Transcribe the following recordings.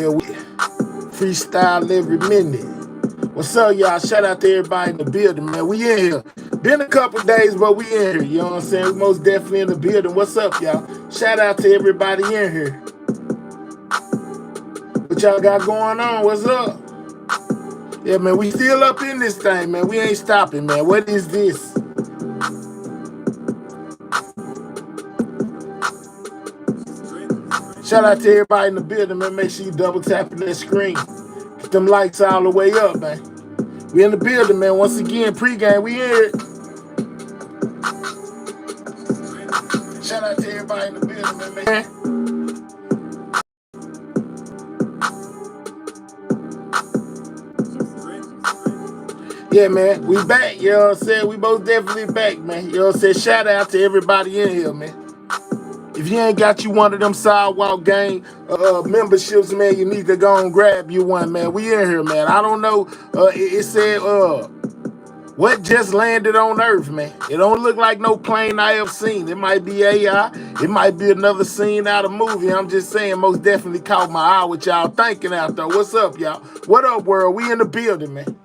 Yeah, we freestyle every minute. What's up, y'all? Shout out to everybody in the building, man. We in here. Been a couple days, but we in here. You know what I'm saying? We most definitely in the building. What's up, y'all? Shout out to everybody in here. What y'all got going on? What's up? Yeah, man, we still up in this thing, man. We ain't stopping, man. What is this? Shout out to everybody in the building, man. Make sure you double tapping that screen. Get them lights all the way up, man. We in the building, man. Once again, pregame, we here. Shout out to everybody in the building, man. Yeah, man, we back, you know what I'm saying? We most definitely back, man. You know what I'm saying? Shout out to everybody in here, man. If you ain't got you one of them sidewalk gang memberships, man, you need to go and grab you one, man. We in here, man. I don't know. It said, what just landed on Earth, man? It don't look like no plane I ever seen. It might be AI. It might be another scene out of a movie. I'm just saying, most definitely caught my eye what y'all thinking out there. What's up, y'all? What up, world? We in the building, man.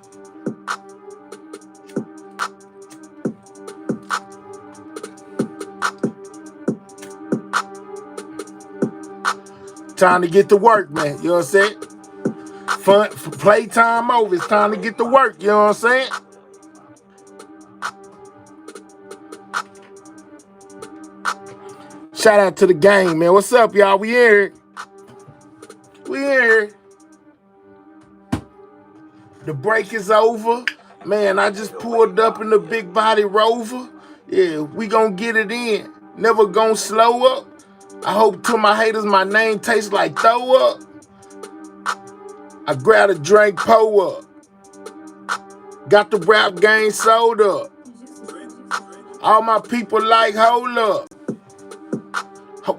Time to get to work, man. You know what I'm saying? Fun, play time over. It's time to get to work. You know what I'm saying? Shout out to the gang, man. What's up, y'all? We here. We here. The break is over. Man, I just pulled up in the big body Rover. Yeah, we gonna get it in. Never gonna slow up. I hope to my haters my name tastes like throw up. I grab a drink, pour up. Got the rap game sold up. All my people like, hold up.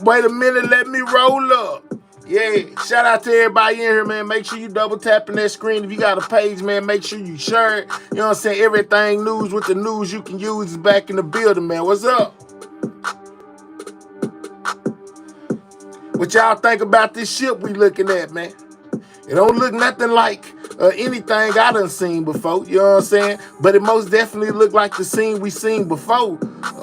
Wait a minute, let me roll up. Yeah, shout out to everybody in here, man. Make sure you double tapping that screen. If you got a page, man, make sure you share it. You know what I'm saying? Everything news with the news you can use is back in the building, man. What's up? What y'all think about this ship we looking at, man? It don't look nothing like anything I done seen before, you know what I'm saying? But it most definitely look like the scene we seen before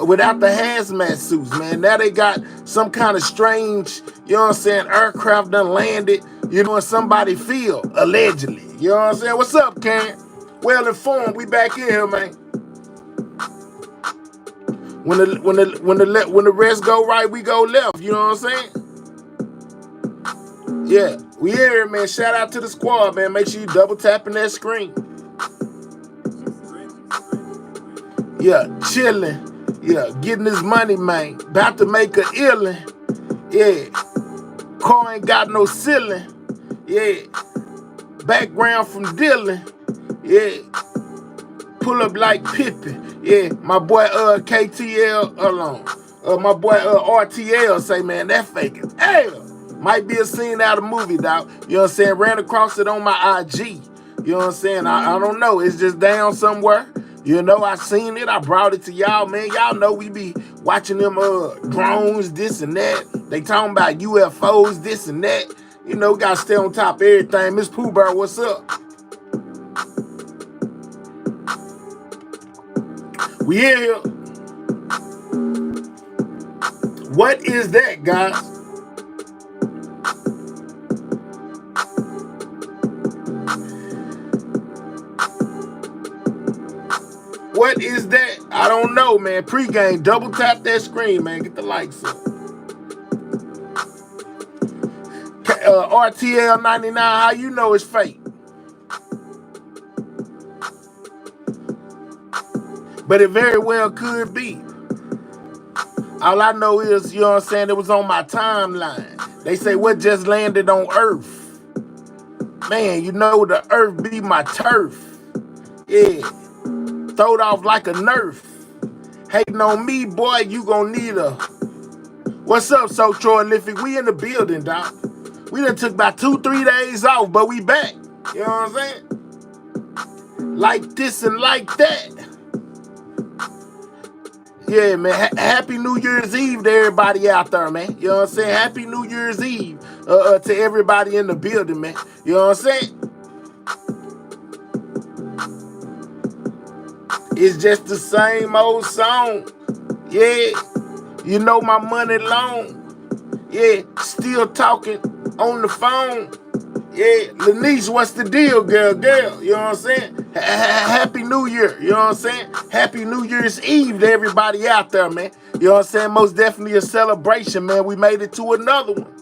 without the hazmat suits, man. Now they got some kind of strange, you know what I'm saying, aircraft done landed, you know, in somebody field, allegedly. You know what I'm saying? What's up, Karen? Well informed, we back in here, man. When the rest go right, we go left, you know what I'm saying? Yeah, we here, man. Shout out to the squad, man. Make sure you double tapping that screen. Yeah, chilling. Yeah, getting this money, man. About to make a illin'. Yeah, car ain't got no ceiling. Yeah, background from Dylan. Yeah, pull up like Pippin. Yeah, my boy KTL alone. My boy RTL say, man, that fake is hell. Might be a scene out of a movie, dog. You know what I'm saying? Ran across it on my IG. You know what I'm saying? I don't know. It's just down somewhere. You know, I seen it. I brought it to y'all, man. Y'all know we be watching them drones, this and that. They talking about UFOs, this and that. You know, we got to stay on top of everything. Miss Pooh Bear, what's up? We here. What is that, guys? What is that? I don't know, man. Pre-game, double tap that screen, man. Get the likes up. RTL 99, how you know it's fake? But it very well could be. All I know is, you know what I'm saying, it was on my timeline. They say what just landed on Earth. Man, you know the Earth be my turf. Yeah. Throw it off like a nerf. Hating on me, boy, you gonna need a... What's up, so prolific? We in the building, doc. We done took about 2-3 days off, but we back. You know what I'm saying? Like this and like that. Yeah, man. Happy New Year's Eve to everybody out there, man. You know what I'm saying? Happy New Year's Eve. to everybody in the building, man. You know what I'm saying? It's just the same old song. Yeah, you know my money long. Yeah, still talking on the phone. Yeah, Lanice, what's the deal, girl? You know what I'm saying? Happy New Year, you know what I'm saying? Happy New Year's Eve to everybody out there, man. You know what I'm saying? Most definitely a celebration, man. We made it to another one.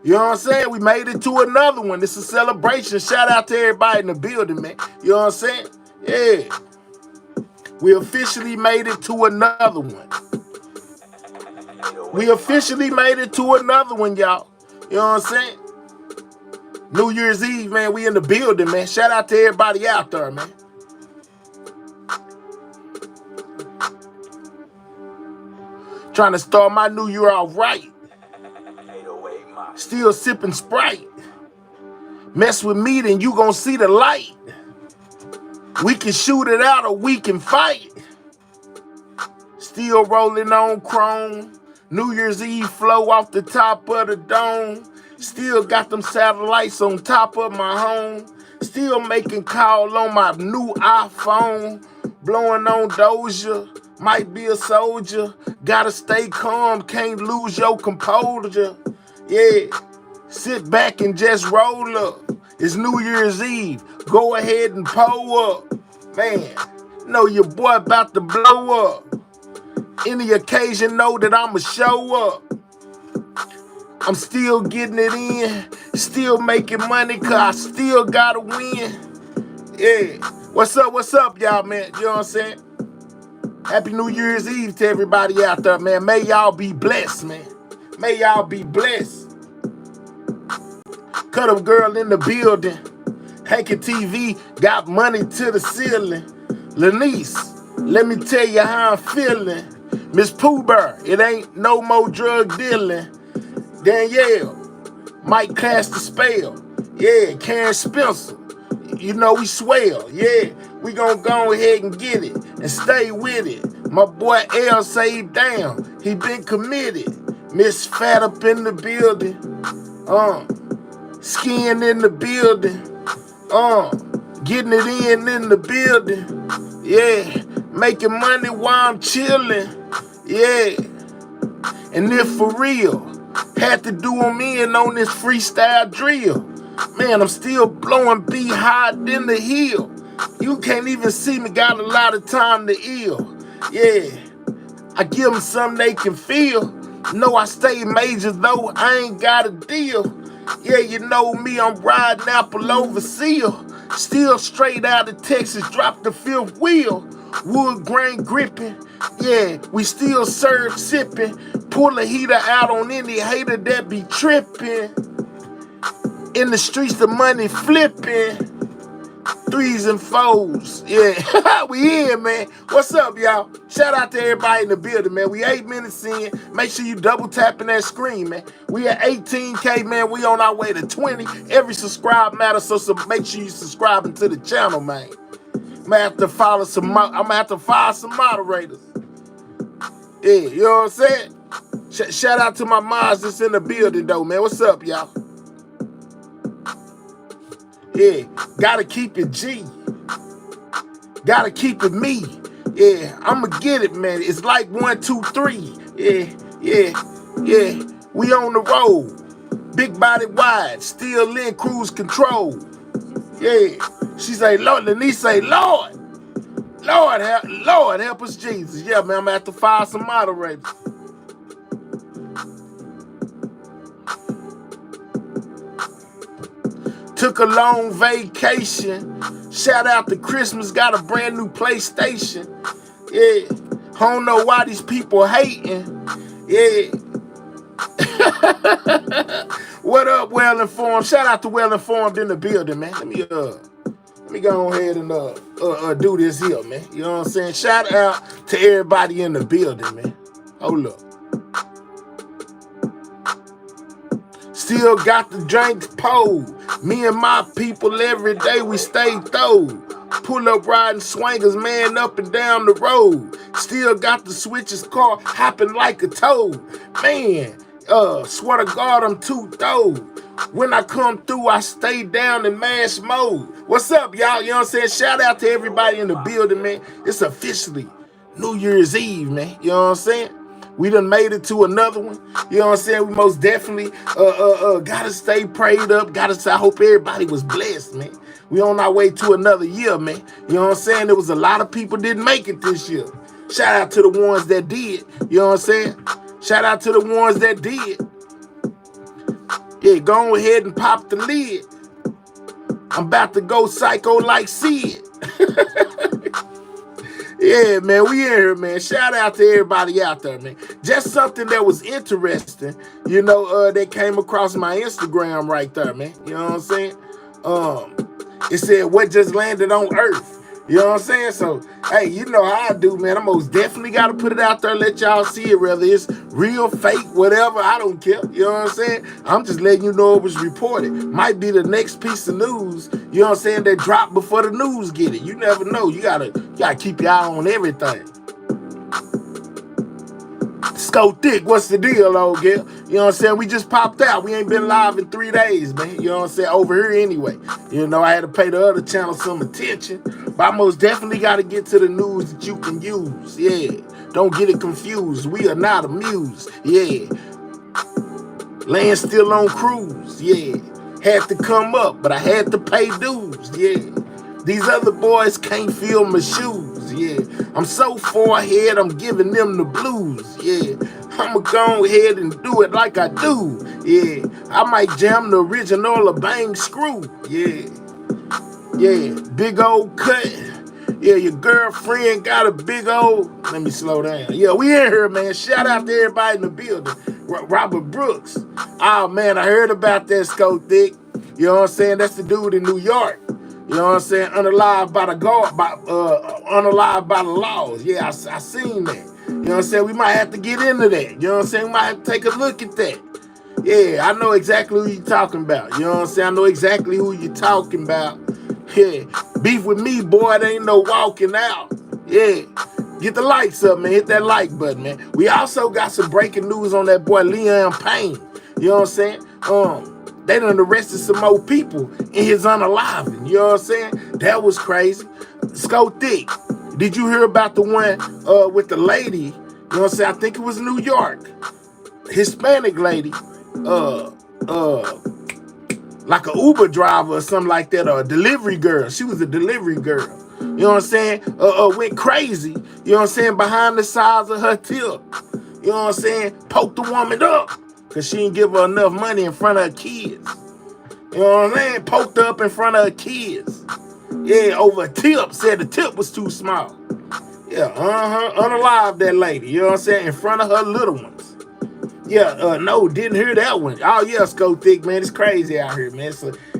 You know what I'm saying? We made it to another one. It's a celebration. Shout out to everybody in the building, man. You know what I'm saying? Yeah. We officially made it to another one. We officially made it to another one, y'all. You know what I'm saying? New Year's Eve, man, we in the building, man. Shout out to everybody out there, man. Trying to start my new year off right. Still sipping Sprite. Mess with me, then you gonna see the light. We can shoot it out or we can fight. Still rolling on chrome. New Year's Eve flow off the top of the dome. Still got them satellites on top of my home. Still making call on my new iPhone. Blowing on Doja. Might be a soldier. Gotta stay calm. Can't lose your composure. Yeah. Sit back and just roll up. It's New Year's Eve. Go ahead and pull up. Man, know your boy about to blow up. Any occasion, know that I'ma show up. I'm still getting it in. Still making money, cause I still gotta win. Yeah. What's up, y'all, man? You know what I'm saying? Happy New Year's Eve to everybody out there, man. May y'all be blessed, man. May y'all be blessed. Cut up girl in the building. Hanky TV got money to the ceiling. Lanice, let me tell you how I'm feeling. Miss Pooh Bear, it ain't no more drug dealing. Danielle, might cast the spell. Yeah, Karen Spencer, you know we swell. Yeah, we gonna go ahead and get it and stay with it. My boy L say he down, he been committed. Miss Fat up in the building. Skin in the building. Getting it in the building. Yeah, making money while I'm chilling. Yeah, and if for real, had to do them in on this freestyle drill. Man, I'm still blowing B high in the hill. You can't even see me, got a lot of time to ill. Yeah, I give them something they can feel. No, I stay major though, I ain't got a deal. Yeah, you know me, I'm riding apple over seal. Still straight out of Texas, drop the fifth wheel. Wood grain gripping, yeah, we still serve sipping. Pull a heater out on any hater that be tripping. In the streets, the money flipping. Threes and fours, yeah. We in, man. What's up, y'all? Shout out to everybody in the building, man. We 8 minutes in. Make sure you double tapping that screen, man. We at 18K, man. We on our way to 20. Every subscribe matters, so make sure you subscribing to the channel, man. I'm gonna have to follow some moderators. Yeah, you know what I'm saying? Shout out to my mods that's in the building, though, man. What's up, y'all? Yeah, gotta keep it G. Gotta keep it me. Yeah, I'ma get it, man. It's like 1, 2, 3. Yeah. We on the road. Big body wide. Still in cruise control. Yeah. She say, Lord, Lanice say, Lord, help us, Jesus. Yeah, man, I'm gonna have to file some moderators. Took a long vacation. Shout out to Christmas, got a brand new PlayStation. Yeah, I don't know why these people hating. Yeah. What up, Well Informed? Shout out to Well Informed in the building, man. Let me go ahead and do this here, man. You know what I'm saying? Shout out to everybody in the building, man. Hold up. Still got the drinks pulled. Me and my people every day we stay throwed. Pull up riding swingers, man, up and down the road. Still got the switches car hopping like a toad. Man, Swear to God, I'm too thorough. When I come through, I stay down in mash mode. What's up, y'all? You know what I'm saying? Shout out to everybody in the building, man. It's officially New Year's Eve, man. You know what I'm saying? We done made it to another one. You know what I'm saying? We most definitely gotta stay prayed up. I hope everybody was blessed, man. We on our way to another year, man. You know what I'm saying? There was a lot of people didn't make it this year. Shout out to the ones that did. You know what I'm saying? Shout out to the ones that did. Yeah, go ahead and pop the lid. I'm about to go psycho like Sid. Yeah, man, we in here, man. Shout out to everybody out there, man. Just something that was interesting, you know, that came across my Instagram right there, man. You know what I'm saying? It said, what just landed on Earth? You know what I'm saying? So, hey, you know how I do, man. I most definitely got to put it out there, let y'all see it, whether it's real, fake, whatever. I don't care. You know what I'm saying? I'm just letting you know it was reported. Might be the next piece of news, you know what I'm saying, that dropped before the news get it. You never know. You gotta keep your eye on everything. Sco Thick, what's the deal, old girl? You know what I'm saying? We just popped out. We ain't been live in 3 days, man. You know what I'm saying? Over here anyway. You know, I had to pay the other channel some attention. But I most definitely got to get to the news that you can use. Yeah. Don't get it confused. We are not amused. Yeah. Land still on cruise. Yeah. Had to come up, but I had to pay dues. Yeah. These other boys can't feel my shoes, yeah. I'm so far ahead, I'm giving them the blues, yeah. I'ma go ahead and do it like I do, yeah. I might jam the original or bang screw, yeah. Yeah, big old cut. Yeah, your girlfriend got a big old... Let me slow down. Yeah, we in here, man. Shout out to everybody in the building. Robert Brooks. Oh, man, I heard about that, Sco Thick. You know what I'm saying? That's the dude in New York. You know what I'm saying? Unalived by the laws. Yeah, I seen that. You know what I'm saying? We might have to get into that. You know what I'm saying? We might have to take a look at that. Yeah, I know exactly who you're talking about. You know what I'm saying? I know exactly who you're talking about. Yeah, beef with me, boy, there ain't no walking out. Yeah, get the likes up, man. Hit that like button, man. We also got some breaking news on that boy Payne. You know what I'm saying? They done arrested some more people in his unaliving. You know what I'm saying? That was crazy. Sco Thick, did you hear about the one with the lady? You know what I'm saying? I think it was New York. Hispanic lady. Like a Uber driver or something like that, or a delivery girl. She was a delivery girl. You know what I'm saying? Went crazy. You know what I'm saying? Behind the size of her tip. You know what I'm saying? Poked the woman up. Because she didn't give her enough money in front of her kids. You know what I'm saying? Poked her up in front of her kids. Yeah, over a tip. Said the tip was too small. Yeah, unalive that lady. You know what I'm saying? In front of her little ones. Yeah, no, didn't hear that one. Oh, yeah, Sco Thick, man. It's crazy out here, man.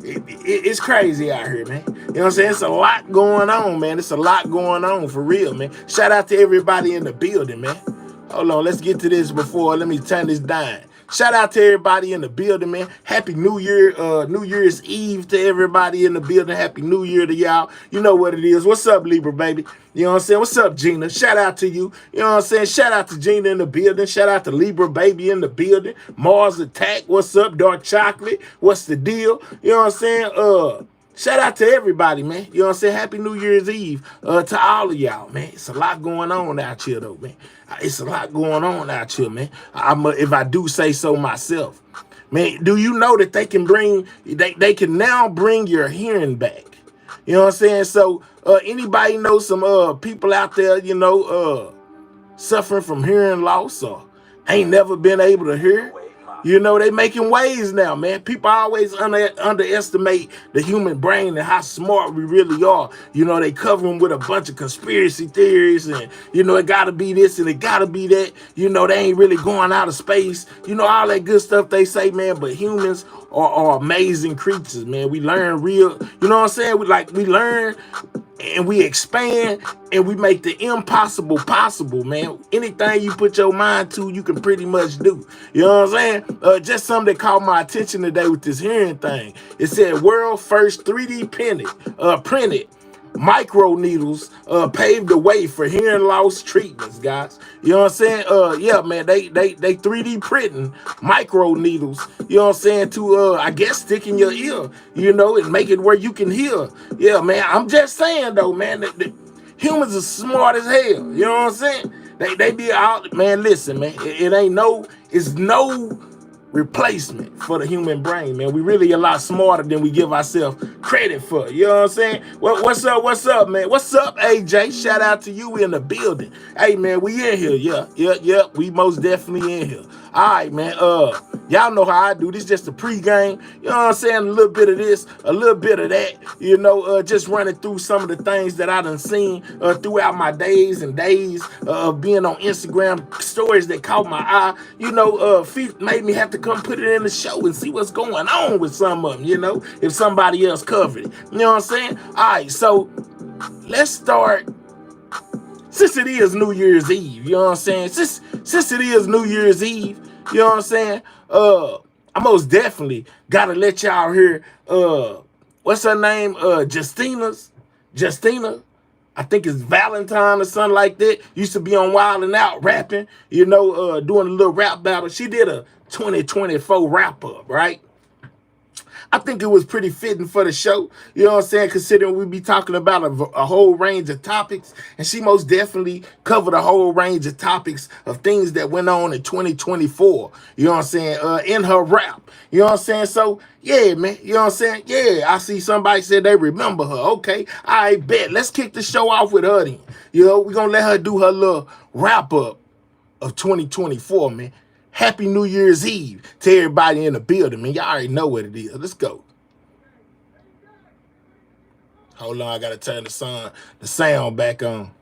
It's crazy out here, man. You know what I'm saying? It's a lot going on, man. It's a lot going on, for real, man. Shout out to everybody in the building, man. Hold on, let's get to this before. Let me turn this down. Shout out to everybody in the building, man. Happy New Year, New Year's Eve to everybody in the building. Happy New Year to y'all. You know what it is. What's up, Libra, baby? You know what I'm saying? What's up, Gina? Shout out to you. You know what I'm saying? Shout out to Gina in the building. Shout out to Libra, baby, in the building. Mars Attack. What's up, Dark Chocolate? What's the deal? You know what I'm saying? Shout out to everybody, man. You know what I'm saying? Happy New Year's Eve to all of y'all, man. It's a lot going on out here, though, man. It's a lot going on out here, man. If I do say so myself. Man, do you know that they can they can now bring your hearing back? You know what I'm saying? So, anybody know some people out there, you know, suffering from hearing loss or ain't never been able to hear? You know, they making waves now, man. People always underestimate the human brain and how smart we really are. You know, they cover them with a bunch of conspiracy theories and, you know, it got to be this and it got to be that. You know, they ain't really going out of space. You know, all that good stuff they say, man. But humans are amazing creatures, man. We learn real, you know what I'm saying? We learn and we expand and we make the impossible possible, man. Anything you put your mind to, you can pretty much do. You know what I'm saying? Just something that caught my attention today with this hearing thing. It said world first 3D printed micro needles paved the way for hearing loss treatments, guys. You know what I'm saying? Yeah, man, they 3D printing micro needles, you know what I'm saying, to I guess stick in your ear, you know, and make it where you can hear. Yeah, man, I'm just saying though, man, that humans are smart as hell, you know what I'm saying? They be out, man, listen, man, it's no replacement for the human brain, man. We really a lot smarter than we give ourselves credit for. You know what I'm saying? What's up, man? What's up, AJ? Shout out to you. We in the building. Hey, man, we in here. Yeah. We most definitely in here. All right, man. Y'all know how I do. This just a pregame. You know what I'm saying? A little bit of this, a little bit of that. You know, just running through some of the things that I done seen throughout my days and days of being on Instagram, stories that caught my eye. You know, made me have to come put it in the show and see what's going on with some of them, you know, if somebody else covered it. You know what I'm saying? All right, so let's start. Since it is New Year's Eve, you know what I'm saying? Since it is New Year's Eve, you know what I'm saying? I most definitely gotta let y'all hear what's her name? Justina. I think it's Valentine or something like that. Used to be on Wild and Out rapping, you know, doing a little rap battle. She did a 2024 wrap up, right? I think it was pretty fitting for the show, you know what I'm saying, considering we be talking about a whole range of topics, and she most definitely covered a whole range of topics of things that went on in 2024, you know what I'm saying, in her rap, you know what I'm saying. So, yeah, man, you know what I'm saying, yeah, I see somebody said they remember her. Okay, I bet. Let's kick the show off with her then. You know, we're going to let her do her little wrap-up of 2024, man. Happy New Year's Eve to everybody in the building, man. Y'all already know what it is. Let's go. Hold on, I gotta turn the sound back on.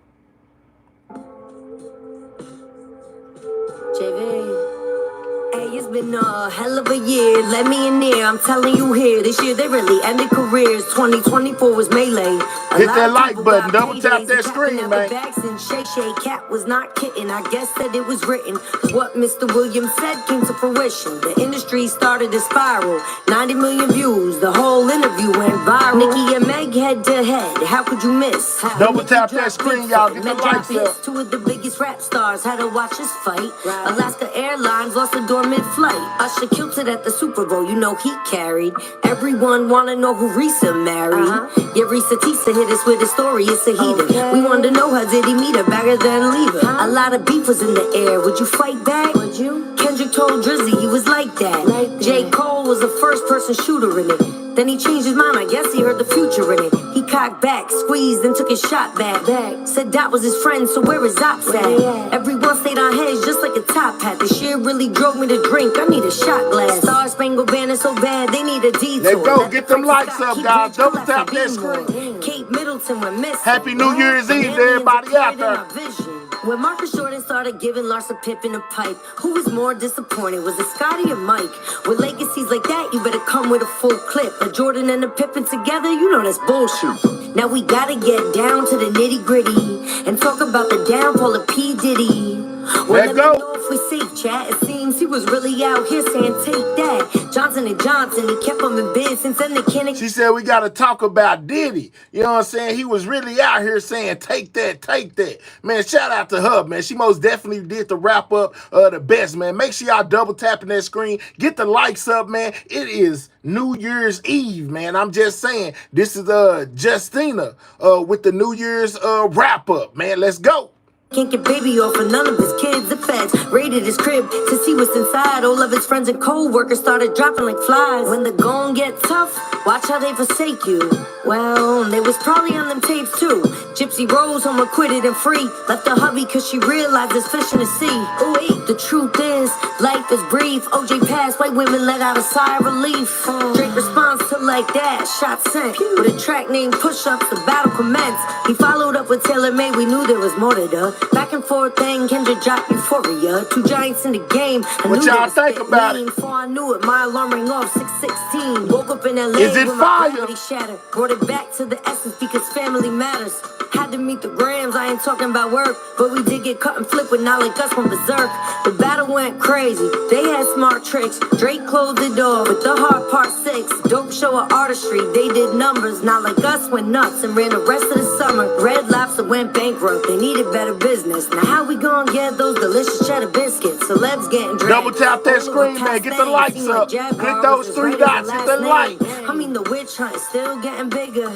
JV. Hey, it's been a hell of a year. Let me in there. I'm telling you here. This year they really ended careers. 2024 was melee. Hit that like button. Double tap that screen, man. And Shay Cat was not kidding. I guess that it was written. What Mr. Williams said came to fruition. The industry started to spiral. 90 million views. The whole interview went viral. Nicki and Meg head to head. How could you miss? Double tap that screen, y'all. Get the likes up. Two of the biggest rap stars had to watch us fight. Alaska Airlines lost a door mid-flight. Usher killed it at the Super Bowl, you know he carried. Everyone wanna know who Risa married. Yeah, Risa Tisa hit us with a story, it's a heathen. We wanted to know how did he meet her, bagger than leave her. A lot of beef was in the air, would you fight back? Would you? Kendrick told Drizzy he was like that. J. Cole was the first person shooter in it. Then he changed his mind, I guess he heard the future in it. He cocked back, squeezed, and took his shot back. Said that was his friend, so where is Ops at? Everyone stayed on hedge just like a top hat. This shit really drove me to drink, I need a shot glass. Star Spangled Banner so bad, they need a detour. Let's go, get them likes up, guys. Double tap this one. Kate Middleton went missing. Happy New Year's Eve to everybody out there. When Marcus Jordan started giving Larsa Pippen a pipe, who was more disappointed? Was it Scotty or Mike? With legacies like that, you better come with a full clip. But Jordan and the Pippen together, you know that's bullshit. Now we gotta get down to the nitty gritty and talk about the downfall of P. Diddy. Let's go. If we safe, chat, it seems he was really out here saying take that. Johnson & Johnson, he kept him in business and the Kennedy. She said we gotta talk about Diddy. You know what I'm saying? He was really out here saying take that. Man, shout out to her, man. She most definitely did the wrap up the best, man. Make sure y'all double tapping that screen. Get the likes up, man. It is New Year's Eve, man. I'm just saying. This is Justina with the New Year's wrap up, man. Let's go. Can't get baby off of none of his kids. The feds raided his crib to see what's inside. All of his friends and co-workers started dropping like flies. When the gon' get tough, watch how they forsake you. Well, they was probably on them tapes too. Gypsy Rose home acquitted and free. Left the hubby cause she realized there's fish in the sea. Oh wait, the truth is, life is brief. OJ passed, white women let out a sigh of relief. Drake responds to like that, shot sent. With a track named Push Ups, the battle commenced. He followed up with Taylor Made, we knew there was more to the back and forth thing, Kendrick dropped Euphoria. Two giants in the game. What y'all think about it? Before I knew it, my alarm rang off 6:16. Woke up in LA. Is it with fire? my shattered. Brought it back to the essence because family matters. Had to meet the grams, I ain't talking about work. But we did get cut and flipped with not like us from Berserk. The battle went crazy, they had smart tricks. Drake closed the door with the hard part 6. Dope show of artistry, they did numbers. Not like us, went nuts and ran the rest of the summer. Red Lobster went bankrupt, they needed better business. Now how we gonna get those delicious cheddar biscuits? Celebs getting dragged. Double tap that screen, man. Get the likes up. Click those 3 dots. Hit the like. I mean, the witch hunt is still getting bigger.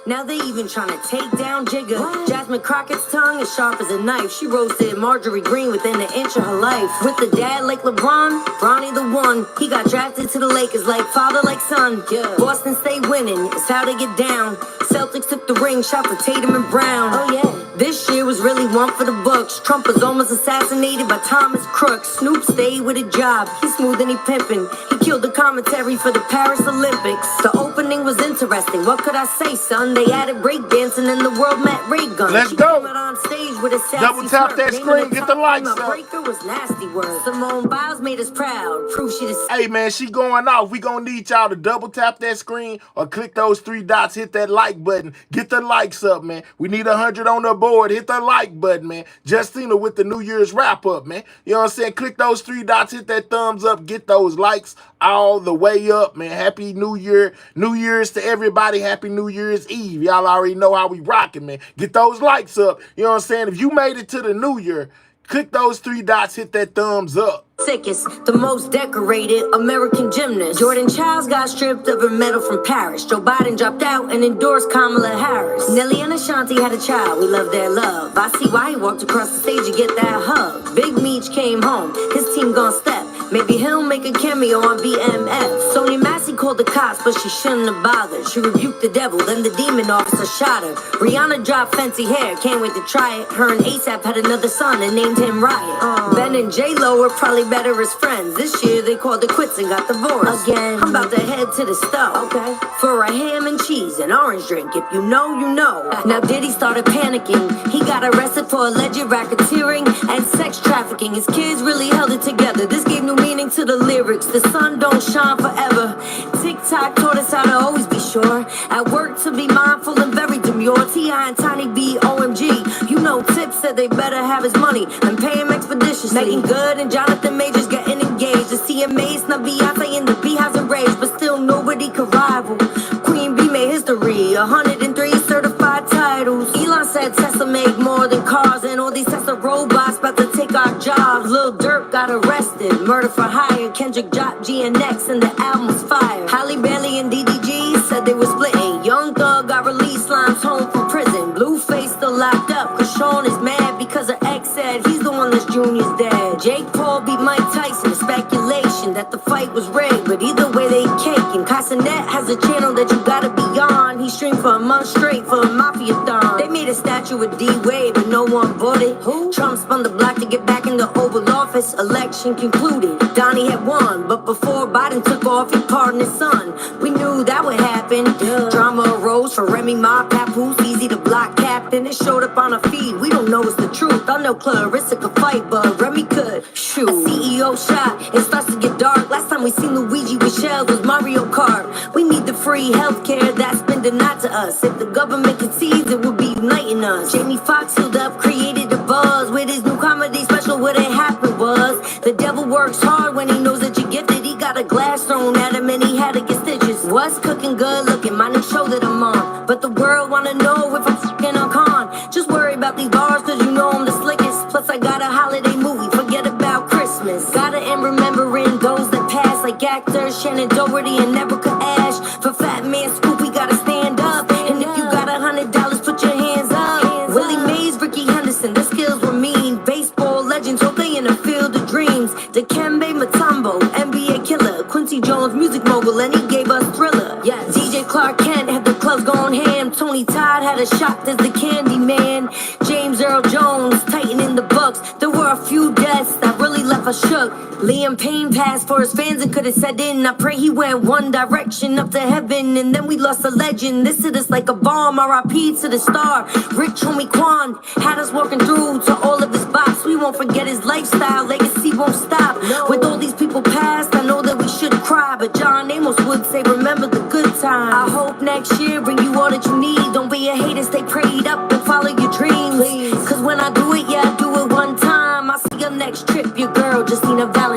Now they even trying to take down Jigga. Jasmine Crockett's tongue is sharp as a knife. She roasted Marjorie Green within an inch of her life. With the dad like LeBron, Bronny the one. He got drafted to the Lakers like father like son. Boston stay winning, it's how they get down. Celtics took the ring, shot for Tatum and Brown. Oh yeah. This year was really one for the books. Trump was almost assassinated by Thomas Crook. Snoop stayed with a job, he's smooth and he pimpin'. He killed the commentary for the Paris Olympics. The opening was interesting, what could I say, son? They added breakdancing and the world met Ray Gun. Let's go. On stage with a Double tap that screen, get the likes up. Breaker was nasty word. Simone Biles made us proud. Proof she the Hey man, she going off. We gonna need y'all to double tap that screen or click those 3 dots, hit that like button. Get the likes up, man. We need 100 on the board. Hit the like button, man. Justina with the New Year's wrap up, man. You know what I'm saying? Click those 3 dots, hit that thumbs up, get those likes all the way up, man. Happy New Year. New Year's to everybody. Happy New Year's Eve. Y'all already know how we rocking, man. Get those likes up. You know what I'm saying? If you made it to the New Year, click those 3 dots, hit that thumbs up. Sickest, the most decorated American gymnast. Jordan Childs got stripped of her medal from Paris. Joe Biden dropped out and endorsed Kamala Harris. Nelly and Ashanti had a child, we love their love. I see why he walked across the stage to get that hug. Big Meech came home, his team gon' step. Maybe he'll make a cameo on BMF. Sonya Massey called the cops, but she shouldn't have bothered. She rebuked the devil, then the demon officer shot her. Rihanna dropped fancy hair, can't wait to try it. Her and ASAP had another son and named him Riot. Ben and J-Lo were probably better as friends. This year they called it quits and got divorced. Again, I'm about to head to the stove. Okay. For a ham and cheese and orange drink. If you know, you know. Now Diddy started panicking. He got arrested for alleged racketeering and sex trafficking. His kids really held it together. This gave new meaning to the lyrics. The sun don't shine forever. TikTok taught us how to always be sure. At work to be mindful and very demure. T.I. and Tiny B, OMG. You know Tip said they better have his money and pay him expeditiously. Making Good and Jonathan Majors getting engaged. The CMA snub Beyonce and the Beehives enraged, but still nobody could rival. Queen B made history, 103 certified titles. Elon said Tesla made more than cars, and all these Tesla robots about to take our jobs. Lil Durk got arrested, murder for hire. Kendrick dropped GNX and the album's fire. Halle Bailey and DDG said they were splitting. Young Thug got released, Slime's home from prison. Blueface still locked up, cause Sean is mad because her ex said he's the one that's Junior's dad. Jake Paul beat Mike Tyson, speculation that the fight was rigged, but either way they caking. Casanet has a channel that you gotta be on. He streamed for a month straight for a mafia thon. They made a statue with D-Wade, but no one bought it. Who? Trump spun the block to get back in the Oval Office. Election concluded, Donnie had won, but before Biden took off, he pardoned his son. We knew that would happen. Drama arose for Remy Ma, Papoose, easy to block captain. It showed up on a feed, we don't know it's the truth. I know Clarissa could fight, but Remy could shoot. A CEO shot, it starts to get dark. Last time we seen Luigi with shells was Mario Kart. We need the free healthcare that's been denied to us. If the government concedes, it would be uniting us. Jamie Foxx healed up, created a buzz with his new comedy special. What it happened was the devil works hard when he knows that you're gifted. He got a glass thrown at him and he had to get stitches. What's cooking good looking? My new show that I'm on. But the world wanna know if I'm fucking on con. Just worry about these bars cause you know I'm the slickest. Plus I got a holiday movie, forget about Christmas. Gotta end remembering those that passed, like actors Shannon Doherty and Nebuchadnezzar Ash. For Fat Man Scoop we gotta stand up. And if you got $100 put your hands up. Willie Mays, Ricky Henderson, their skills were mean. Baseball legends, hope they in a field of dreams. Dikembe Mutombo, NBA killer. Quincy Jones, music mogul, and he gave us Thriller. Yes. DJ Clark Kent had the clubs going ham. Tony Todd had a shot as the Candy Man. James Earl Jones, Titan in the Bucks. There were a few deaths that really left us shook. Liam Payne passed for his fans and could have said in. I pray he went one direction up to heaven, and then we lost a legend. This hit us like a bomb. R.I.P. to the star. Rich homie Quan had us walking through to all of his box. We won't forget his lifestyle. Legacy won't stop. No. With all these people passed, I know that we should cry, but John Amos would say, remember the good times. I hope next year bring you all that you need. Don't be a hater, stay prayed up and follow your dreams.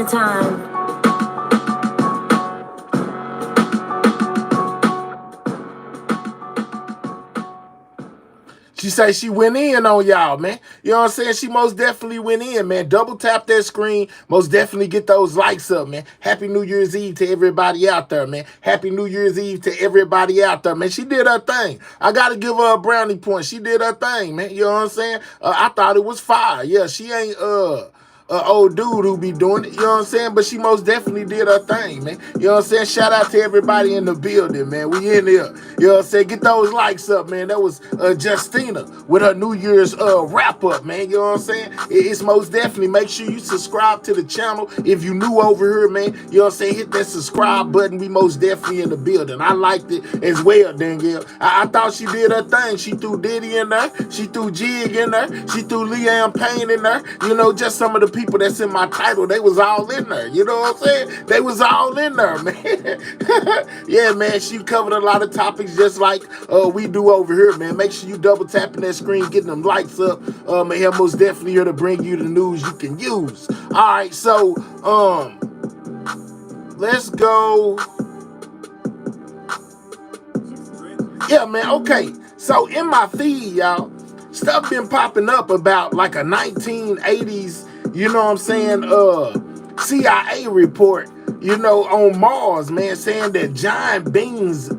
time. She say she went in on y'all, man. You know what I'm saying? She most definitely went in, man. Double tap that screen. Most definitely get those likes up, man. Happy New Year's Eve to everybody out there, man. Happy New Year's Eve to everybody out there, man. She did her thing. I got to give her a brownie point. She did her thing, man. You know what I'm saying? I thought it was fire. Yeah, she ain't, old dude who be doing it, you know what I'm saying? But she most definitely did her thing, man. You know what I'm saying? Shout out to everybody in the building, man. We in there. You know what I'm saying? Get those likes up, man. That was Justina with her New Year's wrap up, man. You know what I'm saying? It's most definitely. Make sure you subscribe to the channel. If you new over here, man, you know what I'm saying? Hit that subscribe button. We most definitely in the building. I liked it as well, Danielle. I thought she did her thing. She threw Diddy in there. She threw Jig in there. She threw Payne in there. You know, just some of the people that's in my title, they was all in there. You know what I'm saying? They was all in there, man. Yeah, man, she covered a lot of topics just like we do over here, man. Make sure you double tapping that screen, getting them lights up. Man, most definitely here to bring you the news you can use. All right, so let's go. Yeah, man, okay. So in my feed, y'all, stuff been popping up about like a 1980s, you know what I'm saying, CIA report, you know, on Mars, man, saying that giant beings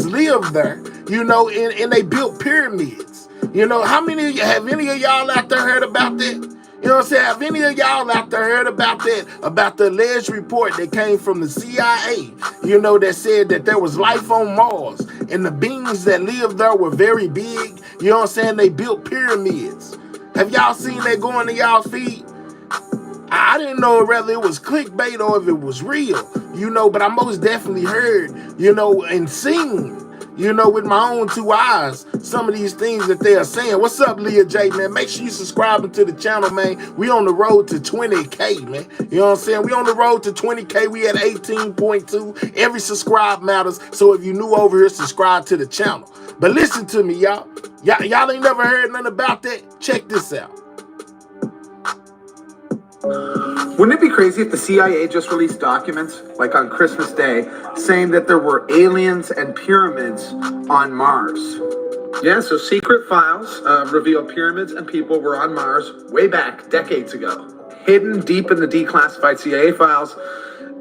live there, you know, and they built pyramids. You know, have any of y'all out there heard about that? You know what I'm saying? Have any of y'all out there heard about that? About the alleged report that came from the CIA, you know, that said that there was life on Mars and the beings that lived there were very big. You know what I'm saying? They built pyramids. Have y'all seen that going to y'all feed? I didn't know whether it was clickbait or if it was real, you know, but I most definitely heard, you know, and seen, you know, with my own two eyes, some of these things that they are saying. What's up, Leah J, man? Make sure you subscribing to the channel, man. We on the road to 20K, man. You know what I'm saying? We on the road to 20K. We at 18.2. Every subscribe matters. So if you new over here, subscribe to the channel. But listen to me, y'all. Y'all ain't never heard nothing about that? Check this out. Wouldn't it be crazy if the CIA just released documents, like on Christmas Day, saying that there were aliens and pyramids on Mars? Yeah, so secret files reveal pyramids and people were on Mars way back, decades ago. Hidden deep in the declassified CIA files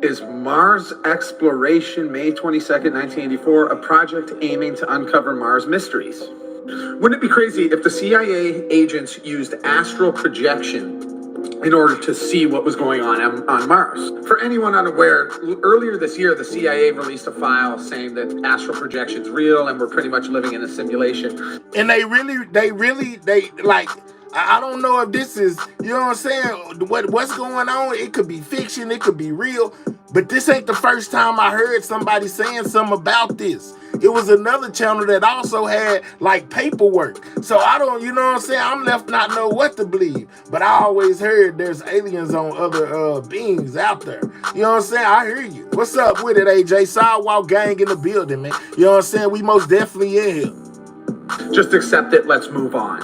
is Mars Exploration, May 22nd, 1984, a project aiming to uncover Mars mysteries. Wouldn't it be crazy if the CIA agents used astral projection in order to see what was going on Mars? For anyone unaware, earlier this year, the CIA released a file saying that astral projection's real and we're pretty much living in a simulation. And they like, I don't know if this is, you know what I'm saying, what's going on. It could be fiction, it could be real, but this ain't the first time I heard somebody saying something about this. It was another channel that also had like paperwork. So I don't, you know what I'm saying, I'm left not know what to believe. But I always heard there's aliens on other beings out there. You know what I'm saying? I hear you. What's up with it, AJ? Sidewalk gang in the building, man. You know what I'm saying? We most definitely in here. Just accept it, let's move on.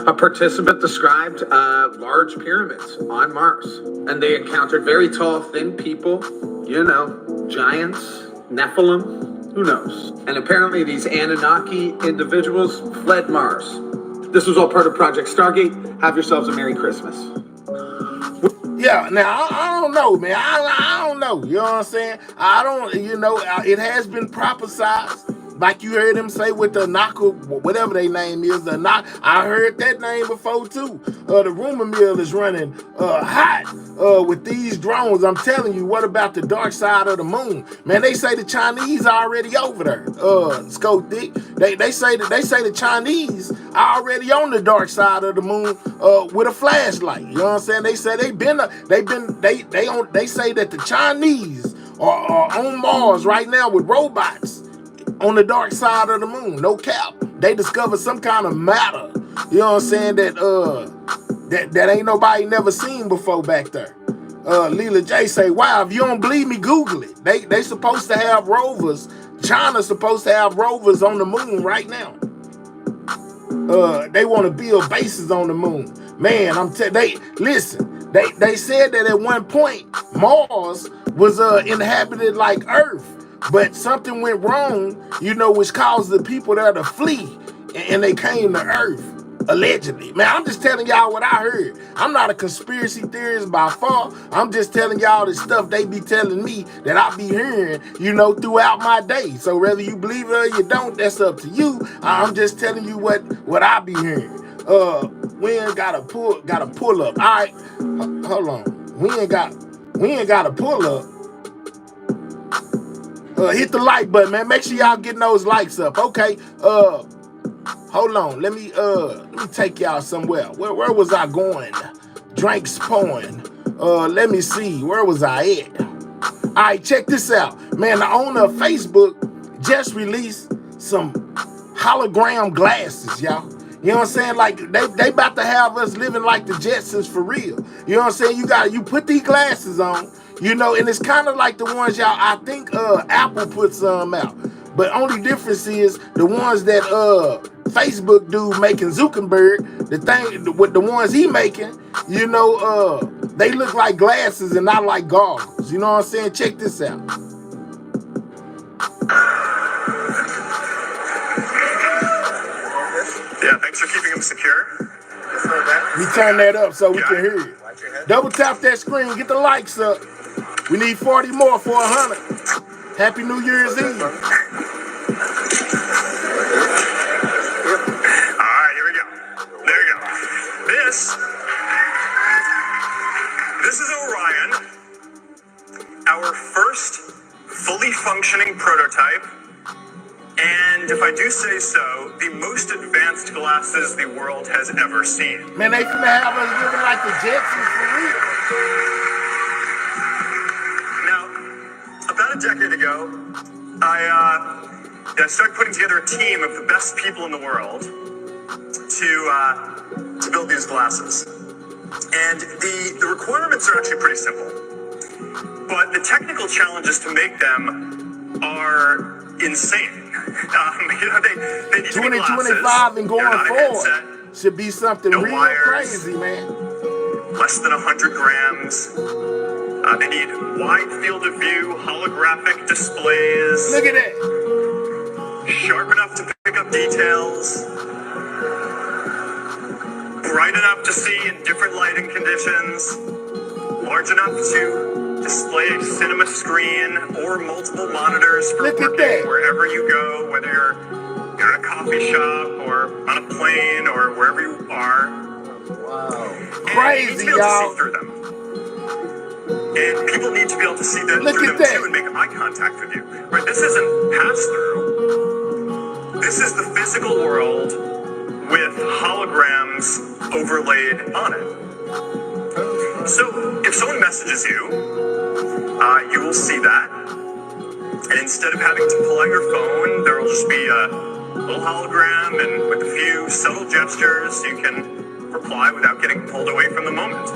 A participant described large pyramids on Mars, and they encountered very tall, thin people, you know, giants, Nephilim, who knows? And apparently these Anunnaki individuals fled Mars. This was all part of Project Stargate. Have yourselves a Merry Christmas. Yeah, now, I don't know, man. I don't know. You know what I'm saying? I don't, you know, it has been prophesized. Like you heard him say with the knocker, whatever their name is, the knock. I heard that name before too. The rumor mill is running hot with these drones. I'm telling you, what about the dark side of the moon? Man, they say the Chinese are already over there. Scope Dick. They say the Chinese are already on the dark side of the moon with a flashlight. You know what I'm saying? They say they say that the Chinese are on Mars right now with robots on the dark side of the moon. No cap. They discovered some kind of matter, you know what I'm saying, that ain't nobody never seen before back there. Leela J say, wow, if you don't believe me, Google it. They supposed to have rovers. China's supposed to have rovers on the moon right now. They want to build bases on the moon. Man, listen, They said that at one point Mars was inhabited like Earth, but something went wrong, which caused the people there to flee, and they came to Earth. Allegedly. Man, I'm just telling y'all what I heard. I'm not a conspiracy theorist by far. I'm just telling y'all the stuff they be telling me that I be hearing, throughout my day. So whether you believe it or you don't, that's up to you. I'm just telling you what I be hearing. We ain't got a pull up. All right, hold on. We ain't got a pull up. Hit the like button, man. Make sure y'all getting those likes up. Okay. Hold on. Let me take y'all somewhere. Where was I going? Drinks pouring. Let me see. Where was I at? All right, check this out. Man, the owner of Facebook just released some hologram glasses, y'all. You know what I'm saying? Like they about to have us living like the Jetsons for real. You know what I'm saying? You put these glasses on, and it's kind of like the ones y'all, I think Apple put some out. But only difference is the ones that Facebook dude making Zuckerberg, the ones he making, they look like glasses and not like goggles. You know what I'm saying? Check this out. Yeah, thanks for keeping them secure. We turn that up so we can hear it. Double tap that screen, get the likes up. We need 40 more for 100. Happy New Year's Eve. Alright, here we go. There you go. This is Orion, our first fully functioning prototype, and if I do say so, the most advanced glasses the world has ever seen. Man, they finna have us living like the Jetsons for real. Now, about a decade ago, I started putting together a team of the best people in the world to build these glasses. And the requirements are actually pretty simple. But the technical challenges to make them are insane. They need 2025 and going forward should be something real wires, crazy, man. Less than 100 grams. They need wide field of view, holographic displays. Look at that. Sharp enough to pick up details. Bright enough to see in different lighting conditions. Large enough to display a cinema screen or multiple monitors for working wherever you go, whether you're in a coffee shop or on a plane or wherever you are. Wow. And crazy, you need to be able y'all. to see through them. And people need to be able to see through them too and make eye contact with you. Right? This isn't pass-through. This is the physical world with holograms overlaid on it. So if someone messages you, you will see that. And instead of having to pull out your phone, there will just be a little hologram, and with a few subtle gestures, you can reply without getting pulled away from the moment.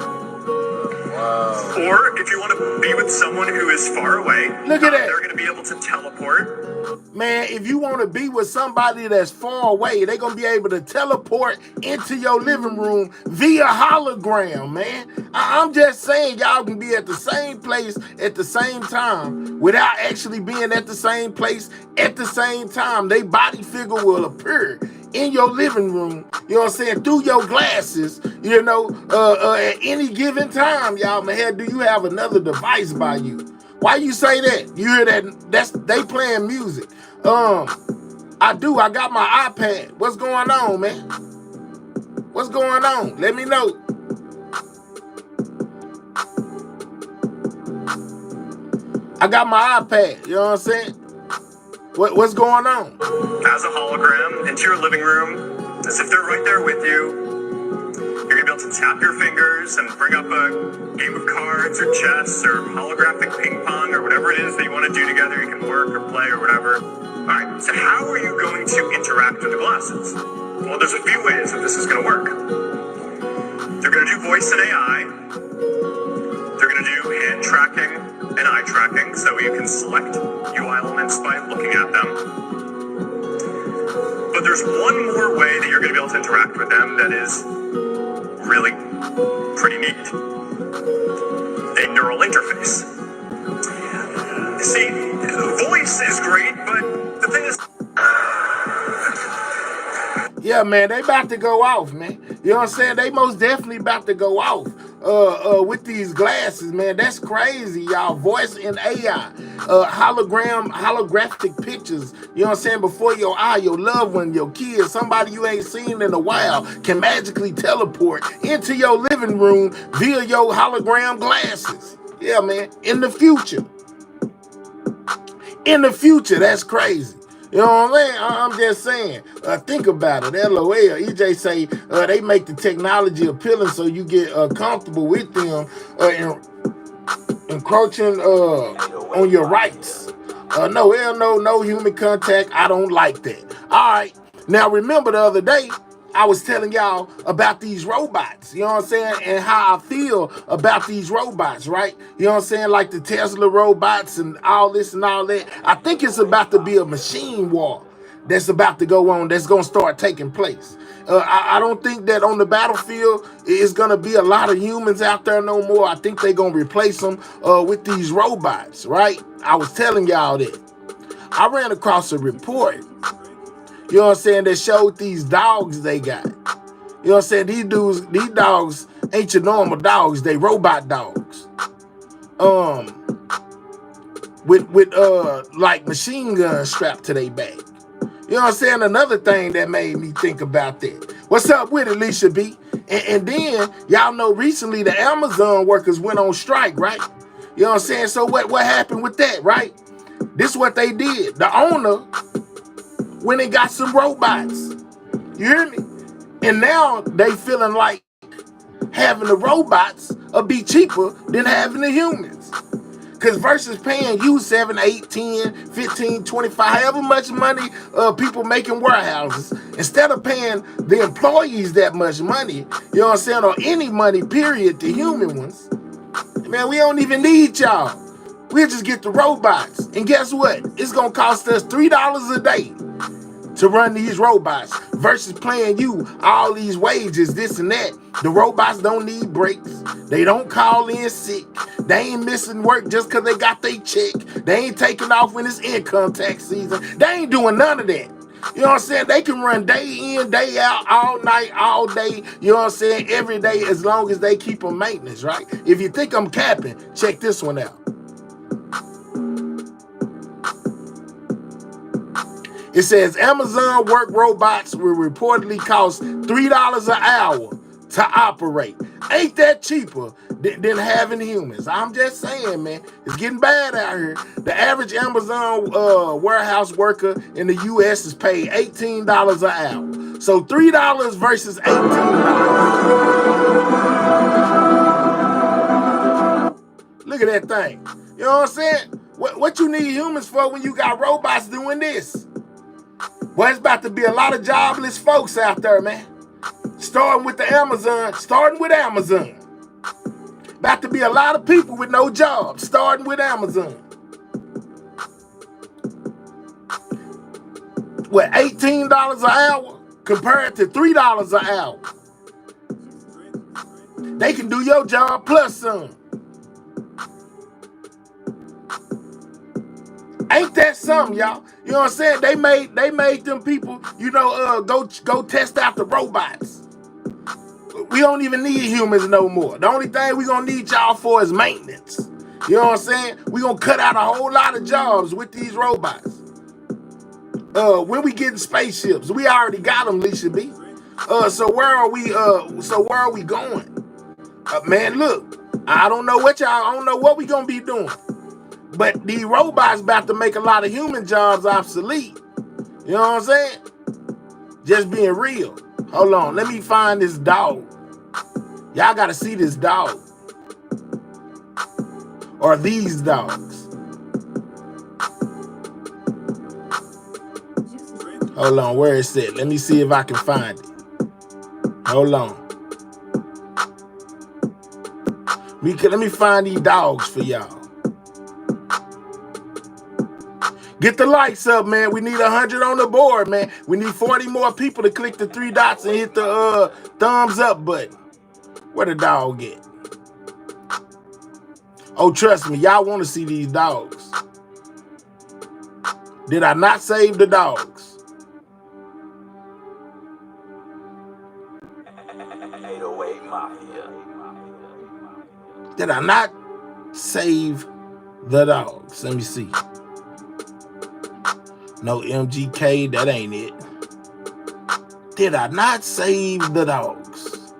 Wow. Or if you want to be with someone who is far away, look at that. They're going to be able to teleport. Man, if you want to be with somebody that's far away, they're going to be able to teleport into your living room via hologram, man. I'm just saying y'all can be at the same place at the same time without actually being at the same place at the same time. Their body figure will appear in your living room, you know what I'm saying, through your glasses, at any given time, y'all. Man, do you have another device by you? Why you say that? You hear that? They playing music. I do. I got my iPad. What's going on, man? What's going on? Let me know. I got my iPad. You know what I'm saying? What's going on? As a hologram into your living room, as if they're right there with you. You're gonna be able to tap your fingers and bring up a game of cards or chess or holographic ping pong or whatever it is that you want to do together. You can work or play or whatever. All right, so how are you going to interact with the glasses? Well, there's a few ways that this is going to work. They're going to do voice and AI. They're going to do hand tracking and eye tracking, so you can select UI elements by looking at them. But there's one more way that you're going to be able to interact with them that is really pretty neat. a neural interface. See, voice is great, but the thing is... Yeah, man, they about to go off, man. You know what I'm saying? They most definitely about to go off with these glasses, man. That's crazy, y'all. Voice and AI, holographic pictures, you know what I'm saying, before your eye, your loved one, your kids, somebody you ain't seen in a while can magically teleport into your living room via your hologram glasses. Yeah, man, in the future. In the future, that's crazy. You know what I mean? I'm just saying. Think about it. LOL. EJ say they make the technology appealing so you get comfortable with them encroaching on your rights. No, hell no human contact. I don't like that. All right. Now, remember the other day, I was telling y'all about these robots, you know what I'm saying, and how I feel about these robots, right? You know what I'm saying, like the Tesla robots and all this and all that. I think it's about to be a machine war that's about to go on, that's going to start taking place. I don't think that on the battlefield is going to be a lot of humans out there no more. I think they're going to replace them with these robots, right? I was telling y'all that. I ran across a report, you know what I'm saying, that showed these dogs they got. You know what I'm saying? These dogs ain't your normal dogs. They robot dogs. With like machine guns strapped to their back. You know what I'm saying? Another thing that made me think about that. What's up with it, Alicia B? And then, y'all know recently the Amazon workers went on strike, right? You know what I'm saying? So what happened with that, right? This is what they did. The owner went and got some robots. You hear me? And now they feeling like having the robots will be cheaper than having the humans. Because versus paying you 7, 8, 10, 15, 25, however much money people making warehouses, instead of paying the employees that much money, you know what I'm saying, or any money, period, the human ones, man, we don't even need y'all. We'll just get the robots. And guess what? It's going to cost us $3 a day to run these robots versus paying you all these wages, this and that. The robots don't need breaks. They don't call in sick. They ain't missing work just because they got their check. They ain't taking off when it's income tax season. They ain't doing none of that. You know what I'm saying? They can run day in, day out, all night, all day, you know what I'm saying, every day, as long as they keep them maintenance, right? If you think I'm capping, check this one out. It says Amazon work robots will reportedly cost $3 an hour to operate. Ain't that cheaper than having humans? I'm just saying, man. It's getting bad out here. The average Amazon warehouse worker in the U.S. is paid $18 an hour. So $3 versus $18. Look at that thing. You know what I'm saying? What you need humans for when you got robots doing this? Well, it's about to be a lot of jobless folks out there, man. Starting with Amazon. About to be a lot of people with no jobs, starting with Amazon. What, $18 an hour compared to $3 an hour? They can do your job plus some. Ain't that something, y'all? You know what I'm saying? They made them people, you know, go test out the robots. We don't even need humans no more. The only thing we gonna need y'all for is maintenance. You know what I'm saying? We gonna cut out a whole lot of jobs with these robots. When we getting spaceships, we already got them, Alicia B. So where are we going? Man, look, I don't know what we gonna be doing. But these robots about to make a lot of human jobs obsolete. You know what I'm saying? Just being real. Hold on, let me find this dog. Y'all gotta see this dog. Or these dogs. Hold on, where is it? Let me see if I can find it. Hold on. Let me find these dogs for y'all. Get the likes up, man. We need 100 on the board, man. We need 40 more people to click the 3 dots and hit the thumbs up button. Where the dog at? Oh, trust me, y'all want to see these dogs. Did I not save the dogs? Did I not save the dogs? Let me see. No MGK, that ain't it. Did I not save the dogs?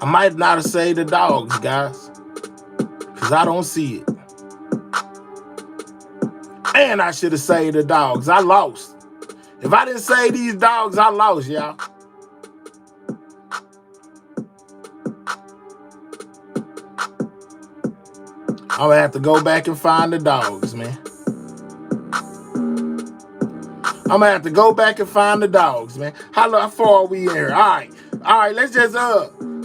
I might not have saved the dogs, guys, because I don't see it. And I should have saved the dogs. I lost. If I didn't save these dogs, I lost, y'all. I'm gonna have to go back and find the dogs, man. I'm gonna have to go back and find the dogs, man. How far are we in here? All right, let's just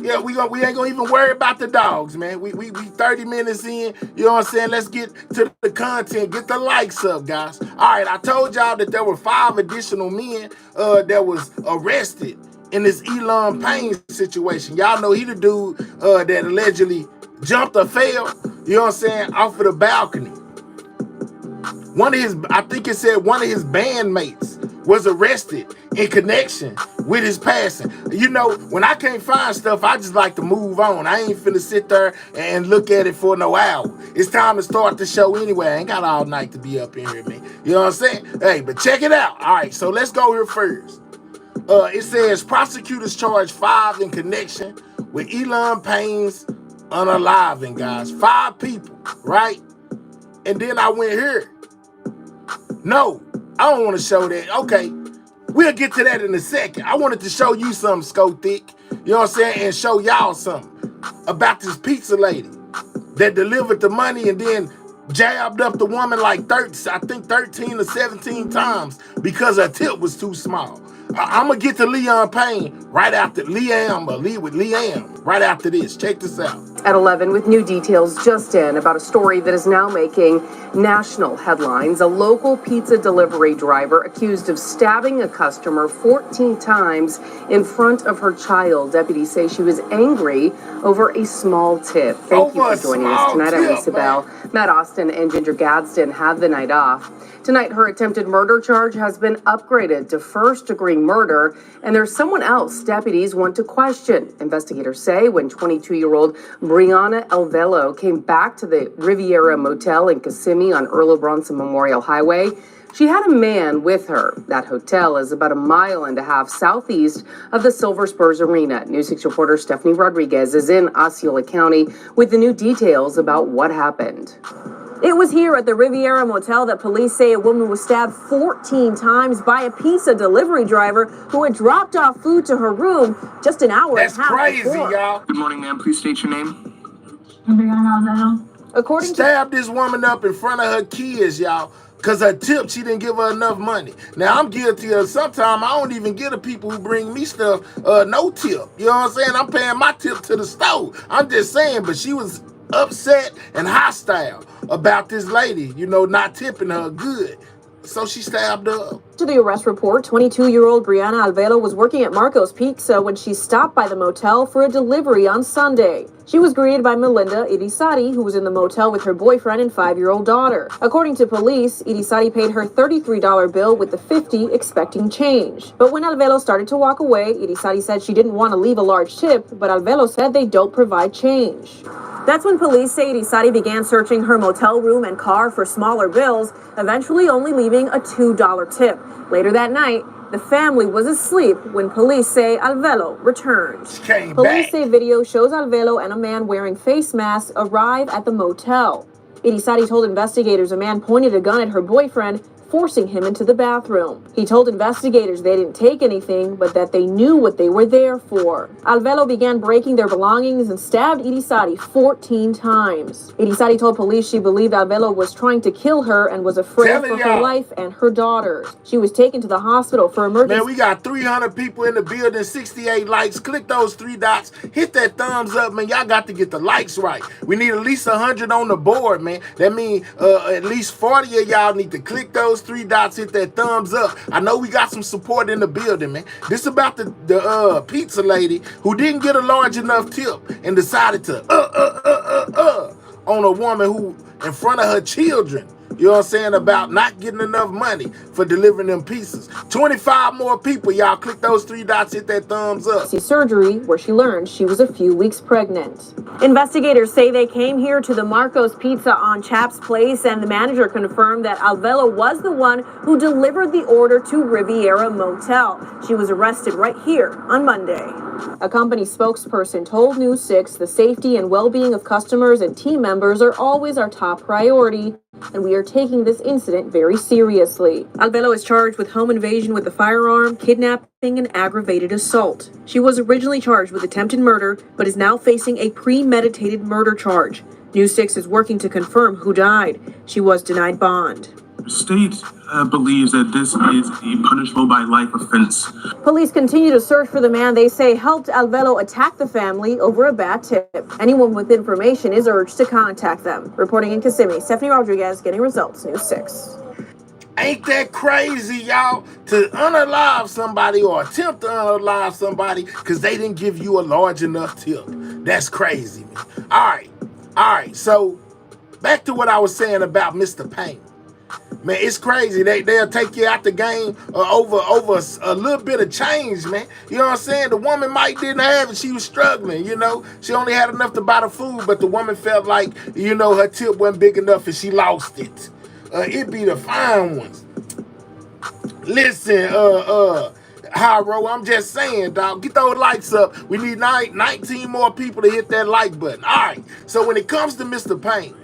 yeah, we ain't gonna even worry about the dogs, man. We 30 minutes in, you know what I'm saying? Let's get to the content, get the likes up, guys. All right, I told y'all that there were 5 additional men that was arrested in this Elon Payne situation. Y'all know he the dude that allegedly jumped or fell, you know what I'm saying, off of the balcony. I think it said one of his bandmates was arrested in connection with his passing. You know, when I can't find stuff, I just like to move on. I ain't finna sit there and look at it for no hour. It's time to start the show anyway. I ain't got all night to be up in here, man. You know what I'm saying? Hey, but check it out. All right, so let's go here first. It says prosecutors charge 5 in connection with Elon Payne's unaliving, guys. 5 people, right? And then I went here. No, I don't want to show that. Okay, we'll get to that in a second. I wanted to show you something, Scotick. You know what I'm saying? And show y'all something about this pizza lady that delivered the money and then jabbed up the woman like 13 or 17 times because her tip was too small. I'm going to get to Leon Payne right after Liam right after this. Check this out. At 11, with new details just in about a story that is now making national headlines. A local pizza delivery driver accused of stabbing a customer 14 times in front of her child. Deputies say she was angry over a small tip. Thank you for joining us tonight. I'm Lisa Bell. Matt Austin and Ginger Gadsden have the night off. Tonight, her attempted murder charge has been upgraded to first-degree murder, and there's someone else deputies want to question. Investigators say when 22-year-old Brianna Alvelo came back to the Riviera Motel in Kissimmee on Earl Bronson Memorial Highway, she had a man with her. That hotel is about 1.5 miles southeast of the Silver Spurs Arena. News 6 reporter Stephanie Rodriguez is in Osceola County with the new details about what happened. It was here at the Riviera Motel that police say a woman was stabbed 14 times by a pizza delivery driver who had dropped off food to her room just an hour and a half before. That's crazy, y'all. Good morning, ma'am. Please state your name. Stabbed this woman up in front of her kids, y'all, because her tip, she didn't give her enough money. Now, I'm guilty of sometimes I don't even give the people who bring me stuff no tip. You know what I'm saying? I'm paying my tip to the store. I'm just saying, but she was upset and hostile about this lady, you know, not tipping her good. So she stabbed her. To the arrest report, 22-year-old Brianna Alvelo was working at Marco's Pizza when she stopped by the motel for a delivery on Sunday. She was greeted by Melinda Irisati, who was in the motel with her boyfriend and 5-year-old daughter. According to police, Irisati paid her $33 bill with the $50 expecting change. But when Alvelo started to walk away, Irisati said she didn't want to leave a large tip, but Alvelo said they don't provide change. That's when police say Irisati began searching her motel room and car for smaller bills, eventually only leaving a $2 tip. Later that night, the family was asleep when police say Alvelo returned. Police say video shows Alvelo and a man wearing face masks arrive at the motel. Irisati told investigators a man pointed a gun at her boyfriend, forcing him into the bathroom. He told investigators they didn't take anything, but that they knew what they were there for. Alvelo began breaking their belongings and stabbed Irisati 14 times. Irisati told police she believed Alvelo was trying to kill her and was afraid for her life and her daughters. She was taken to the hospital for emergency. Man, we got 300 people in the building, 68 likes. Click those 3 dots. Hit that thumbs up, man. Y'all got to get the likes right. We need at least 100 on the board, man. That means at least 40 of y'all need to click those those three dots, hit that thumbs up. I know we got some support in the building, man. This about the pizza lady who didn't get a large enough tip and decided to on a woman who in front of her children. You know what I'm saying, about not getting enough money for delivering them pieces. 25 more people, y'all. Click those three dots, hit that thumbs up. Surgery, where she learned she was a few weeks pregnant. Investigators say they came here to the Marco's Pizza on Chap's Place, and the manager confirmed that Alvelo was the one who delivered the order to Riviera Motel. She was arrested right here on Monday. A company spokesperson told News 6 the safety and well-being of customers and team members are always our top priority, and we are taking this incident very seriously. Alvelo is charged with home invasion with a firearm, kidnapping, and aggravated assault. She was originally charged with attempted murder, but is now facing a premeditated murder charge. News 6 is working to confirm who died. She was denied bond. The state believes that this is a punishable by life offense. Police continue to search for the man they say helped Alvelo attack the family over a bad tip. Anyone with information is urged to contact them. Reporting in Kissimmee, Stephanie Rodriguez, Getting Results, News 6. Ain't that crazy, y'all, to unalive somebody or attempt to unalive somebody because they didn't give you a large enough tip? That's crazy, man. All right, so back to what I was saying about Mr. Payne. Man, it's crazy. They'll take you out the game over a little bit of change, man. You know what I'm saying? The woman might didn't have it. She was struggling, you know. She only had enough to buy the food, but the woman felt like, you know, her tip wasn't big enough and she lost it. It be the fine ones. Listen, Hyro, I'm just saying, dog, get those likes up. We need 19 more people to hit that like button. All right, so when it comes to Mr. Payne,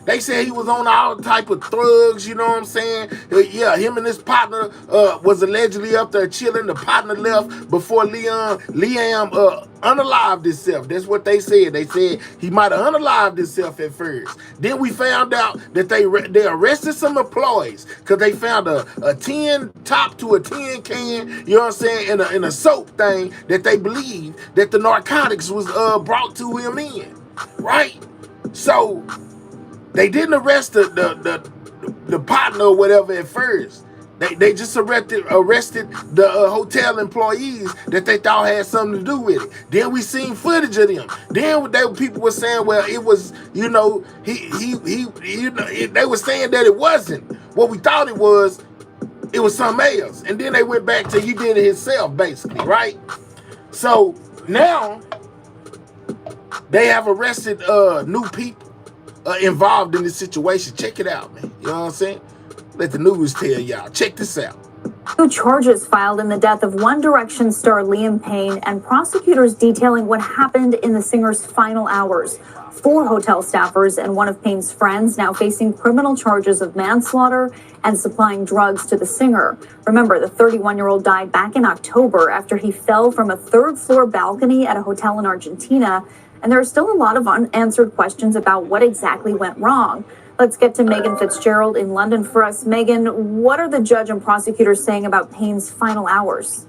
they say he was on all type of drugs, you know what I'm saying? Yeah, him and his partner was allegedly up there chilling. The partner left before Liam unalived himself. That's what they said. They said he might have unalived himself at first. Then we found out that they arrested some employees because they found a 10 top to a 10 can, you know what I'm saying, in a soap thing that they believed that the narcotics was brought to him in, right? So they didn't arrest the partner or whatever at first. They just arrested the hotel employees that they thought had something to do with it. Then we seen footage of them. Then people were saying, well, it was, you know, they were saying that it wasn't what we thought it was something else. And then they went back to he did it himself, basically, right? So now they have arrested new people involved in this situation. Check it out, man. You know what I'm saying? Let the news tell y'all. Check this out. 2 charges filed in the death of One Direction star Liam Payne, and prosecutors detailing what happened in the singer's final hours. 4 hotel staffers and one of Payne's friends now facing criminal charges of manslaughter and supplying drugs to the singer. Remember, the 31-year-old died back in October after he fell from a 3rd-floor balcony at a hotel in Argentina. And there are still a lot of unanswered questions about what exactly went wrong. Let's get to Megan Fitzgerald in London for us. Megan, what are the judge and prosecutors saying about Payne's final hours?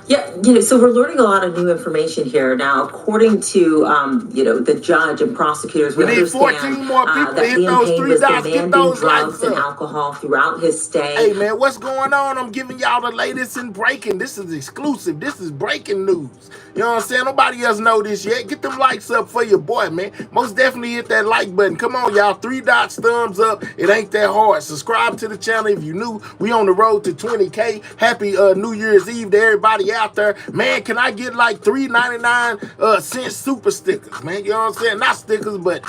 Yeah, so we're learning a lot of new information here now. According to, the judge and prosecutors, we understand 14 more people that hit Liam those Payne 3 was dots. Get demanding those drugs likes and up. alcohol throughout his stay. Hey, man, what's going on? I'm giving y'all the latest in breaking. This is exclusive. This is breaking news. You know what I'm saying? Nobody else know this yet. Get them likes up for your boy, man. Most definitely hit that like button. Come on, y'all. 3 dots, thumbs up. It ain't that hard. Subscribe to the channel if you new. We on the road to 20K. Happy New Year's Eve to everybody out there. Man, can I get like 3.99 cent super stickers, man? You know what I'm saying? Not stickers, but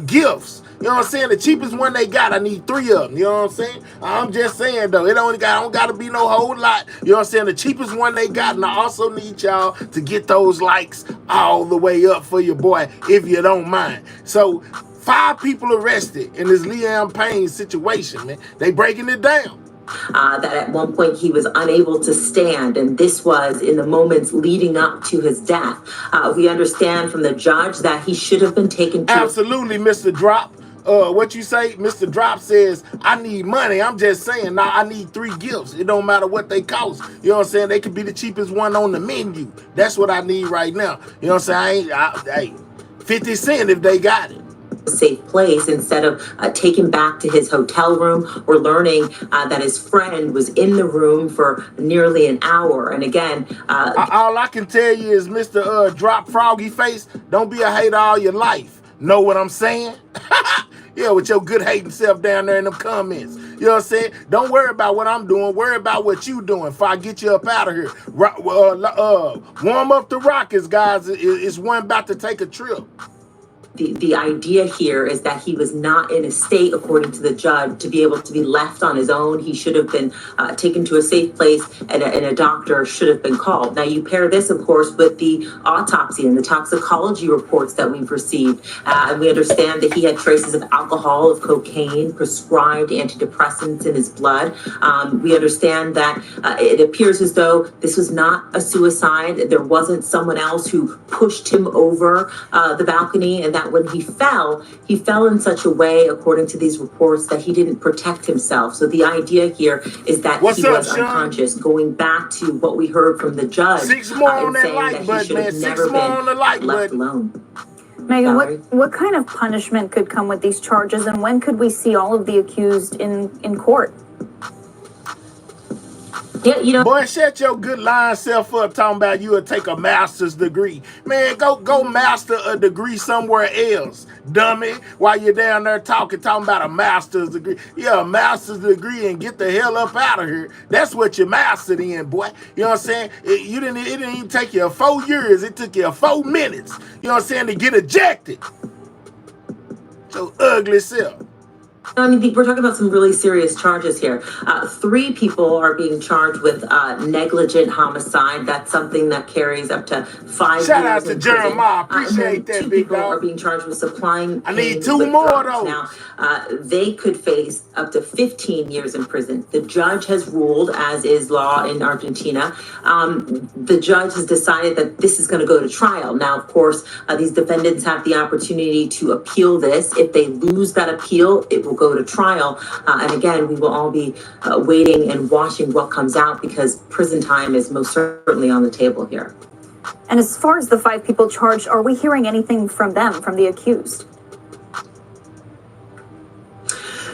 gifts. You know what I'm saying? The cheapest one they got, I need 3 of them. You know what I'm saying? I'm just saying, though, it don't got to be no whole lot. You know what I'm saying? The cheapest one they got, and I also need y'all to get those likes all the way up for your boy, if you don't mind. So, 5 people arrested in this Liam Payne situation, man. They breaking it down. That at one point he was unable to stand, and this was in the moments leading up to his death. We understand from the judge that he should have been taken to... Absolutely, Mr. Drop. What you say? Mr. Drop says, I need money. I'm just saying, now I need 3 gifts. It don't matter what they cost. You know what I'm saying? They could be the cheapest one on the menu. That's what I need right now. You know what I'm saying? 50 cents if they got it. safe place instead of taken back to his hotel room or learning that his friend was in the room for nearly an hour. And again, all I can tell you is, Mr. Drop Froggy Face, don't be a hater all your life. Know what I'm saying? Yeah, with your good hating self down there in them comments. You know what I'm saying? Don't worry about what I'm doing. Worry about what you doing if I get you up out of here. Warm up the Rockets, guys. It's one about to take a trip. The idea here is that he was not in a state, according to the judge, to be able to be left on his own. He should have been taken to a safe place, and a doctor should have been called. Now, you pair this, of course, with the autopsy and the toxicology reports that we've received, and we understand that he had traces of alcohol, of cocaine, prescribed antidepressants in his blood. We understand that it appears as though this was not a suicide. There wasn't someone else who pushed him over the balcony, and that when he fell in such a way, according to these reports, that he didn't protect himself. So the idea here is that he was unconscious, going back to what we heard from the judge, Six more on saying that that he should have never been left alone. Megan, what kind of punishment could come with these charges, and when could we see all of the accused in court? Yeah, boy, shut your good lying self up talking about you would take a master's degree. Man, go master a degree somewhere else, dummy, while you're down there talking about a master's degree. Yeah, a master's degree, and get the hell up out of here. That's what you mastered in, boy. You know what I'm saying? It didn't even take you 4 years. It took you 4 minutes, you know what I'm saying, to get ejected. So ugly self. I mean, we're talking about some really serious charges here. 3 people are being charged with negligent homicide. That's something that carries up to 5 years. Shout out to Jeremiah. Appreciate that, big dog. 2 people are being charged with supplying. I need 2 more, though. Now, they could face up to 15 years in prison. The judge has ruled, as is law in Argentina. The judge has decided that this is going to go to trial. Now, of course, these defendants have the opportunity to appeal this. If they lose that appeal, it will go to trial. And again, we will all be waiting and watching what comes out, because prison time is most certainly on the table here. And as far as the 5 people charged, are we hearing anything from them, from the accused?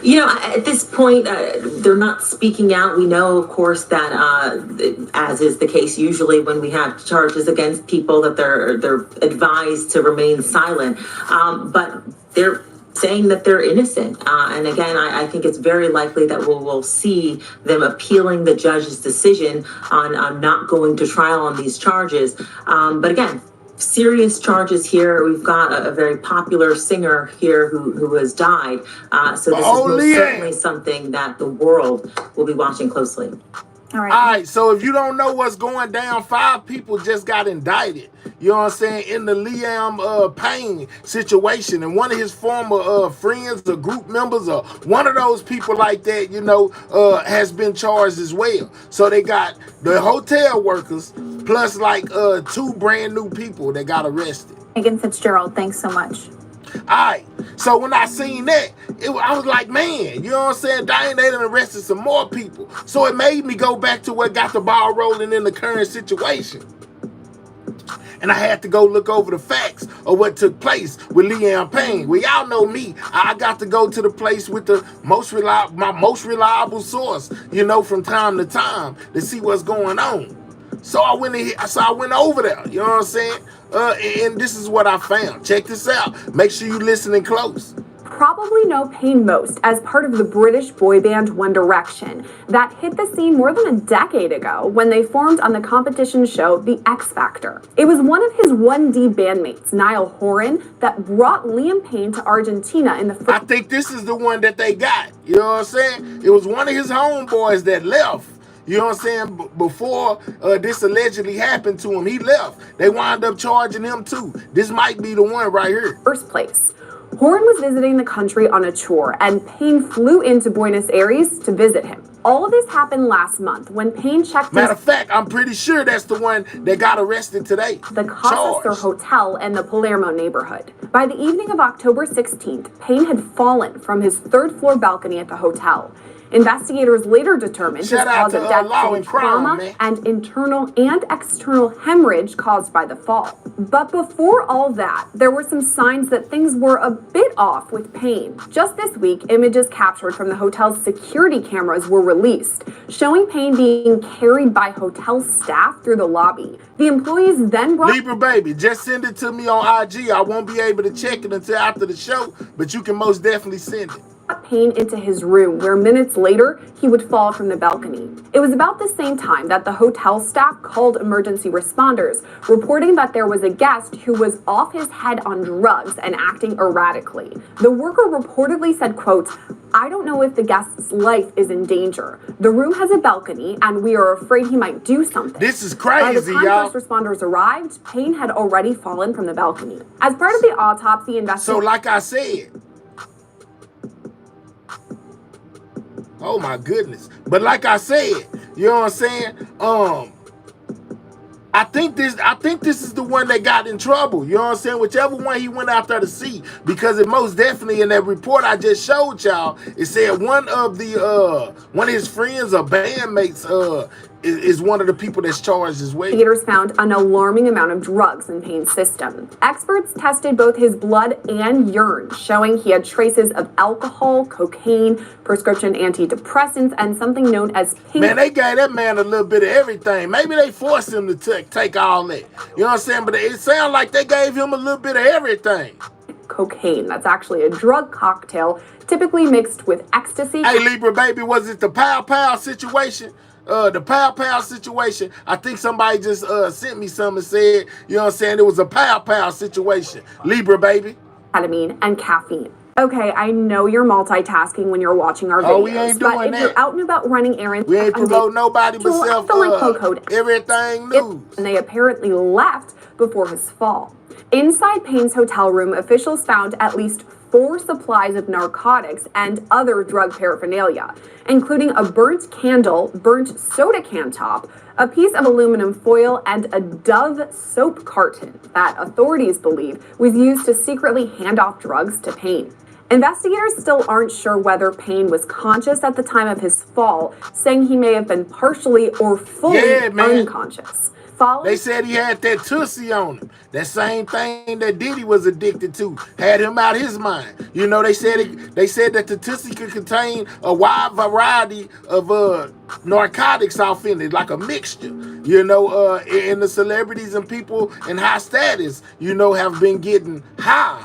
You know, at this point, they're not speaking out. We know, of course, that as is the case usually when we have charges against people, that they're advised to remain silent. But they're saying that they're innocent. And again, I think it's very likely that we'll see them appealing the judge's decision on not going to trial on these charges. But again, serious charges here. We've got a very popular singer here who has died. So this is most certainly something that the world will be watching closely. All right, so if you don't know what's going down, 5 people just got indicted. You know what I'm saying? In the Payne situation, and one of his former friends or group members or one of those people like that, you know, has been charged as well. So they got the hotel workers plus like 2 brand new people that got arrested. Megan Fitzgerald, thanks so much. All right, so when I seen that, I was like, man, you know what I'm saying? Dang, they done arrested some more people. So it made me go back to what got the ball rolling in the current situation. And I had to go look over the facts of what took place with Payne. Well, y'all know me. I got to go to the place with the my most reliable source, you know, from time to time to see what's going on. So I went over there, you know what I'm saying? And this is what I found. Check this out. Make sure you're listening close. Probably know Payne most as part of the British boy band One Direction that hit the scene more than a decade ago when they formed on the competition show The X Factor. It was one of his 1D bandmates, Niall Horan, that brought Payne to Argentina in the first... I think this is the one that they got. You know what I'm saying? It was one of his homeboys that left. You know what I'm saying? Before this allegedly happened to him, he left. They wound up charging him too. This might be the one right here. First place. Horan was visiting the country on a tour, and Payne flew into Buenos Aires to visit him. All of this happened last month when Payne checked... Matter of fact, I'm pretty sure that's the one that got arrested today. The Casa Sur Hotel in the Palermo neighborhood. By the evening of October 16th, Payne had fallen from his 3rd floor balcony at the hotel. Investigators later determined his Shout out cause to of death Law to and be Crime, trauma man. and internal and external hemorrhage caused by the fall. But before all that, there were some signs that things were a bit off with Payne. Just this week, images captured from the hotel's security cameras were released, showing Payne being carried by hotel staff through the lobby. The employees then brought Libra baby, just send it to me on IG. I won't be able to check it until after the show, but you can most definitely send it. Payne into his room, where minutes later he would fall from the balcony. It was about the same time that the hotel staff called emergency responders, reporting that there was a guest who was off his head on drugs and acting erratically. The worker reportedly said, quote, "I don't know if the guest's life is in danger. The room has a balcony and we are afraid he might do something." This is By the crazy, time y'all. first responders arrived, Payne had already fallen from the balcony. As part of the autopsy So investigation, like I said, oh my goodness. But like I said, you know what I'm saying? I think this is the one that got in trouble. You know what I'm saying? Whichever one he went out there to see, because it most definitely in that report I just showed y'all, it said one of his friends or bandmates is one of the people that's charged as well. investigators found an alarming amount of drugs in Payne's system. Experts tested both his blood and urine, showing he had traces of alcohol, cocaine, prescription antidepressants, and something known as pink. Man, they gave that man a little bit of everything. Maybe they forced him to take all that. You know what I'm saying? But it sounds like they gave him a little bit of everything. Cocaine. That's actually a drug cocktail, typically mixed with ecstasy. Hey, Libra baby, was it the pow situation? The pow situation. I think somebody just sent me something and said, you know what I'm saying, it was a pow situation. Libra baby. Ketamine and caffeine. Okay, I know you're multitasking when you're watching our videos, Oh, we ain't but doing if that. you're out and about running errands, We ain't promote nobody but self fill in code everything news. and they apparently left before his fall. Inside Payne's hotel room, officials found at least 4 supplies of narcotics and other drug paraphernalia, including a burnt candle, burnt soda can top, a piece of aluminum foil, and a Dove soap carton that authorities believe was used to secretly hand off drugs to Payne. Investigators still aren't sure whether Payne was conscious at the time of his fall, saying he may have been partially or fully unconscious. They said he had that tussie on him. That same thing that Diddy was addicted to. Had him out his mind. You know, they said that the tussie could contain a wide variety of narcotics off in it, like a mixture. You know, and the celebrities and people in high status, you know, have been getting high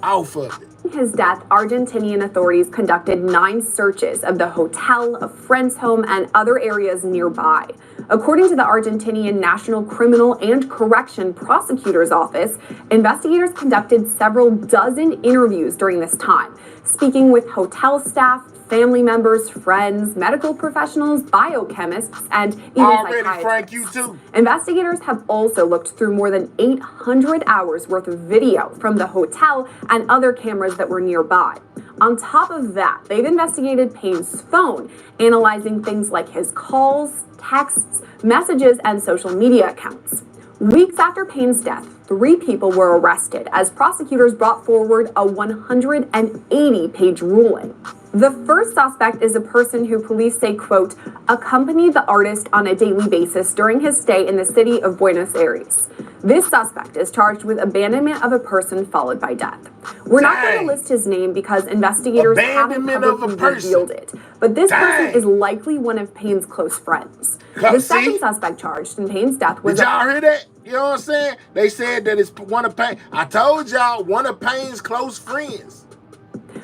off of it. His death, Argentinian authorities conducted 9 searches of the hotel, a friend's home, and other areas nearby. According to the Argentinian National Criminal and Correction Prosecutor's Office, investigators conducted several dozen interviews during this time, speaking with hotel staff, family members, friends, medical professionals, biochemists, and even psychiatrists. Frank, you too. Investigators have also looked through more than 800 hours worth of video from the hotel and other cameras that were nearby. On top of that, they've investigated Payne's phone, analyzing things like his calls, texts, messages, and social media accounts. Weeks after Payne's death, 3 people were arrested as prosecutors brought forward a 180-page ruling. The first suspect is a person who police say, quote, accompanied the artist on a daily basis during his stay in the city of Buenos Aires. This suspect is charged with abandonment of a person followed by death. We're not going to list his name because investigators haven't publicly revealed it, but this person is likely one of Payne's close friends. The second suspect charged in Payne's death was... Did y'all hear that? You know what I'm saying? They said that it's one of Payne. I told y'all, one of Payne's close friends.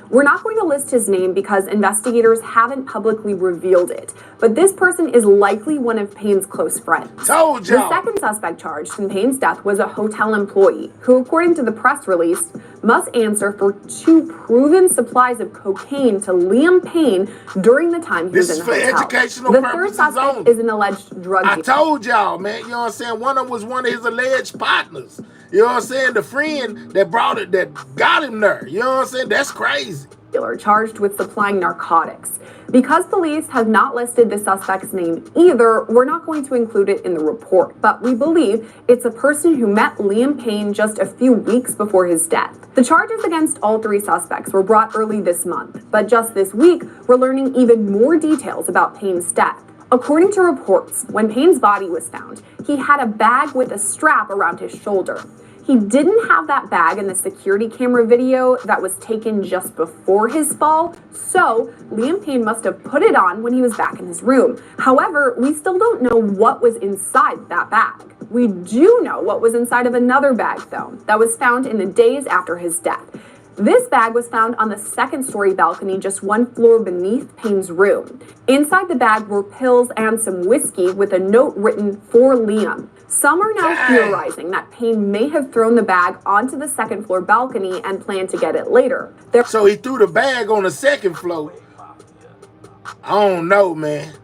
We're not going to list his name because investigators haven't publicly revealed it, but this person is likely one of Payne's close friends. Told y'all. The second suspect charged in Payne's death was a hotel employee who, according to the press release, must answer for 2 proven supplies of cocaine to Liam Payne during the time he was in the hotel. This is for educational purposes. purposes The third suspect only. is an alleged drug dealer. I told y'all, man. You know what I'm saying? One of them was one of his alleged partners. You know what I'm saying? The friend that brought it, that got him there. You know what I'm saying? That's crazy. dealer charged with supplying narcotics. Because police have not listed the suspect's name either, we're not going to include it in the report, but we believe it's a person who met Liam Payne just a few weeks before his death. The charges against all three suspects were brought early this month, but just this week, we're learning even more details about Payne's death. According to reports, when Payne's body was found, he had a bag with a strap around his shoulder. He didn't have that bag in the security camera video that was taken just before his fall, so Liam Payne must have put it on when he was back in his room. However, we still don't know what was inside that bag. We do know what was inside of another bag, though, that was found in the days after his death. This bag was found on the second-story balcony just one floor beneath Payne's room. Inside the bag were pills and some whiskey with a note written for Liam. Some are now theorizing that Payne may have thrown the bag onto the second-floor balcony and planned to get it later. So he threw the bag on the second floor. I don't know, man.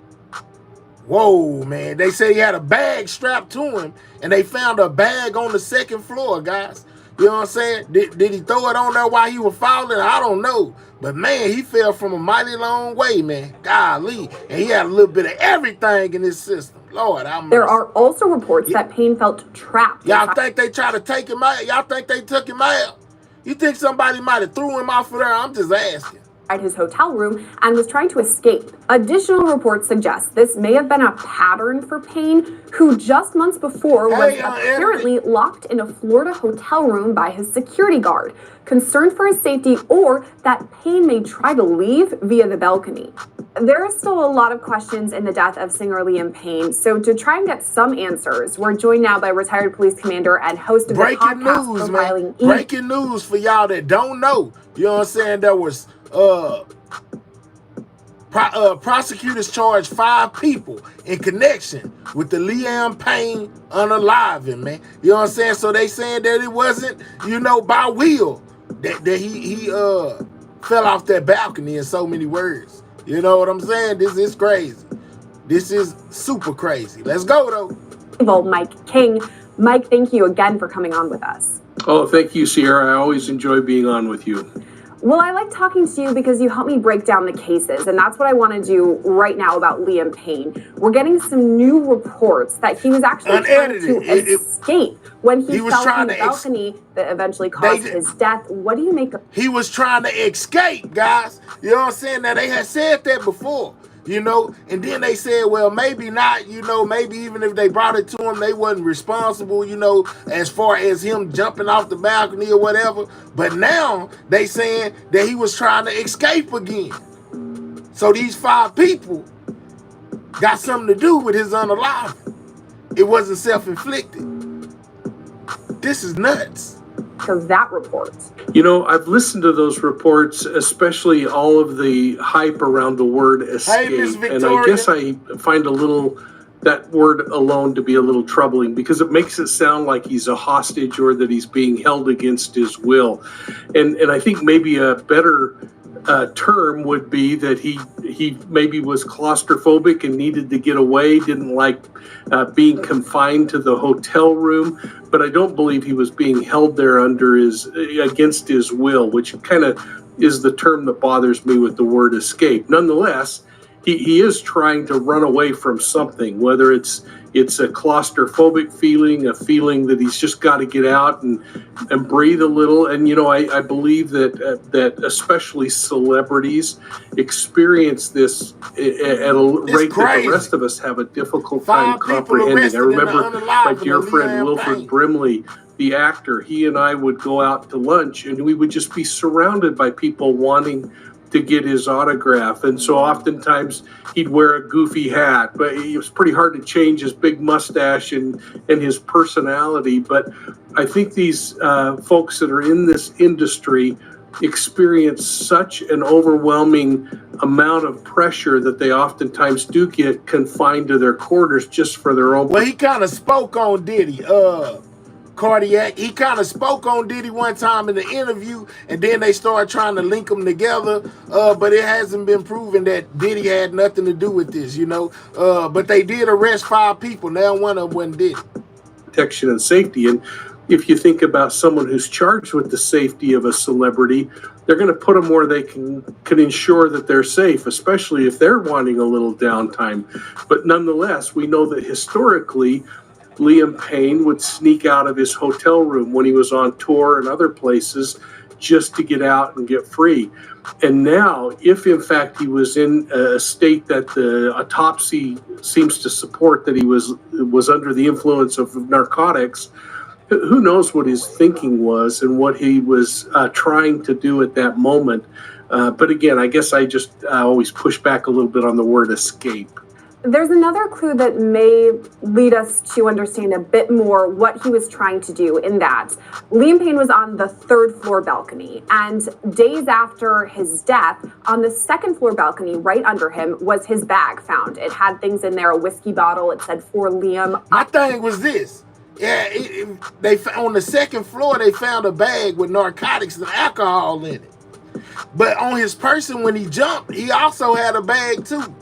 Whoa, man. They say he had a bag strapped to him, and they found a bag on the second floor, guys. You know what I'm saying? Did he throw it on there while he was falling? I don't know. But, man, he fell from a mighty long way, man. Golly. And he had a little bit of everything in his system. Lord, there are also reports that Payne felt trapped. Y'all think they tried to take him out? Y'all think they took him out? You think somebody might have threw him off of there? I'm just asking. At his hotel room and was trying to escape. Additional reports suggest this may have been a pattern for Payne, who just months before was apparently locked in a Florida hotel room by his security guard, concerned for his safety or that Payne may try to leave via the balcony. There is still a lot of questions in the death of singer Liam Payne, so to try and get some answers, we're joined now by retired police commander and host of the podcast Profiling. Breaking news for y'all that don't know. You know what I'm saying? There was prosecutors charged 5 people in connection with the Liam Payne unaliving, man. You know what I'm saying? So they saying that it wasn't, by will that he fell off that balcony, in so many words. You know what I'm saying? This is crazy. This is super crazy. Let's go, though. Mike King. Mike, thank you again for coming on with us. Oh, thank you, Sierra. I always enjoy being on with you. Well, I like talking to you because you help me break down the cases, and that's what I want to do right now about Liam Payne. We're getting some new reports that he was actually trying to escape when he fell from the balcony that eventually caused his death. What do you make of? He was trying to escape, guys. You know what I'm saying? Now, they had said that before, and then they said, well, maybe not, maybe even if they brought it to him, they wasn't responsible, as far as him jumping off the balcony or whatever. But now they saying that he was trying to escape again. So these 5 people got something to do with his unaliving. It wasn't self-inflicted. This is nuts. Of that report. I've listened to those reports, especially all of the hype around the word escape. And I guess I find that word alone to be a little troubling, because it makes it sound like he's a hostage or that he's being held against his will. And I think maybe a better term would be that he maybe was claustrophobic and needed to get away, didn't like being confined to the hotel room. But I don't believe he was being held there against his will, which kind of is the term that bothers me with the word escape. Nonetheless, he is trying to run away from something, whether it's a claustrophobic feeling, a feeling that he's just got to get out and breathe a little. And, I believe that especially celebrities experience this at a rate that the rest of us have a difficult time comprehending. I remember my dear friend Wilford Brimley, the actor. He and I would go out to lunch and we would just be surrounded by people wanting to get his autograph. And so oftentimes he'd wear a goofy hat, but it was pretty hard to change his big mustache and his personality. But I think these folks that are in this industry experience such an overwhelming amount of pressure that they oftentimes do get confined to their quarters just for their own. Well, he kind of spoke on Diddy. Cardiac. He kind of spoke on Diddy one time in the interview, and then they started trying to link them together, but it hasn't been proven that Diddy had nothing to do with this, but they did arrest 5 people. Now one of them wasn't Diddy. Protection and safety. And if you think about someone who's charged with the safety of a celebrity, they're going to put them where they can ensure that they're safe, especially if they're wanting a little downtime. But nonetheless, we know that historically, Liam Payne would sneak out of his hotel room when he was on tour and other places just to get out and get free. And now, if in fact he was in a state that the autopsy seems to support that he was under the influence of narcotics, who knows what his thinking was and what he was trying to do at that moment. But again, I guess I just always push back a little bit on the word escape. There's another clue that may lead us to understand a bit more what he was trying to do, in that Liam Payne was on the 3rd floor balcony, and days after his death, on the 2nd floor balcony right under him was his bag found. It had things in there, a whiskey bottle. It said, "For Liam." My thing was this. Yeah, they on the 2nd floor, they found a bag with narcotics and alcohol in it. But on his person, when he jumped, he also had a bag too.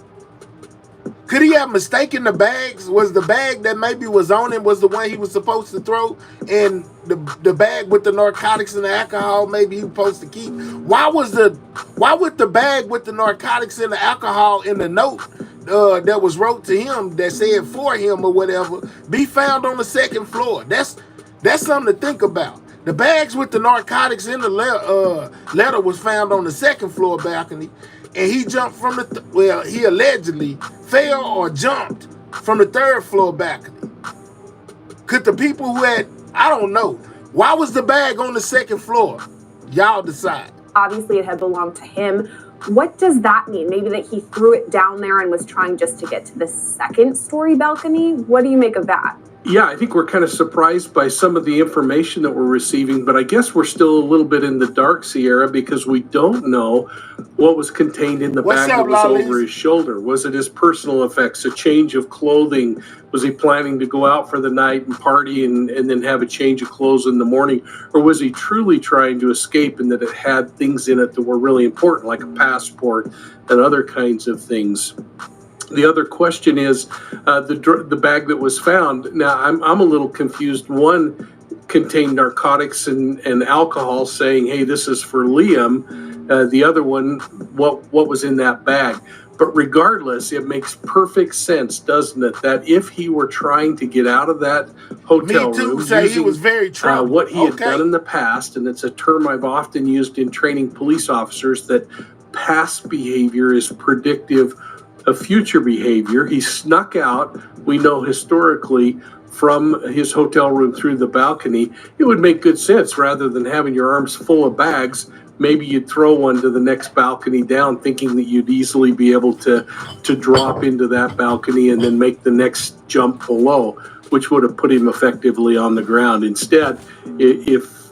Could he have mistaken the bags? Was the bag that maybe was on him was the one he was supposed to throw, and the bag with the narcotics and the alcohol maybe he was supposed to keep? Why would the bag with the narcotics and the alcohol in the note that was wrote to him that said "for him" or whatever be found on the 2nd floor? That's something to think about. The bags with the narcotics in the letter was found on the 2nd floor balcony, and he jumped from he allegedly fell or jumped from the 3rd floor balcony. Could the people who I don't know. Why was the bag on the 2nd floor? Y'all decide. Obviously, it had belonged to him. What does that mean? Maybe that he threw it down there and was trying just to get to the 2nd story balcony? What do you make of that? Yeah, I think we're kind of surprised by some of the information that we're receiving, but I guess we're still a little bit in the dark, Sierra, because we don't know what was contained in the bag that was over his shoulder. Was it his personal effects, a change of clothing? Was he planning to go out for the night and party and then have a change of clothes in the morning? Or was he truly trying to escape, and that it had things in it that were really important, like a passport and other kinds of things? The other question is the bag that was found. Now, I'm a little confused. One contained narcotics and alcohol, saying, "Hey, this is for Liam." The other one, what was in that bag? But regardless, it makes perfect sense, doesn't it, that if he were trying to get out of that hotel room, using, he was very what he had done in the past, and it's a term I've often used in training police officers, that past behavior is predictive of future behavior. He snuck out, we know historically, from his hotel room through the balcony. It would make good sense, rather than having your arms full of bags, maybe you'd throw one to the next balcony down, thinking that you'd easily be able to drop into that balcony and then make the next jump below, which would have put him effectively on the ground. Instead, if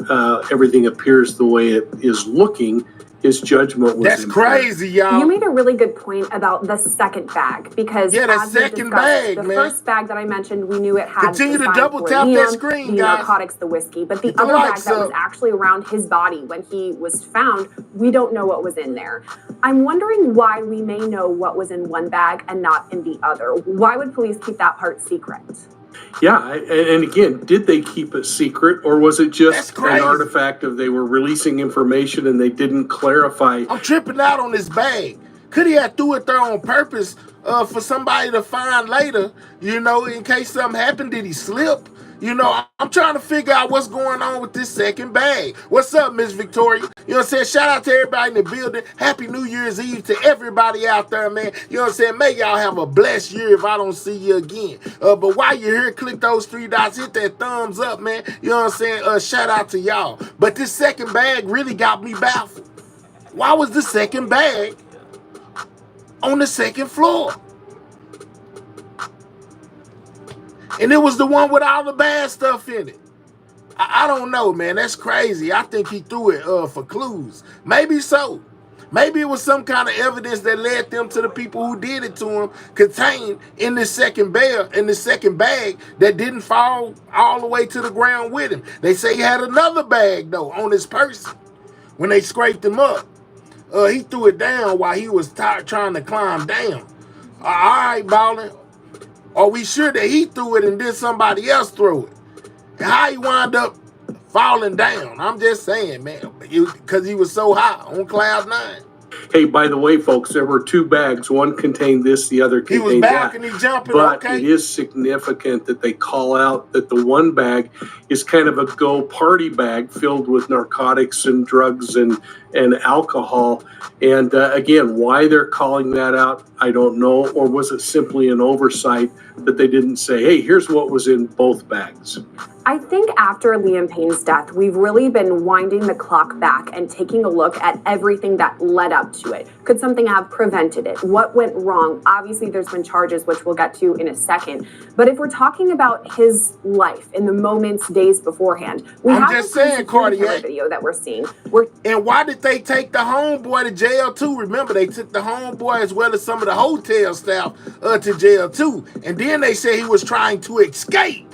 everything appears the way it is looking, his judgment was That's impaired. crazy, y'all. You made a really good point about the 2nd bag, because the as we second discussed, bag, the man. first bag that I mentioned, we knew it had Continue the to sign double for tap Liam, that screen, the guys. narcotics, the whiskey, but the Get the other bag lights that was up. actually around his body when he was found, we don't know what was in there. I'm wondering why we may know what was in one bag and not in the other. Why would police keep that part secret? Yeah, and again, did they keep it secret, or was it just an artifact of they were releasing information and they didn't clarify? I'm tripping out on this bag. Could he have threw it there on purpose for somebody to find later, in case something happened? Did he slip? I'm trying to figure out what's going on with this second bag. What's up, Miss Victoria? You know what I'm saying? Shout out to everybody in the building. Happy New Year's Eve to everybody out there, man. You know what I'm saying? May y'all have a blessed year if I don't see you again. But while you're here, click those 3 dots, hit that thumbs up, man. You know what I'm saying? Shout out to y'all. But this second bag really got me baffled. Why was the second bag on the 2nd floor? And it was the one with all the bad stuff in it. I don't know, man. That's crazy. I think he threw it for clues. Maybe so. Maybe it was some kind of evidence that led them to the people who did it to him, contained in this second bag, that didn't fall all the way to the ground with him. They say he had another bag, though, on his person. When they scraped him up, he threw it down while he was trying to climb down. All right, Ballin'. Are we sure that he threw it and then somebody else threw it? And how he wound up falling down. I'm just saying, man, because he was so high on cloud 9. Hey, by the way, folks, there were 2 bags. One contained this, the other contained that. He was balcony jumping, but okay. It is significant that they call out that the one bag is kind of a go party bag filled with narcotics and drugs and alcohol. And again, why they're calling that out, I don't know. Or was it simply an oversight that they didn't say, hey, here's what was in both bags? I think after Liam Payne's death, we've really been winding the clock back and taking a look at everything that led up to it. Could something have prevented it? What went wrong? Obviously, there's been charges, which we'll get to in a second. But if we're talking about his life in the moments, days beforehand, we have just saying, Cartier, video that we're seeing. And why did they take the homeboy to jail too? Remember, they took the homeboy as well as some of the hotel staff to jail too. And then they said he was trying to escape.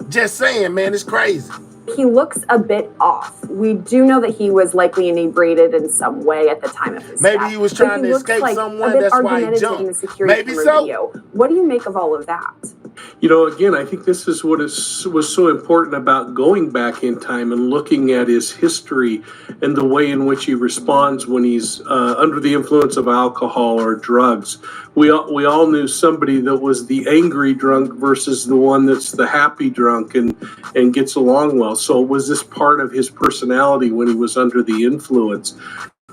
Just saying, man, it's crazy. He looks a bit off. We do know that he was likely inebriated in some way at the time of his death. Maybe he was trying to escape someone, that's why he jumped. In the security Maybe so. Video. What do you make of all of that? You know, again, I think this is what was so important about going back in time and looking at his history and the way in which he responds when he's under the influence of alcohol or drugs. We all knew somebody that was the angry drunk versus the one that's the happy drunk and gets along well. So was this part of his personality when he was under the influence?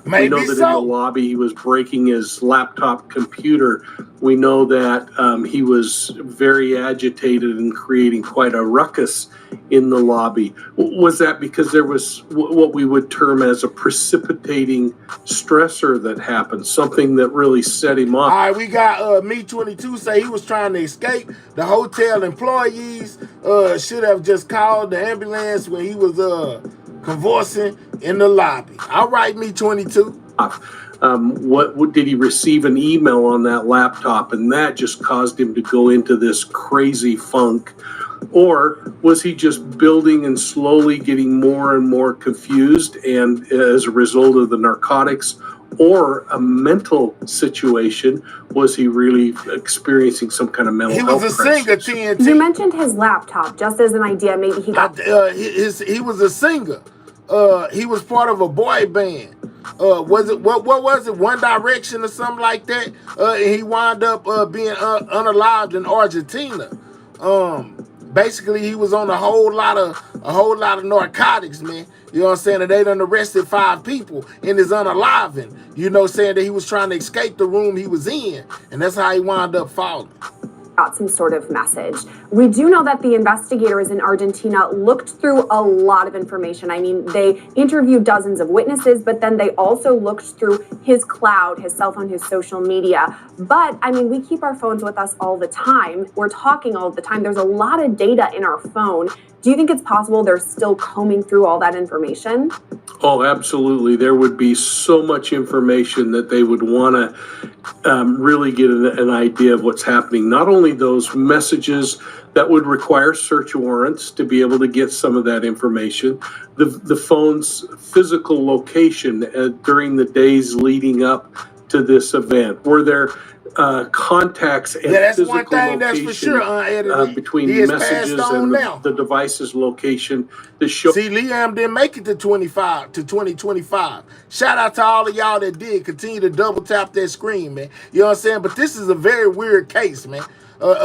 Maybe we know that so. In the lobby he was breaking his laptop computer. We know that he was very agitated and creating quite a ruckus in the lobby. Was that because there was what we would term as a precipitating stressor that happened, something that really set him up? All right, we got Me22 say he was trying to escape. The hotel employees should have just called the ambulance when he was convulsing in the lobby. All right, Me22. What did he receive an email on that laptop and that just caused him to go into this crazy funk? Or was he just building and slowly getting more and more confused and as a result of the narcotics or a mental situation? Was he really experiencing some kind of mental health crisis? He was a singer, TNT. You mentioned his laptop, just as an idea. Maybe he got... he was a singer. He was part of a boy band. What was it? One Direction or something like that. He wound up being unalived in Argentina. Basically, he was on a whole lot of narcotics, man. You know what I'm saying? And they done arrested 5 people in his unaliving. You know, saying that he was trying to escape the room he was in, and that's how he wound up falling. Got some sort of message. We do know that the investigators in Argentina looked through a lot of information. I mean, they interviewed dozens of witnesses, but then they also looked through his cloud, his cell phone, his social media. But I mean, we keep our phones with us all the time. We're talking all the time. There's a lot of data in our phone. Do you think it's possible they're still combing through all that information? Oh, absolutely. There would be so much information that they would want to really get an idea of what's happening. Not only those messages that would require search warrants to be able to get some of that information, the phone's physical location during the days leading up to this event. Were there contacts and physical one thing, location that's for sure, between messages and the device's location? See, Liam didn't make it to 2025. Shout out to all of y'all that did. Continue to double tap that screen, man. You know what I'm saying? But this is a very weird case, man.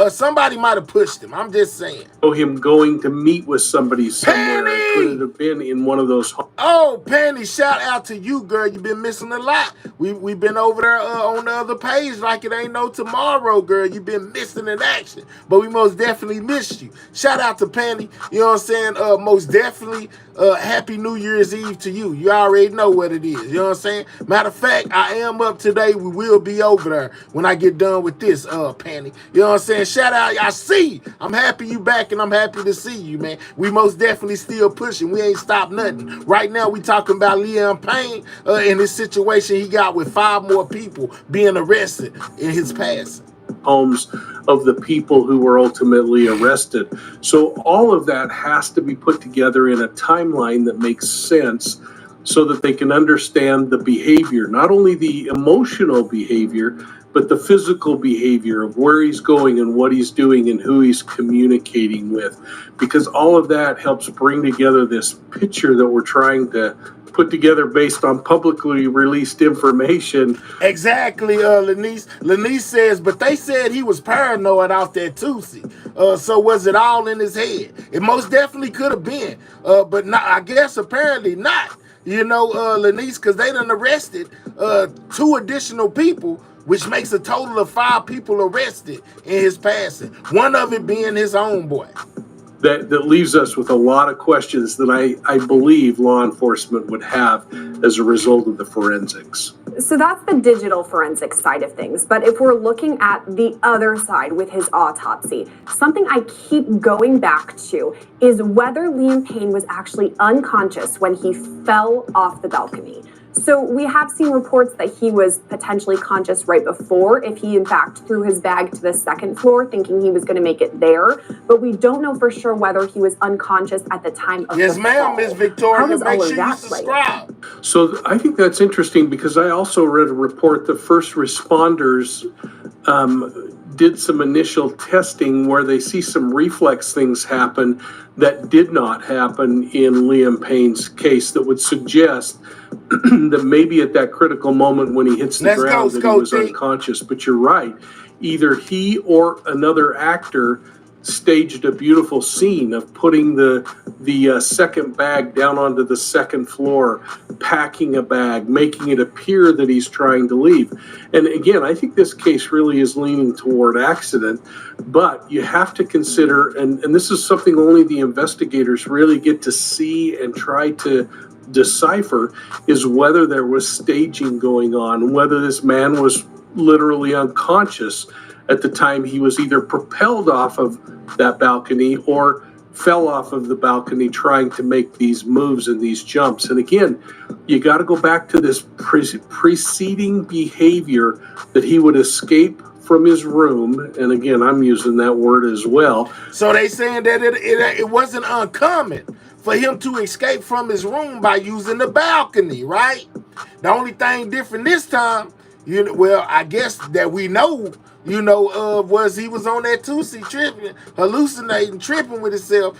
Somebody might have pushed him. I'm just saying. Him going to meet with somebody somewhere. Could it have been in one of those homes? Oh, Penny, shout out to you, girl. You've been missing a lot. We've been over there on the other page like it ain't no tomorrow, girl. You've been missing in action. But we most definitely missed you. Shout out to Penny. You know what I'm saying? Most definitely happy New Year's Eve to you. You already know what it is. You know what I'm saying? Matter of fact, I am up today. We will be over there when I get done with this, Penny. You know what I'm saying? Shout out. I see. I'm happy you back and I'm happy to see you, man. We most definitely still pushing. We ain't stopped nothing. Right now, we talking about Liam Payne in this situation he got with 5 more people being arrested in his passing. Homes of the people who were ultimately arrested. So all of that has to be put together in a timeline that makes sense so that they can understand the behavior, not only the emotional behavior, but the physical behavior of where he's going and what he's doing and who he's communicating with, because all of that helps bring together this picture that we're trying to put together based on publicly released information. Exactly, Lanice. Lanice says, but they said he was paranoid off that Tootsie. So was it all in his head? It most definitely could have been, but not, I guess apparently not. You know, Lanice, because they done arrested 2 additional people, which makes a total of 5 people arrested in his passing. One of it being his own boy. That leaves us with a lot of questions that I believe law enforcement would have as a result of the forensics. So that's the digital forensics side of things. But if we're looking at the other side with his autopsy, something I keep going back to is whether Liam Payne was actually unconscious when he fell off the balcony. So we have seen reports that he was potentially conscious right before, if he in fact threw his bag to the 2nd floor thinking he was going to make it there. But we don't know for sure whether he was unconscious at the time of yes, the ma'am, fall. Miss Victoria. How does Make all sure of you that play? subscribe. So I think that's interesting because I also read a report the first responders did some initial testing where they see some reflex things happen that did not happen in Liam Payne's case that would suggest that maybe at that critical moment when he hits the ground that he was unconscious. But you're right. Either he or another actor staged a beautiful scene of putting the second bag down onto the 2nd floor, packing a bag, making it appear that he's trying to leave. And again, I think this case really is leaning toward accident, but you have to consider, and this is something only the investigators really get to see and try to decipher, is whether there was staging going on, whether this man was literally unconscious at the time he was either propelled off of that balcony or fell off of the balcony trying to make these moves and these jumps. And again, you got to go back to this preceding behavior that he would escape from his room. And again, I'm using that word as well. So they saying that it wasn't uncommon for him to escape from his room by using the balcony, right? The only thing different this time, well, I guess that we know, was he was on that Tootsie tripping, hallucinating, tripping with himself,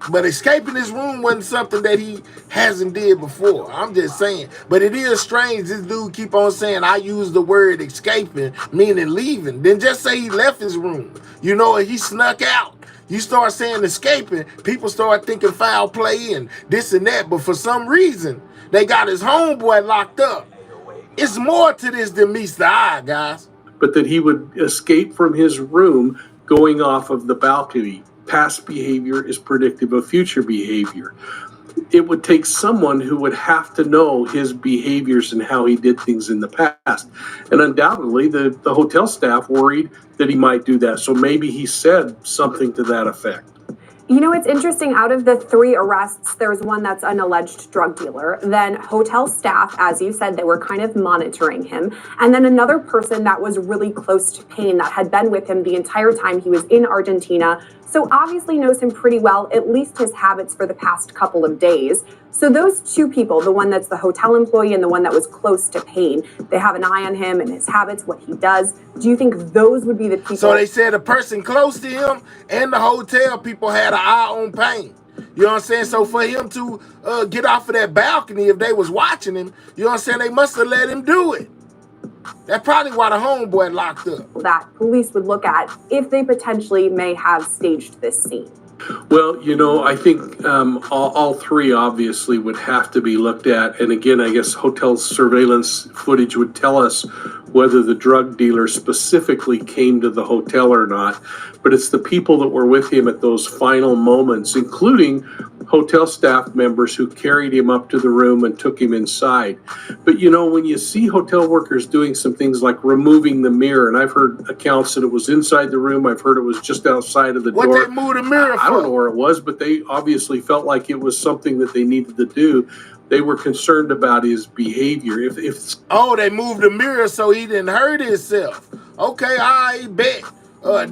but escaping his room wasn't something that he hasn't did before. I'm just saying. But it is strange this dude keep on saying, I use the word escaping, meaning leaving. Then just say he left his room. He snuck out. You start saying escaping, people start thinking foul play and this and that. But for some reason, they got his homeboy locked up. It's more to this than meets the eye, guys. But that he would escape from his room going off of the balcony. Past behavior is predictive of future behavior. It would take someone who would have to know his behaviors and how he did things in the past. And undoubtedly, the hotel staff worried that he might do that. So maybe he said something to that effect. It's interesting. Out of the 3 arrests, there's one that's an alleged drug dealer. Then hotel staff, as you said, they were kind of monitoring him. And then another person that was really close to Payne that had been with him the entire time he was in Argentina. So obviously knows him pretty well, at least his habits for the past couple of days. So those 2 people, the one that's the hotel employee and the one that was close to Payne, they have an eye on him and his habits, what he does. Do you think those would be the people? So they said a person close to him and the hotel people had an eye on Payne. You know what I'm saying? So for him to get off of that balcony, if they was watching him, you know what I'm saying, they must have let him do it. That's probably why the homeboy locked up. That police would look at if they potentially may have staged this scene. Well, I think all 3 obviously would have to be looked at. And again, I guess hotel surveillance footage would tell us whether the drug dealer specifically came to the hotel or not. But it's the people that were with him at those final moments, including hotel staff members who carried him up to the room and took him inside. But when you see hotel workers doing some things like removing the mirror, and I've heard accounts that it was inside the room, I've heard it was just outside of the door. What they moved the mirror for? I don't know where it was, but they obviously felt like it was something that they needed to do. They were concerned about his behavior. Oh, they moved the mirror so he didn't hurt himself. Okay, I bet.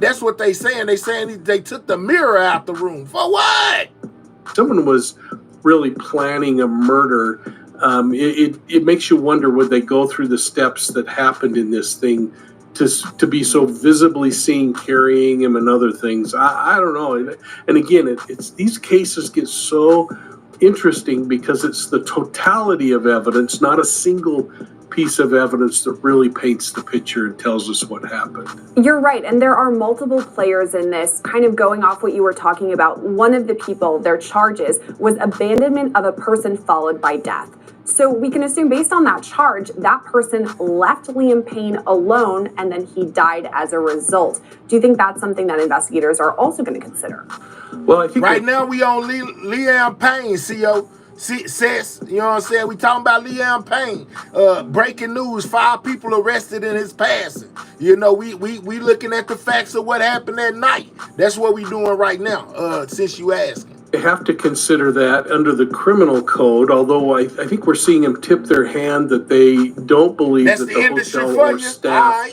That's what they saying. They saying they took the mirror out the room. For what? Someone was really planning a murder it makes you wonder, would they go through the steps that happened in this thing to be so visibly seen carrying him and other things? I don't know. And again, it's these cases get so interesting because it's the totality of evidence, not a single piece of evidence that really paints the picture and tells us what happened. You're right, and there are multiple players in this. Kind of going off what you were talking about, one of the people, their charges was abandonment of a person followed by death. So we can assume, based on that charge, that person left Liam Payne alone and then he died as a result. Do you think that's something that investigators are also going to consider? Well, I think right now we on Liam Payne, CO. Sis, you know what I'm saying? We talking about Liam Payne. Breaking news: 5 people arrested in his passing. You know, we looking at the facts of what happened that night. That's what we doing right now. Since you asking. They have to consider that under the criminal code, although I think we're seeing them tip their hand that they don't believe that the hotel or staff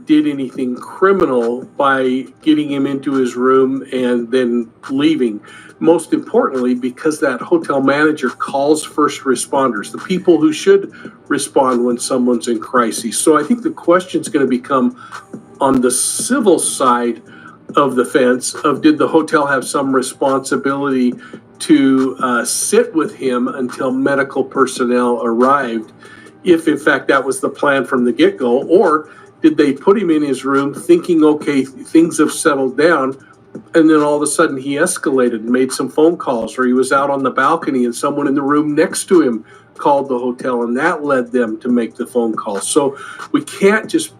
did anything criminal by getting him into his room and then leaving. Most importantly, because that hotel manager calls first responders, the people who should respond when someone's in crisis. So I think the question's going to become on the civil side of the fence of, did the hotel have some responsibility to sit with him until medical personnel arrived, if in fact that was the plan from the get-go, or did they put him in his room thinking, okay, things have settled down, and then all of a sudden he escalated and made some phone calls, or he was out on the balcony and someone in the room next to him called the hotel and that led them to make the phone call. So we can't just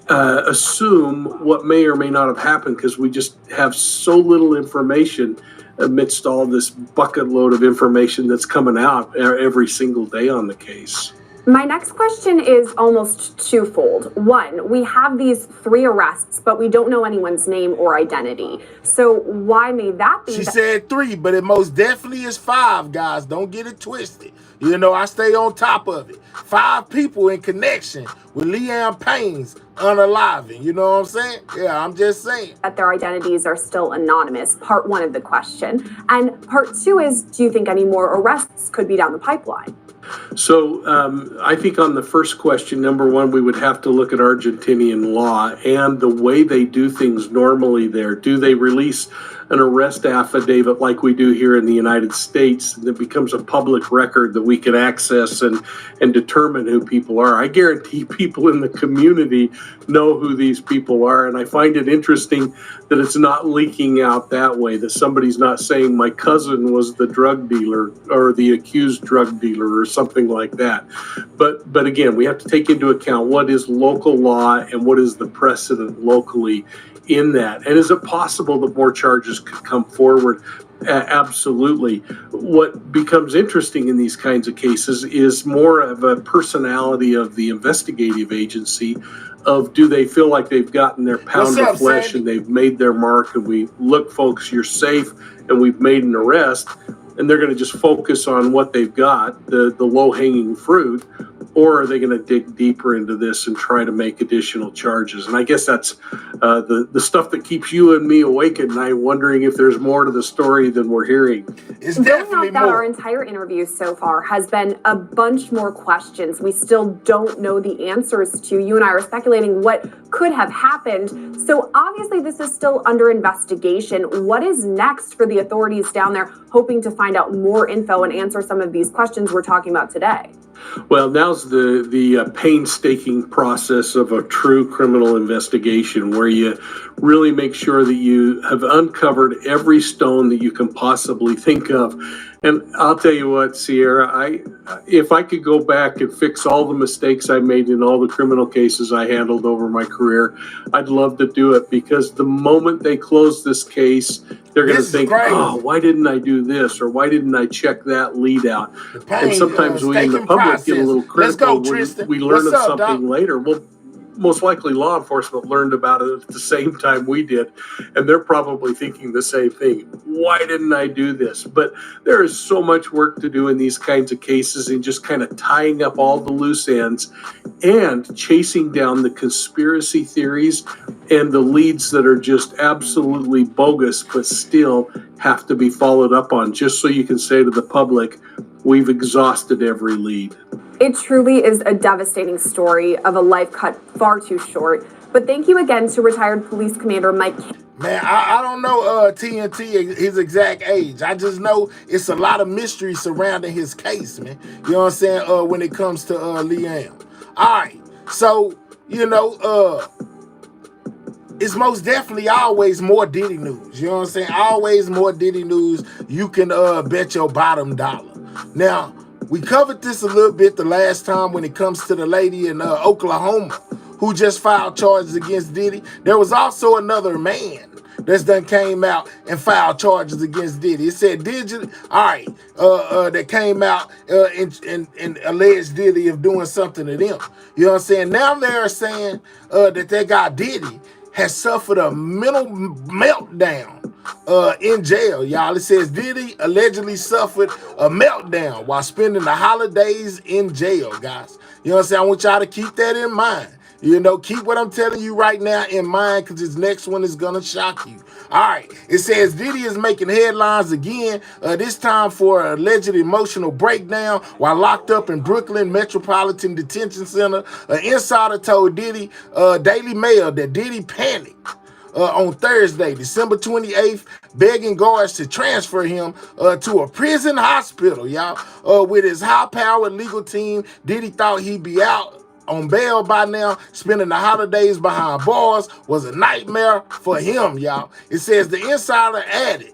assume what may or may not have happened, because we just have so little information amidst all this bucket load of information that's coming out every single day on the case. My next question is almost twofold. One, we have these 3 arrests, but we don't know anyone's name or identity. So why may that be? She said 3, but it most definitely is 5, guys. Don't get it twisted. You know, I stay on top of it. 5 people in connection with Liam Payne's unaliving. You know what I'm saying? Yeah, I'm just saying. That their identities are still anonymous, part 1 of the question. And part 2 is, do you think any more arrests could be down the pipeline? So I think on the first question, number one, we would have to look at Argentinian law and the way they do things normally there. Do they release an arrest affidavit like we do here in the United States that becomes a public record that we can access and determine who people are? I guarantee people in the community know who these people are, and I find it interesting that it's not leaking out that way, that somebody's not saying my cousin was the drug dealer or the accused drug dealer or something like that. But again, we have to take into account what is local law and what is the precedent locally in that. And is it possible that more charges could come forward? Absolutely. What becomes interesting in these kinds of cases is more of a personality of the investigative agency of, do they feel like they've gotten their pound of flesh and they've made their mark, and we look, folks, you're safe, and we've made an arrest, and they're going to just focus on what they've got, the low-hanging fruit, or are they going to dig deeper into this and try to make additional charges? And I guess that's the stuff that keeps you and me awake at night, wondering if there's more to the story than we're hearing. It's definitely that more. Our entire interview so far has been a bunch more questions we still don't know the answers to. You and I are speculating what could have happened. So obviously this is still under investigation. What is next for the authorities down there, hoping to find out more info and answer some of these questions we're talking about today? Well, now's the painstaking process of a true criminal investigation, where you really make sure that you have uncovered every stone that you can possibly think of. And I'll tell you what, Sierra, if I could go back and fix all the mistakes I made in all the criminal cases I handled over my career, I'd love to do it, because the moment they close this case, they're going to think, oh, why didn't I do this? Or why didn't I check that lead out? And sometimes we in the public get a little critical when we learn of something later. Well, most likely law enforcement learned about it at the same time we did, and they're probably thinking the same thing. Why didn't I do this? But there is so much work to do in these kinds of cases, and just kind of tying up all the loose ends and chasing down the conspiracy theories and the leads that are just absolutely bogus but still have to be followed up on, just so you can say to the public, we've exhausted every lead. It truly is a devastating story of a life cut far too short. But thank you again to retired Police Commander Mike. Man, I don't know TNT, his exact age. I just know it's a lot of mystery surrounding his case, man. You know what I'm saying? When it comes to Liam. All right, so, you know, it's most definitely always more Diddy news. You know what I'm saying? Always more Diddy news. You can bet your bottom dollar. Now, we covered this a little bit the last time when it comes to the lady in Oklahoma who just filed charges against Diddy. There was also another man that's done came out and filed charges against Diddy. It said that came out and alleged Diddy of doing something to them. You know what I'm saying? Now they're saying that they got Diddy has suffered a mental meltdown in jail, y'all. It says Diddy allegedly suffered a meltdown while spending the holidays in jail, guys. You know what I'm saying? I want y'all to keep that in mind. You know, keep what I'm telling you right now in mind, because this next one is going to shock you. All right. It says Diddy is making headlines again, this time for an alleged emotional breakdown while locked up in Brooklyn Metropolitan Detention Center. An insider told Diddy, Daily Mail, that Diddy panicked on Thursday, December 28th, begging guards to transfer him to a prison hospital, y'all. With his high-powered legal team, Diddy thought he'd be out on bail by now. Spending the holidays behind bars was a nightmare for him, y'all. It says the insider added,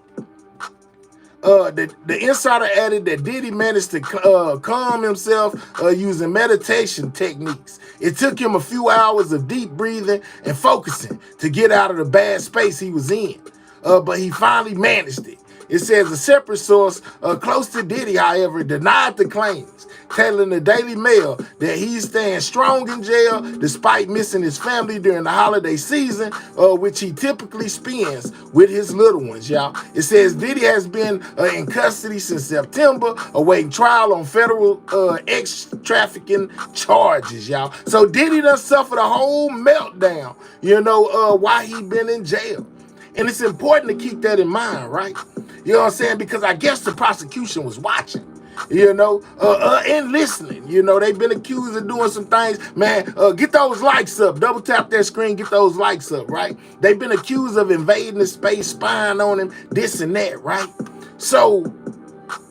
the insider added that Diddy managed to calm himself using meditation techniques. It took him a few hours of deep breathing and focusing to get out of the bad space he was in, but he finally managed it. It says a separate source close to Diddy, however, denied the claims, telling the Daily Mail that he's staying strong in jail despite missing his family during the holiday season, which he typically spends with his little ones, y'all. It says Diddy has been in custody since September, awaiting trial on federal ex-trafficking charges, y'all. So Diddy done suffered a whole meltdown, you know, while he been in jail. And it's important to keep that in mind, right? You know what I'm saying? Because I guess the prosecution was watching, you know, and listening. You know, they've been accused of doing some things. Man, get those likes up. Double tap that screen, get those likes up, right? They've been accused of invading the space, spying on him, this and that, right? So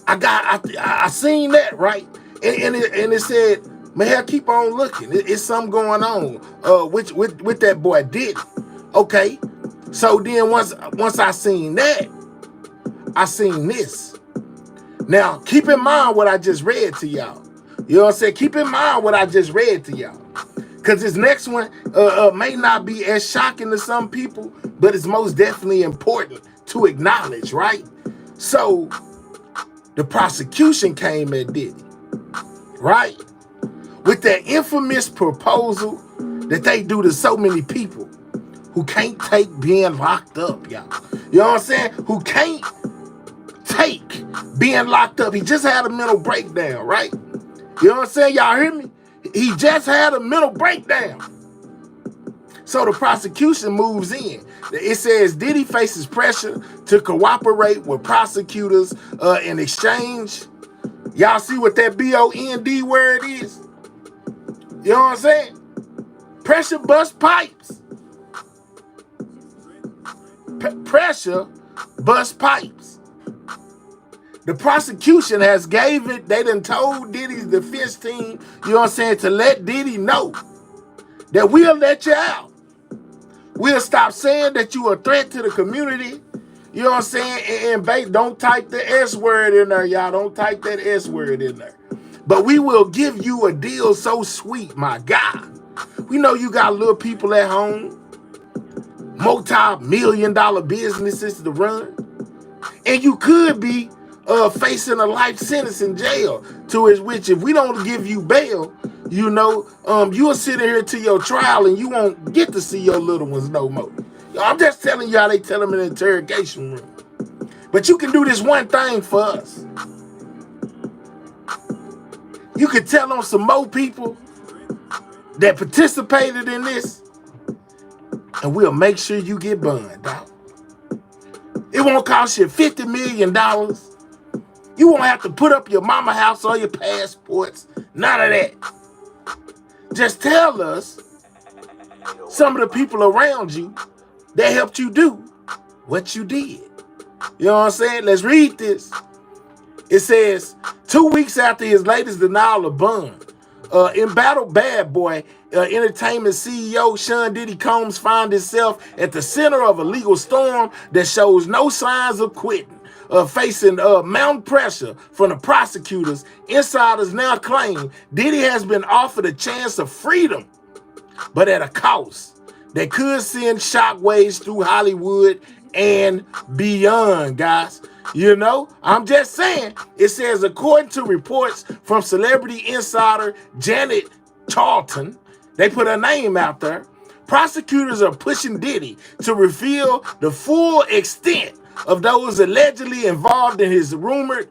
I seen that, right? And it said, man, keep on looking. It's something going on with that boy Diddy. Okay. So then once I seen that, I seen this. Now, keep in mind what I just read to y'all. You know what I'm saying? Keep in mind what I just read to y'all. Because this next one may not be as shocking to some people, but it's most definitely important to acknowledge, right? So, the prosecution came at Diddy, right? With that infamous proposal that they do to so many people who can't take being locked up, y'all. You know what I'm saying? Who can't take being locked up. He just had a mental breakdown, right? You know what I'm saying? Y'all hear me? He just had a mental breakdown. So the prosecution moves in. It says Diddy faces pressure to cooperate with prosecutors in exchange. Y'all see what that BOND word is? You know what I'm saying? Pressure bust pipes. Pressure bust pipes. The prosecution has gave it, they done told Diddy's defense team, you know what I'm saying, to let Diddy know that we'll let you out. We'll stop saying that you a threat to the community. You know what I'm saying? And don't type the S word in there, y'all. Don't type that S word in there. But we will give you a deal so sweet, my God. We know you got little people at home, multi-million-dollar businesses to run, and you could be facing a life sentence in jail, to which if we don't give you bail, You know, you'll sit here to your trial and you won't get to see your little ones no more. I'm just telling you how they tell them in the interrogation room. But you can do this one thing for us. You can tell on some more people that participated in this, and we'll make sure you get burned, dog. It won't cost you $50 million. You won't have to put up your mama house or your passports. None of that. Just tell us some of the people around you that helped you do what you did. You know what I'm saying? Let's read this. It says, 2 weeks after his latest denial of bond, embattled bad boy entertainment CEO Sean Diddy Combs found himself at the center of a legal storm that shows no signs of quitting. Facing mounting pressure from the prosecutors, insiders now claim Diddy has been offered a chance of freedom, but at a cost that could send shockwaves through Hollywood and beyond, guys. You know, I'm just saying, it says, according to reports from celebrity insider Janet Charlton, they put her name out there, prosecutors are pushing Diddy to reveal the full extent of those allegedly involved in his rumored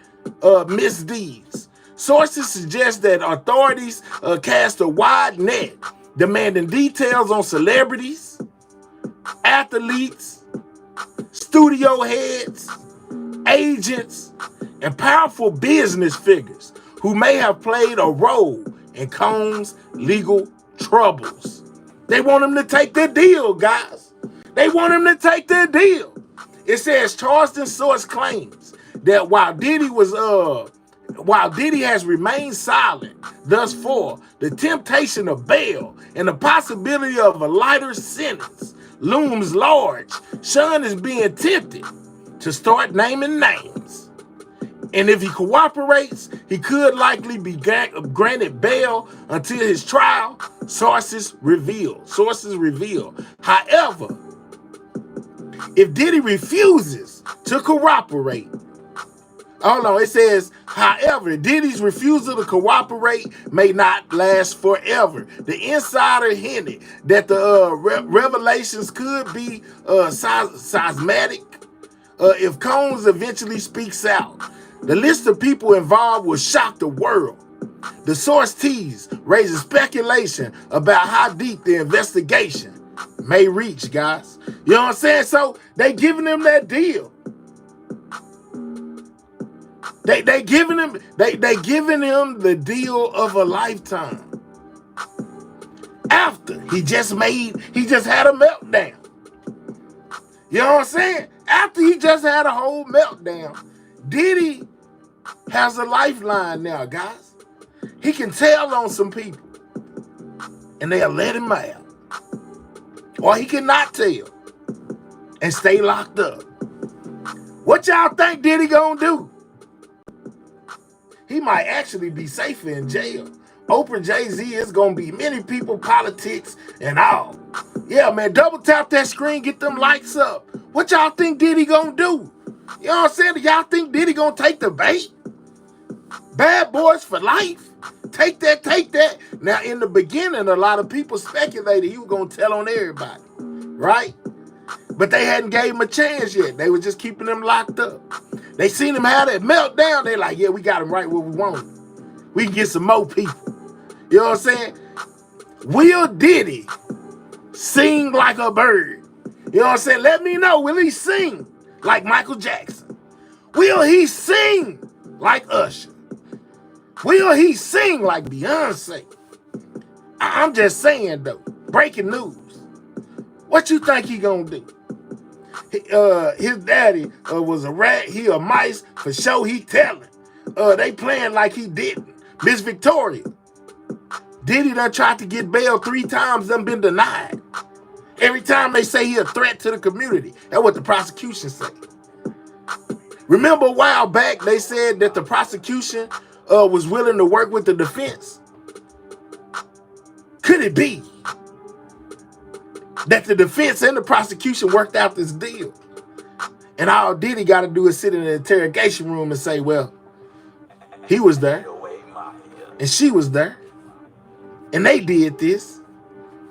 misdeeds. Sources suggest that authorities cast a wide net, demanding details on celebrities, athletes, studio heads, agents, and powerful business figures who may have played a role in Combs' legal troubles. They want him to take their deal, guys. They want him to take their deal. It says Charleston source claims that while Diddy has remained silent thus far, the temptation of bail and the possibility of a lighter sentence looms large. Sean is being tempted to start naming names. And if he cooperates, he could likely be granted bail until his trial, sources reveal. However, if Diddy refuses to cooperate, it says, however, Diddy's refusal to cooperate may not last forever. The insider hinted that the revelations could be seismic if Combs eventually speaks out. The list of people involved will shock the world. The source tease raises speculation about how deep the investigation may reach, guys. You know what I'm saying? So they giving him that deal. They giving him the deal of a lifetime. After he just had a meltdown. You know what I'm saying? After he just had a whole meltdown, Diddy has a lifeline now, guys. He can tell on some people, and they'll let him out. Or he cannot tell and stay locked up. What y'all think Diddy gonna do? He might actually be safer in jail. Oprah, Jay-Z, is gonna be many people, politics, and all. Yeah, man, double tap that screen, get them lights up. What y'all think Diddy gonna do? You know what I'm saying? Y'all think Diddy gonna take the bait? Bad boys for life. Take that. Now, in the beginning, a lot of people speculated he was gonna tell on everybody, right? But they hadn't gave him a chance yet. They were just keeping him locked up. They seen him have that meltdown. They like, yeah, we got him right where we want him. We can get some more people. You know what I'm saying? Will Diddy sing like a bird? You know what I'm saying? Let me know. Will he sing like Michael Jackson? Will he sing like Usher? Will he sing like Beyonce? I'm just saying, though. Breaking news. What you think he gonna do? His daddy was a rat. He a mice. For sure he telling. They playing like he didn't. Miss Victoria. Diddy done tried to get bail 3 times, done been denied. Every time they say he a threat to the community. That's what the prosecution say. Remember a while back they said that the prosecution was willing to work with the defense? Could it be that the defense and the prosecution worked out this deal? And all Diddy got to do is sit in an interrogation room and say, well, he was there and she was there. and they did this,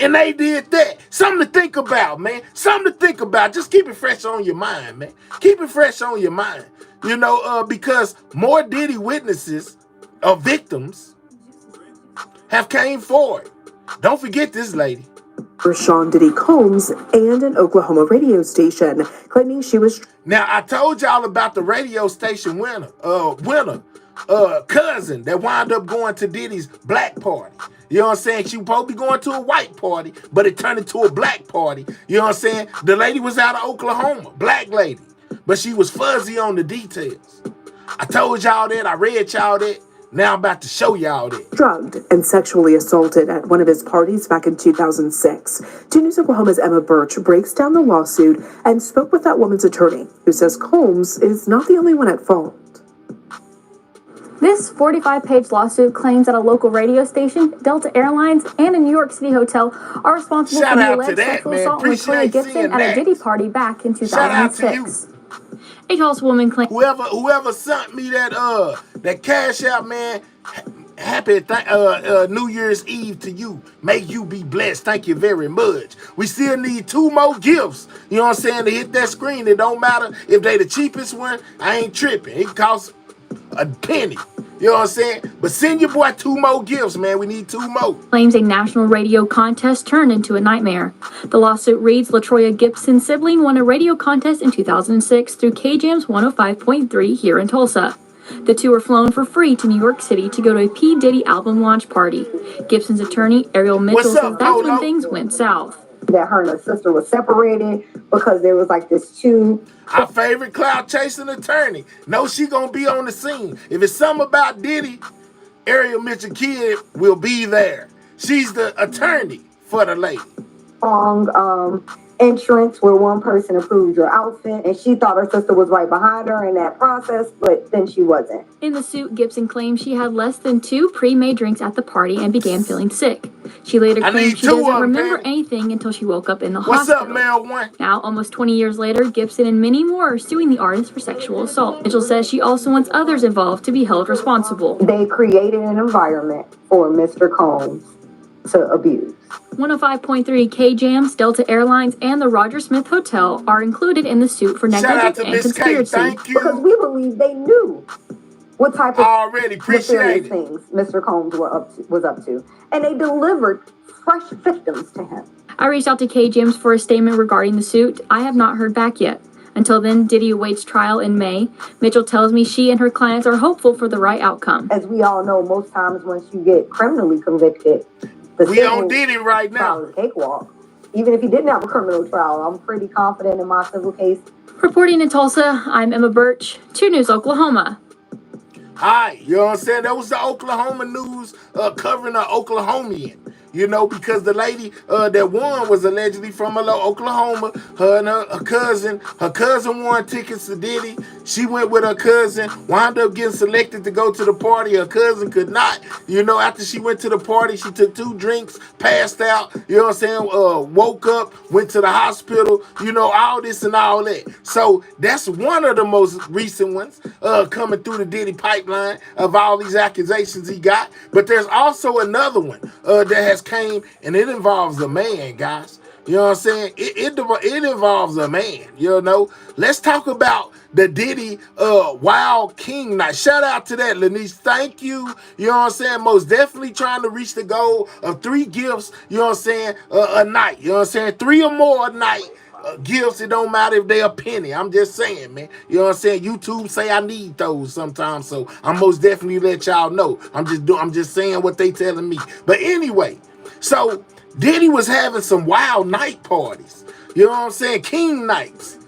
and they did that. Something to think about, man. Something to think about. Just keep it fresh on your mind, man. Keep it fresh on your mind. You know, because more Diddy witnesses or victims have came forward. Don't forget this lady. For Sean Diddy Combs and an Oklahoma radio station, claiming she was... Now, I told y'all about the radio station winner, cousin that wound up going to Diddy's black party. You know what I'm saying? She was supposed to be going to a white party, but it turned into a black party. You know what I'm saying? The lady was out of Oklahoma, black lady, but she was fuzzy on the details. I told y'all that. I read y'all that. Now I'm about to show y'all that. Drugged and sexually assaulted at one of his parties back in 2006. 2 News Oklahoma's Emma Birch breaks down the lawsuit and spoke with that woman's attorney, who says Combs is not the only one at fault. This 45-page lawsuit claims that a local radio station, Delta Airlines, and a New York City hotel are responsible for the alleged sexual assault on Latoya Gibson at a Diddy party back in 2006. A Tulsa woman claimed whoever sent me that cash out, man. Happy New Year's Eve to you. May you be blessed. Thank you very much. We still need 2 more gifts. You know what I'm saying? To hit that screen. It don't matter if they the cheapest one. I ain't tripping. It costs a penny. You know what I'm saying? But send your boy 2 more gifts, man. We need 2 more. Claims a national radio contest turned into a nightmare. The lawsuit reads Latoya Gibson's sibling won a radio contest in 2006 through KJAM's 105.3 here in Tulsa. The two were flown for free to New York City to go to a P. Diddy album launch party. Gibson's attorney, Ariel Mitchell, says that's when things went south. That her and her sister were separated because there was like this 2. Our favorite cloud chasing attorney. No, she gonna be on the scene. If it's something about Diddy, Ariel Mitchell Kidd will be there. She's the attorney for the lady. Long entrance where one person approved your outfit, and she thought her sister was right behind her in that process, but then she wasn't. In the suit, Gibson claimed she had less than 2 pre-made drinks at the party and began feeling sick. She later claimed she doesn't remember anything until she woke up in the hospital. What's up, Mel One? Now, almost 20 years later, Gibson and many more are suing the artist for sexual assault. Mitchell says she also wants others involved to be held responsible. They created an environment for Mr. Combs to abuse. 105.3 KJAM's, Delta Airlines, and the Roger Smith Hotel are included in the suit for negligence and conspiracy. Thank you. Because we believe they knew what type of nefarious things Mr. Combs was up to. And they delivered fresh victims to him. I reached out to KJAM's for a statement regarding the suit. I have not heard back yet. Until then, Diddy awaits trial in May. Mitchell tells me she and her clients are hopeful for the right outcome. As we all know, most times once you get criminally convicted, we on Diddy right now. Cakewalk. Even if he didn't have a criminal trial, I'm pretty confident in my civil case. Reporting in Tulsa, I'm Emma Birch, 2 News Oklahoma. Hi, you know what I'm saying? That was the Oklahoma news covering an Oklahomian. You know, because the lady that won was allegedly from Oklahoma. Her and her cousin. Her cousin won tickets to Diddy. She went with her cousin, wound up getting selected to go to the party. Her cousin could not. You know, after she went to the party, she took 2 drinks, passed out. You know what I'm saying? Woke up, went to the hospital. You know, all this and all that. So that's one of the most recent ones coming through the Diddy pipeline of all these accusations he got. But there's also another one that has came, and it involves a man, guys. You know what I'm saying? It involves a man, you know. Let's talk about the Diddy Wild King night. Shout out to that, Lanice. Thank you. You know what I'm saying? Most definitely trying to reach the goal of 3 gifts, you know what I'm saying, a night. You know what I'm saying? 3 or more a night. Gifts, it don't matter if they a penny. I'm just saying, man. You know what I'm saying? YouTube say I need those sometimes, so I'm most definitely let y'all know. I'm just saying what they telling me. But anyway, so Diddy was having some wild night parties. You know what I'm saying? King nights.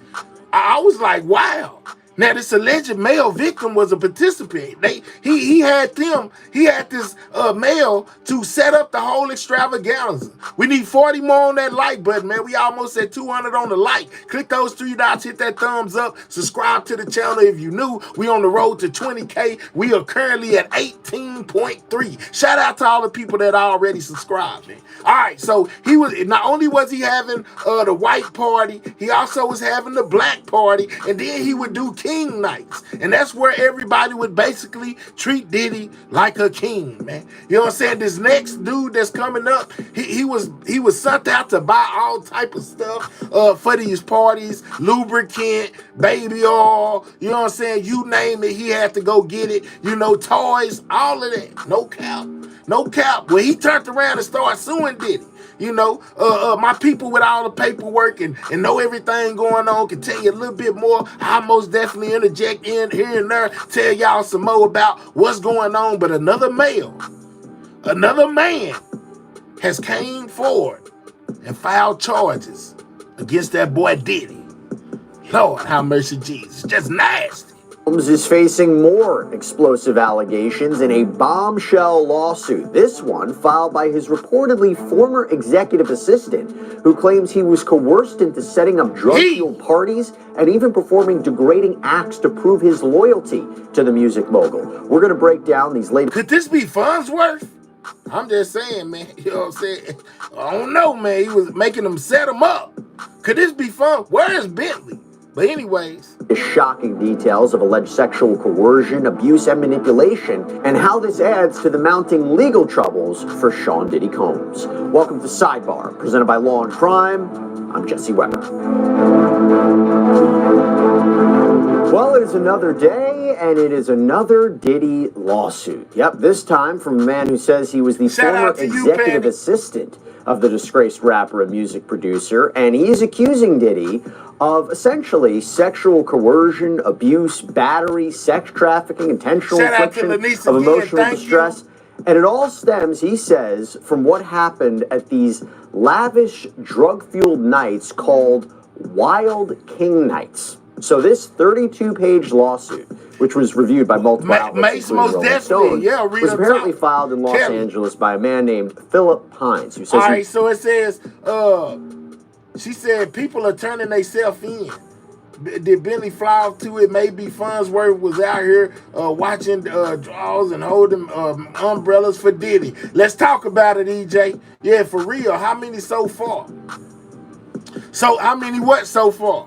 I was like, wow. Now, this alleged male victim was a participant. He had this male to set up the whole extravaganza. We need 40 more on that like button, man. We almost at 200 on the like. Click those 3 dots, hit that thumbs up, subscribe to the channel if you new. We on the road to 20K. We are currently at 18.3. Shout out to all the people that already subscribed, man. All right, so he was not only was he having the white party, he also was having the black party, and then he would do king nights. And that's where everybody would basically treat Diddy like a king, man. You know what I'm saying? This next dude that's coming up, he was sent out to buy all type of stuff for these parties, lubricant, baby oil, you know what I'm saying? You name it, he had to go get it. You know, toys, all of that. No cap. No cap. Well, he turned around and started suing Diddy. You know, my people with all the paperwork and know everything going on can tell you a little bit more. I most definitely interject in here and there, tell y'all some more about what's going on. But another man has came forward and filed charges against that boy Diddy. Lord, have mercy, Jesus. Just nasty. Combs is facing more explosive allegations in a bombshell lawsuit. This one filed by his reportedly former executive assistant, who claims he was coerced into setting up drug-fueled parties and even performing degrading acts to prove his loyalty to the music mogul. We're going to break down these latest... Could this be Farnsworth? I'm just saying, man. You know what I'm saying? I don't know, man. He was making them set him up. Could this be fun? Where is Bentley? But anyways, shocking details of alleged sexual coercion, abuse, and manipulation, and how this adds to the mounting legal troubles for Sean Diddy Combs. Welcome to Sidebar, presented by Law and Crime. I'm Jesse Weber. Well, it is another day, and it is another Diddy lawsuit. Yep, this time from a man who says he was the former executive assistant of the disgraced rapper and music producer, and he's accusing Diddy of essentially sexual coercion, abuse, battery, sex trafficking, intentional infliction of emotional distress. And it all stems, he says, from what happened at these lavish drug-fueled nights called Wild King Nights. So this 32-page lawsuit, which was reviewed by multiple outlets, including Rolling Stone, was apparently filed in Los Angeles by a man named Philip Pines, who says... All right, so it says... she said people are turning themselves in. Did Bentley fly off to it? Maybe Farnsworth was out here watching draws and holding umbrellas for Diddy. Let's talk about it, EJ. Yeah, for real. How many so far? So how many what so far?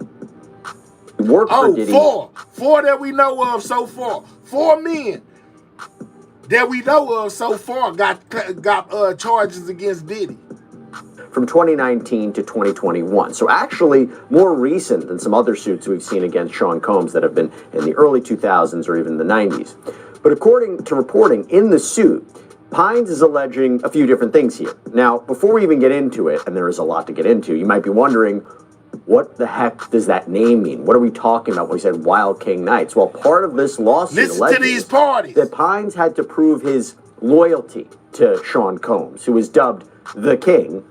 Four. Four that we know of so far. 4 men that we know of so far got charges against Diddy. From 2019 to 2021. So actually more recent than some other suits we've seen against Sean Combs that have been in the early 2000s or even the 90s. But according to reporting in the suit, Pines is alleging a few different things here. Now, before we even get into it, and there is a lot to get into, you might be wondering, what the heck does that name mean? What are we talking about when we said Wild King Nights? Well, part of this lawsuit alleges that Pines had to prove his loyalty to Sean Combs, who was dubbed the King,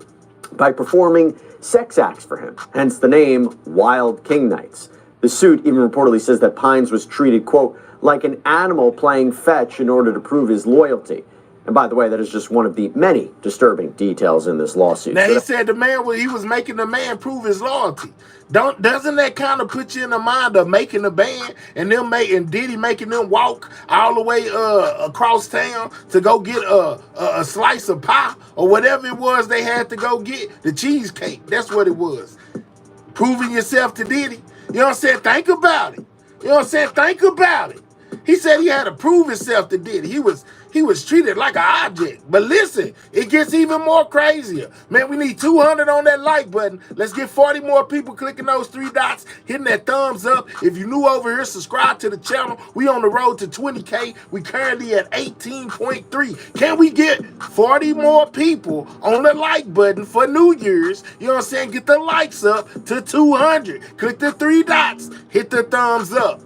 by performing sex acts for him, hence the name Wild King Nights. The suit even reportedly says that Pines was treated, quote, like an animal playing fetch in order to prove his loyalty. And by the way, that is just one of the many disturbing details in this lawsuit. Now, he said he was making the man prove his loyalty. Doesn't that kind of put you in the mind of making a band and Diddy making them walk all the way across town to go get a slice of pie or whatever it was they had to go get, the cheesecake. That's what it was. Proving yourself to Diddy. You know what I'm saying? Think about it. You know what I'm saying? Think about it. He said he had to prove himself to Diddy. He was treated like an object. But listen, it gets even more crazier. Man, we need 200 on that like button. Let's get 40 more people clicking those 3 dots, hitting that thumbs up. If you're new over here, subscribe to the channel. We on the road to 20K. We currently at 18.3. Can we get 40 more people on the like button for New Year's? You know what I'm saying? Get the likes up to 200. Click the 3 dots. Hit the thumbs up.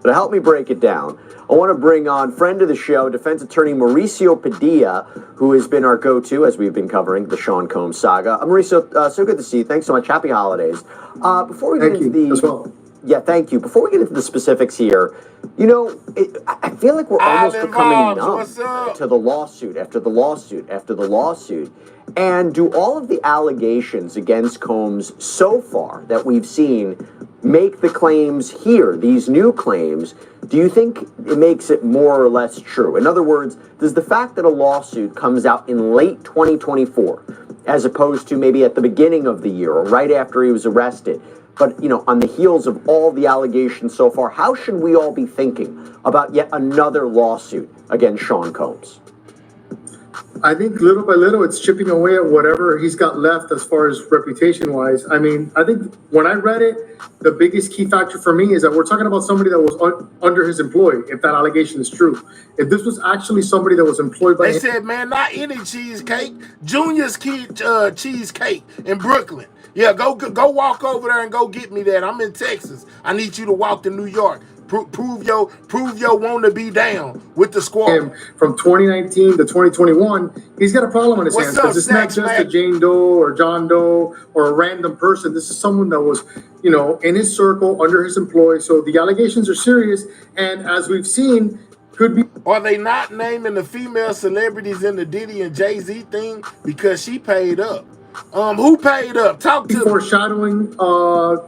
To help me break it down, I want to bring on friend of the show, defense attorney Mauricio Padilla, who has been our go-to as we've been covering the Sean Combs saga. Mauricio, so good to see you. Thanks so much. Happy holidays. Before we get into the... as well. Yeah, thank you. Before we get into the specifics here, you know, I feel like we're almost becoming numb to the lawsuit after the lawsuit after the lawsuit. And do all of the allegations against Combs so far that we've seen make the claims here, these new claims, do you think it makes it more or less true? In other words, does the fact that a lawsuit comes out in late 2024, as opposed to maybe at the beginning of the year or right after he was arrested, But, on the heels of all the allegations so far, how should we all be thinking about yet another lawsuit against Sean Combs? I think little by little, it's chipping away at whatever he's got left as far as reputation-wise. I mean, I think when I read it, the biggest key factor for me is that we're talking about somebody that was under his employ, if that allegation is true. If this was actually somebody that was employed by him. They said, man, not any cheesecake, Junior's cheesecake in Brooklyn. Yeah, go walk over there and go get me that. I'm in Texas. I need you to walk to New York. Prove your want to be down with the squad. From 2019 to 2021, he's got a problem on his hands because it's not just a Jane Doe or John Doe or a random person. This is someone that was, in his circle, under his employ. So the allegations are serious, and as we've seen, could be. Are they not naming the female celebrities in the Diddy and Jay-Z thing because she paid up? Who paid up? Talk to foreshadowing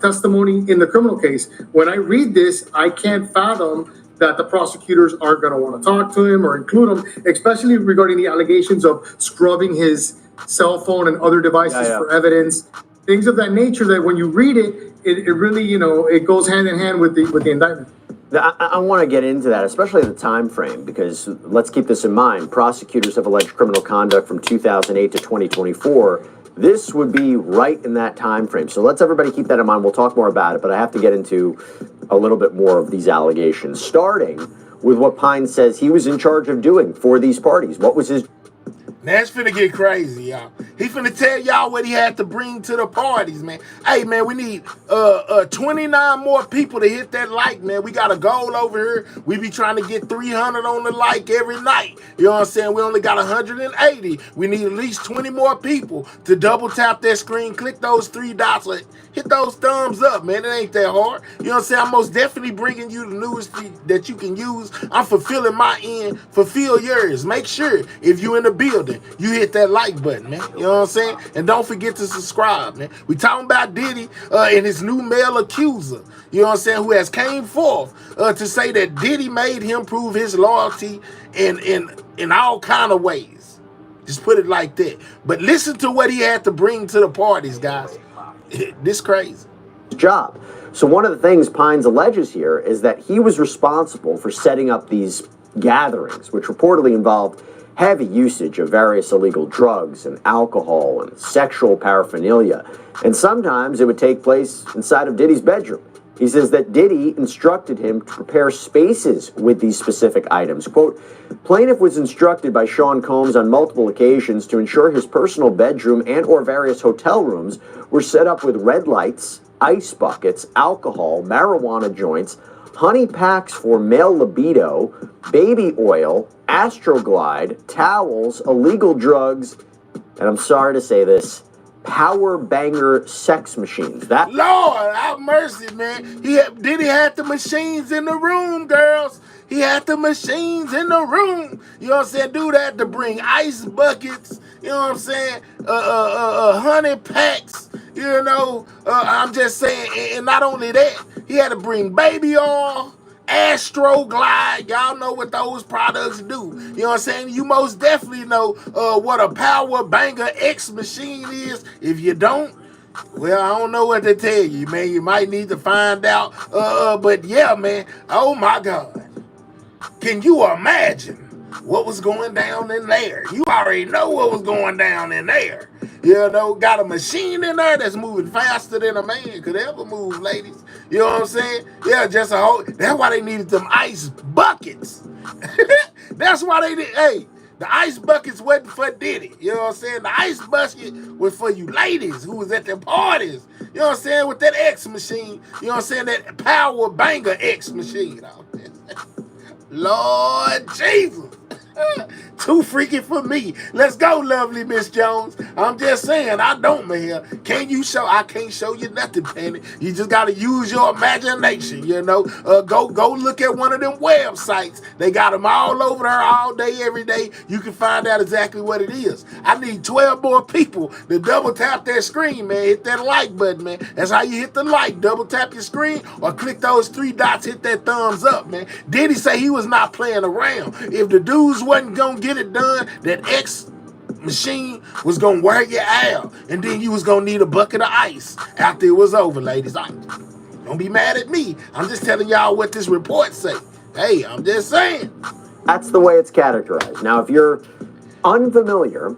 testimony in the criminal case. When I read this, I can't fathom that the prosecutors aren't going to want to talk to him or include him, especially regarding the allegations of scrubbing his cell phone and other devices for evidence, things of that nature. That when you read it, it really, it goes hand in hand with the indictment. I want to get into that, especially the time frame, because let's keep this in mind. Prosecutors have alleged criminal conduct from 2008 to 2024. This would be right in that time frame. So let's everybody keep that in mind. We'll talk more about it, but I have to get into a little bit more of these allegations, starting with what Payne says he was in charge of doing for these parties. What was his... That's finna get crazy, y'all. He finna tell y'all what he had to bring to the parties, man. Hey, man, we need 29 more people to hit that like, man. We got a goal over here. We be trying to get 300 on the like every night. You know what I'm saying? We only got 180. We need at least 20 more people to double tap that screen, click those 3 dots, hit those thumbs up, man. It ain't that hard. You know what I'm saying? I'm most definitely bringing you the news that you can use. I'm fulfilling my end. Fulfill yours. Make sure if you in the building, you hit that like button, man. You know what I'm saying? And don't forget to subscribe, man. We talking about Diddy and his new male accuser, you know what I'm saying, who has came forth to say that Diddy made him prove his loyalty in all kind of ways. Just put it like that. But listen to what he had to bring to the parties, guys. This crazy. Job. So one of the things Payne alleges here is that he was responsible for setting up these gatherings, which reportedly involved heavy usage of various illegal drugs and alcohol and sexual paraphernalia. And sometimes it would take place inside of Diddy's bedroom. He says that Diddy instructed him to prepare spaces with these specific items. Quote, plaintiff was instructed by Sean Combs on multiple occasions to ensure his personal bedroom and or various hotel rooms were set up with red lights, ice buckets, alcohol, marijuana joints, honey packs for male libido, baby oil, Astroglide, towels, illegal drugs, and I'm sorry to say this, power banger sex machines. That Lord have mercy, man. Diddy had the machines in the room, girls. He had the machines in the room. You know what I'm saying? Do that to bring ice buckets. You know what I'm saying? Honey packs. You know, I'm just saying, and not only that, he had to bring baby oil, Astroglide. Y'all know what those products do. You know what I'm saying? You most definitely know what a power banger X machine is. If you don't, well, I don't know what to tell you, man. You might need to find out. But yeah, man. Oh my God. Can you imagine what was going down in there? You already know what was going down in there. You know, got a machine in there that's moving faster than a man could ever move, ladies. You know what I'm saying? Yeah, just a whole. That's why they needed them ice buckets. That's why they did. Hey, the ice buckets wasn't for Diddy. You know what I'm saying? The ice bucket was for you ladies who was at the parties. You know what I'm saying? With that X machine. You know what I'm saying? That power banger X machine. Lord Jesus. Too freaky for me. Let's go, lovely Miss Jones. I'm just saying, I don't, man. I can't show you nothing, Penny. You just got to use your imagination, you know. Go look at one of them websites. They got them all over there all day, every day. You can find out exactly what it is. I need 12 more people to double tap that screen, man. Hit that like button, man. That's how you hit the like. Double tap your screen or click those 3 dots, hit that thumbs up, man. Diddy say he was not playing around. If the dudes wasn't going to get it done, that X machine was gonna wear you out, and then you was gonna need a bucket of ice after it was over, ladies. Don't be mad at me. I'm just telling y'all what this report say. Hey, I'm just saying. That's the way it's categorized. Now, if you're unfamiliar,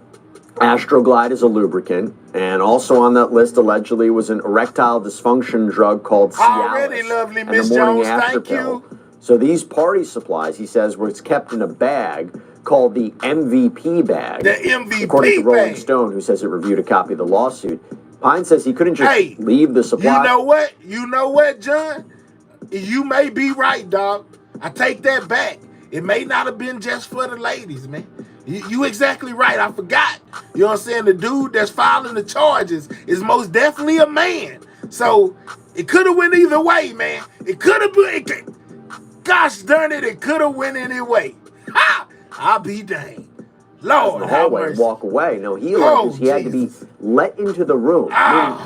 Astroglide is a lubricant, and also on that list allegedly was an erectile dysfunction drug called Cialis. Already lovely, Miss Jones. Thank you. So these party supplies, he says, was kept in a bag called the MVP bag. The MVP according to Rolling bag. Stone, who says it reviewed a copy of the lawsuit. Payne says he couldn't just leave the supply. You know what? You know what, John? You may be right, dog. I take that back. It may not have been just for the ladies, man. You exactly right. I forgot. You know what I'm saying? The dude that's filing the charges is most definitely a man. So it could have went either way, man. It could have been. Gosh darn it, it could have went any way. Ha! I'll be dang. Lord, the hallway and walk away. No, he alleges he had to be let into the room.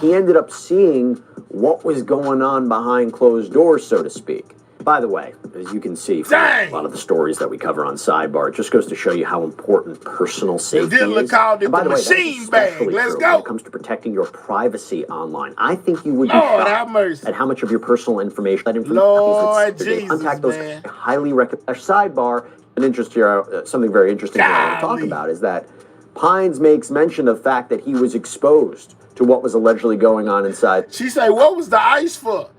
He ended up seeing what was going on behind closed doors, so to speak. By the way, as you can see from a lot of the stories that we cover on Sidebar, it just goes to show you how important personal safety is. Called it and by the way, machine bag. Let's go. When it comes to protecting your privacy online, I think you would be shocked at how much of your personal information Lord Jesus, contact those. I highly recommend. Sidebar, an interest here, something very interesting I want to talk about is that Payne makes mention of the fact that he was exposed to what was allegedly going on inside. She say, what was the ice for?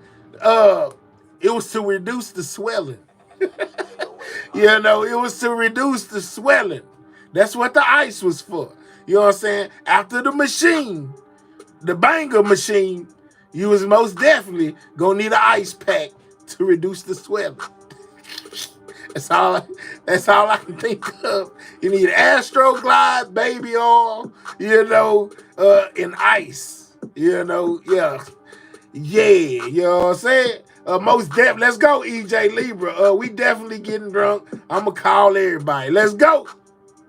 It was to reduce the swelling. You know, it was to reduce the swelling. That's what the ice was for. You know what I'm saying? After the machine, the banger machine, you was most definitely gonna need an ice pack to reduce the swelling. That's all I can think of. You need Astroglide, baby oil, you know, and ice. You know, yeah, you know what I'm saying? Most definitely. Let's go, EJ Libra. We definitely getting drunk. I'm going to call everybody. Let's go.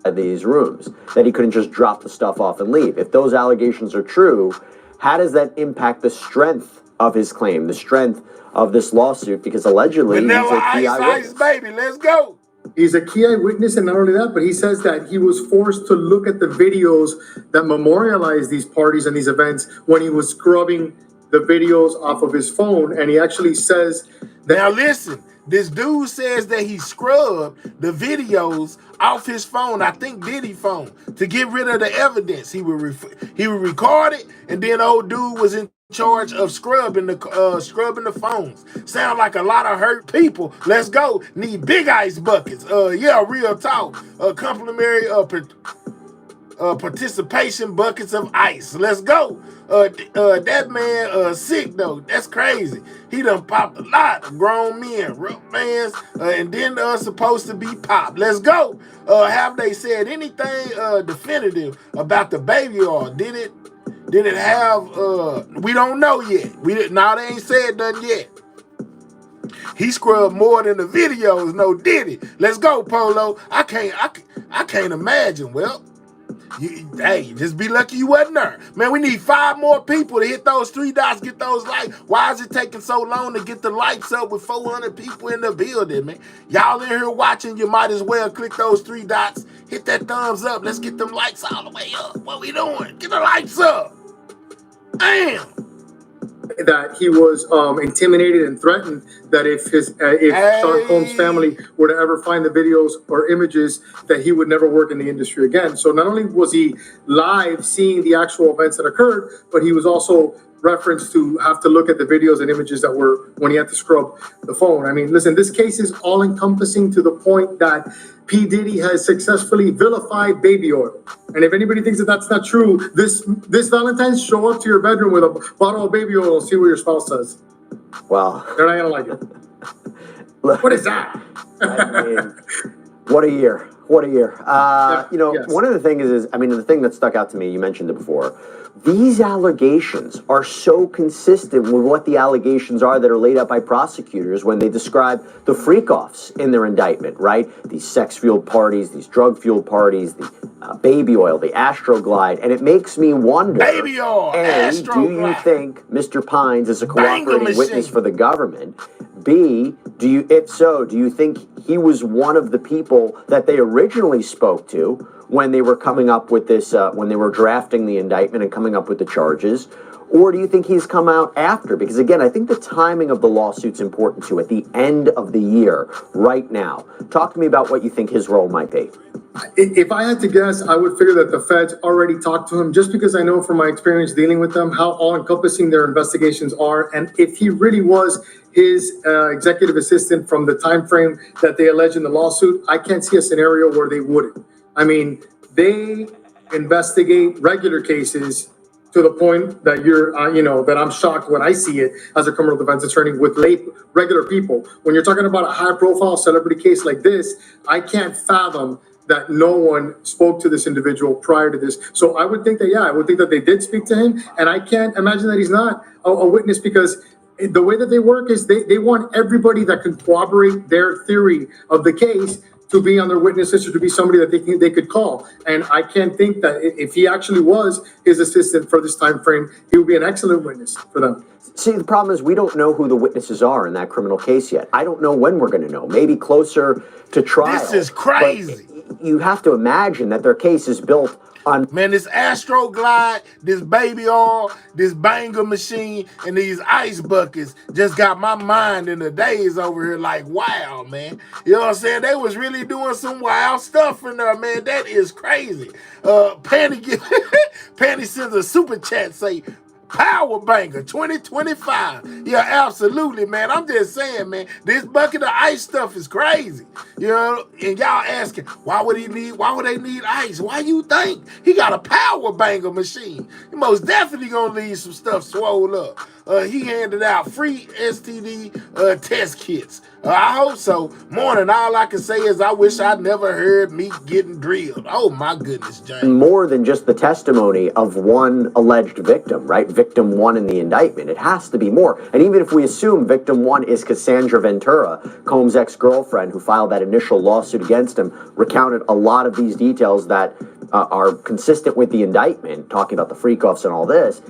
These rooms, that he couldn't just drop the stuff off and leave. If those allegations are true, how does that impact the strength of his claim, the strength of this lawsuit? Because allegedly he's a key eyewitness. Ice, baby. Let's go. He's a key eyewitness, and not only that, but he says that he was forced to look at the videos that memorialize these parties and these events when he was scrubbing the videos off of his phone, and he actually says that. Now listen, this dude says that he scrubbed the videos off his phone, I think Diddy phone, to get rid of the evidence. He would record it, and then old dude was in charge of scrubbing the phones. Sound like a lot of hurt people. Let's go. Need big ice buckets. Yeah, real talk. Complimentary participation buckets of ice. Let's go. That man sick though. That's crazy. He done popped a lot of grown men, mans, and then supposed to be popped. Let's go. Have they said anything definitive about the baby oil? Did it have we don't know yet. They ain't said nothing yet. He scrubbed more than the videos, no Diddy. Let's go, Polo. I can't imagine. Well, hey, just be lucky you wasn't there. Man, we need 5 more people to hit those 3 dots, get those lights. Why is it taking so long to get the lights up with 400 people in the building, man? Y'all in here watching, you might as well click those 3 dots, hit that thumbs up. Let's get them lights all the way up. What we doing? Get the lights up. Damn. That he was intimidated and threatened that if Sean Combs' family were to ever find the videos or images, that he would never work in the industry again. So not only was he live seeing the actual events that occurred, but he was also referenced to have to look at the videos and images that were when he had to scrub the phone. I mean, listen, this case is all encompassing to the point that P. Diddy has successfully vilified baby oil. And if anybody thinks that that's not true, this Valentine's, show up to your bedroom with a bottle of baby oil and see what your spouse says. Well, they're not gonna like it. What is that? I mean, what a year. What a year. One of the things is, the thing that stuck out to me, you mentioned it before, these allegations are so consistent with what the allegations are that are laid out by prosecutors when they describe the freak-offs in their indictment, right? These sex-fueled parties, these drug-fueled parties, the baby oil, the Astroglide, and it makes me wonder, baby oil, A, do you think Mr. Payne is a cooperating witness for the government? B, if so, do you think he was one of the people that they originally spoke to when they were coming up with this, when they were drafting the indictment and coming up with the charges? Or do you think he's come out after? Because again, I think the timing of the lawsuit's important too, at the end of the year, right now. Talk to me about what you think his role might be. If I had to guess, I would figure that the feds already talked to him, just because I know from my experience dealing with them how all-encompassing their investigations are. And if he really was his executive assistant from the time frame that they allege in the lawsuit, I can't see a scenario where they wouldn't. I mean, they investigate regular cases to the point that that I'm shocked when I see it as a criminal defense attorney with regular people. When you're talking about a high-profile celebrity case like this, I can't fathom that no one spoke to this individual prior to this. So I would think that, I would think that they did speak to him, and I can't imagine that he's not a witness, because the way that they work is they want everybody that can corroborate their theory of the case to be on their witness list, or to be somebody that they could call. And I can't think that if he actually was his assistant for this time frame, he would be an excellent witness for them. See, the problem is we don't know who the witnesses are in that criminal case yet. I don't know when we're going to know. Maybe closer to trial. This is crazy. But you have to imagine that their case is built on, man, this Astroglide, this baby oil, this banger machine, and these ice buckets just got my mind in the days over here like, wow, man. You know what I'm saying? They was really doing some wild stuff in there, man. That is crazy. Penny sends a super chat, say, Power Banger 2025. Yeah, absolutely, man. I'm just saying, man, this bucket of ice stuff is crazy. You know, and y'all asking, why would they need ice? Why you think? He got a Power Banger machine. He most definitely gonna leave some stuff swole up. He handed out free STD test kits. I hope so. More than all I can say is I wish I'd never heard me getting drilled. Oh my goodness, James. More than just the testimony of one alleged victim, right? Victim one in the indictment. It has to be more. And even if we assume victim one is Cassandra Ventura, Combs' ex-girlfriend who filed that initial lawsuit against him, recounted a lot of these details that are consistent with the indictment, talking about the freak-offs and all this,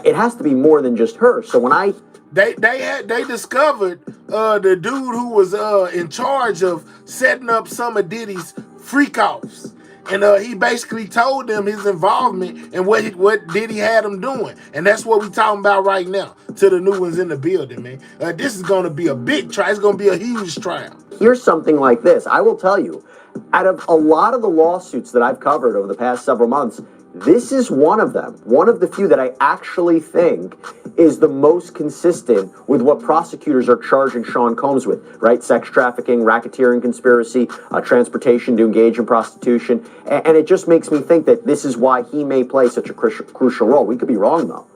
it has to be more than just her. So when they discovered the dude who was in charge of setting up some of Diddy's freak-offs. And he basically told them his involvement and what Diddy had him doing. And that's what we talking about right now to the new ones in the building, man. This is going to be a big trial. It's going to be a huge trial. Here's something like this. I will tell you, out of a lot of the lawsuits that I've covered over the past several months, this is one of them, one of the few that I actually think is the most consistent with what prosecutors are charging Sean Combs with, right? Sex trafficking, racketeering conspiracy, transportation to engage in prostitution. And it just makes me think that this is why he may play such a crucial role. We could be wrong, though.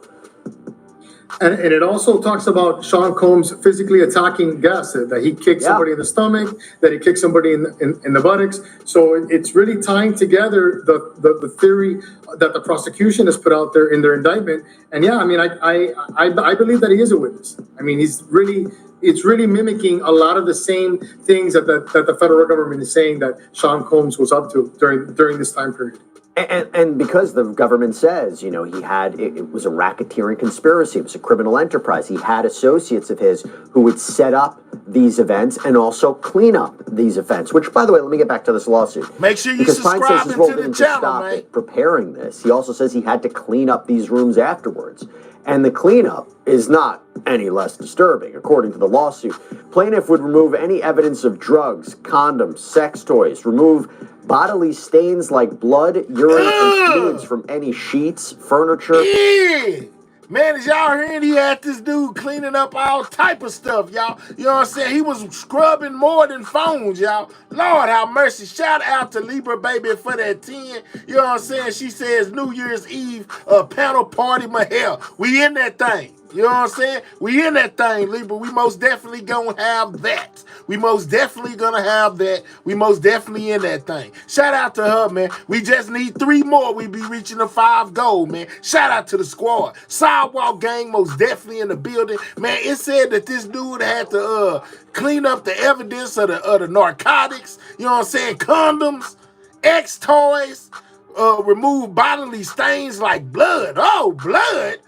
And it also talks about Sean Combs physically attacking guests, that he kicked somebody in the stomach, that he kicked somebody in the buttocks. So it's really tying together the theory that the prosecution has put out there in their indictment. And yeah, I mean, I believe that he is a witness. I mean, it's really mimicking a lot of the same things that the federal government is saying that Sean Combs was up to during this time period. And because the government says, you know, it was a racketeering conspiracy, it was a criminal enterprise. He had associates of his who would set up these events and also clean up these events, which, by the way, let me get back to this lawsuit. Make sure you subscribe to the channel, man. Preparing this, he also says he had to clean up these rooms afterwards. And the cleanup is not any less disturbing, according to the lawsuit. Plaintiff would remove any evidence of drugs, condoms, sex toys, remove bodily stains like blood, urine, and fluids from any sheets, furniture. Yeah. Man, as y'all hearing, he had this dude cleaning up all type of stuff, y'all. You know what I'm saying? He was scrubbing more than phones, y'all. Lord have mercy. Shout out to Libra Baby for that 10. You know what I'm saying? She says New Year's Eve, panel party, my hell. We in that thing. You know what I'm saying? We in that thing, Libra. We most definitely gonna have that. We most definitely gonna have that. We most definitely in that thing. Shout out to her, man. We just need 3 more. We be reaching the 5 goal, man. Shout out to the squad. Sidewalk gang most definitely in the building. Man, it said that this dude had to clean up the evidence of the narcotics. You know what I'm saying? Condoms, X toys, remove bodily stains like blood. Oh, blood.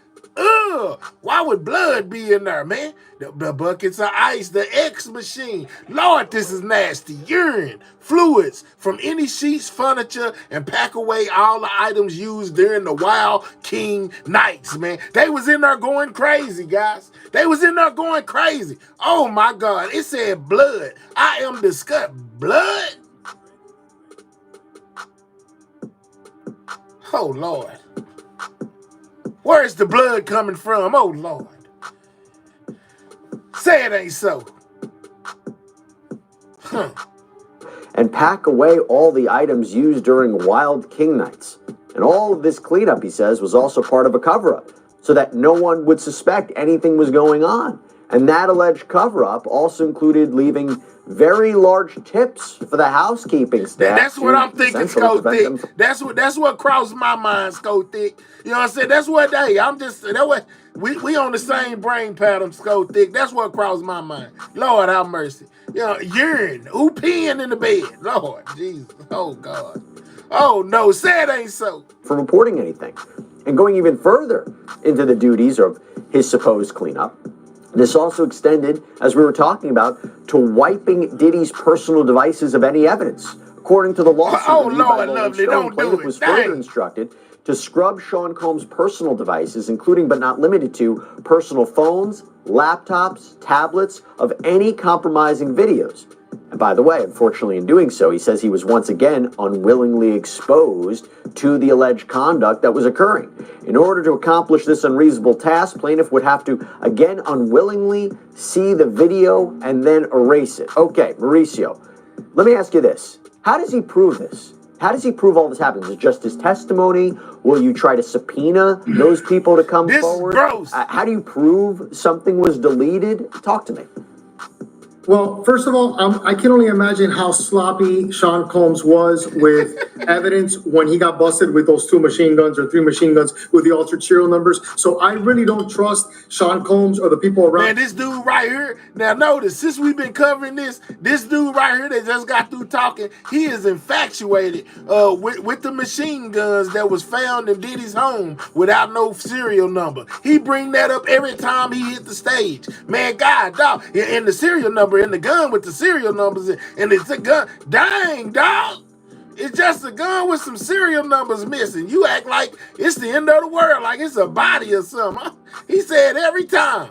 Why would blood be in there, man? The buckets of ice, the X machine. Lord, this is nasty. Urine, fluids from any sheets, furniture, and pack away all the items used during the Wild King nights, man. They was in there going crazy, guys. They was in there going crazy. Oh, my God. It said blood. I am disgusted. Blood? Oh, Lord. Where's the blood coming from? Oh, Lord. Say it ain't so. Huh. And pack away all the items used during Wild King nights. And all of this cleanup, he says, was also part of a cover-up so that no one would suspect anything was going on. And that alleged cover-up also included leaving very large tips for the housekeeping staff. That's what I'm thinking, Scope Thick. That's what crossed my mind, Scope Thick. You know what I'm saying? That's what we on the same brain pattern, Scope Thick. That's what crossed my mind. Lord have mercy. You know, urine. Who peeing in the bed? Lord Jesus. Oh God. Oh no, say it ain't so. For reporting anything. And going even further into the duties of his supposed cleanup, this also extended, as we were talking about, to wiping Diddy's personal devices of any evidence. According to the lawsuit, the plaintiff was further instructed to scrub Sean Combs' personal devices, including but not limited to personal phones, laptops, tablets, of any compromising videos. And by the way, unfortunately in doing so, he says he was once again unwillingly exposed to the alleged conduct that was occurring. In order to accomplish this unreasonable task, plaintiff would have to again unwillingly see the video and then erase it. Okay, Mauricio, let me ask you this. How does he prove this? How does he prove all this happens? Is it just his testimony? Will you try to subpoena those people to come forward? Gross. How do you prove something was deleted? Talk to me. Well, first of all, I can only imagine how sloppy Sean Combs was with evidence when he got busted with those 2 machine guns or 3 machine guns with the altered serial numbers. So I really don't trust Sean Combs or the people around. Man, this dude right here, now notice, since we've been covering this dude right here that just got through talking, he is infatuated with the machine guns that was found in Diddy's home without no serial number. He bring that up every time he hit the stage. Man, God, dog, and the serial number in the gun with the serial numbers, and it's a gun. Dang, dog. It's just a gun with some serial numbers missing. You act like it's the end of the world, like it's a body or something. He said every time.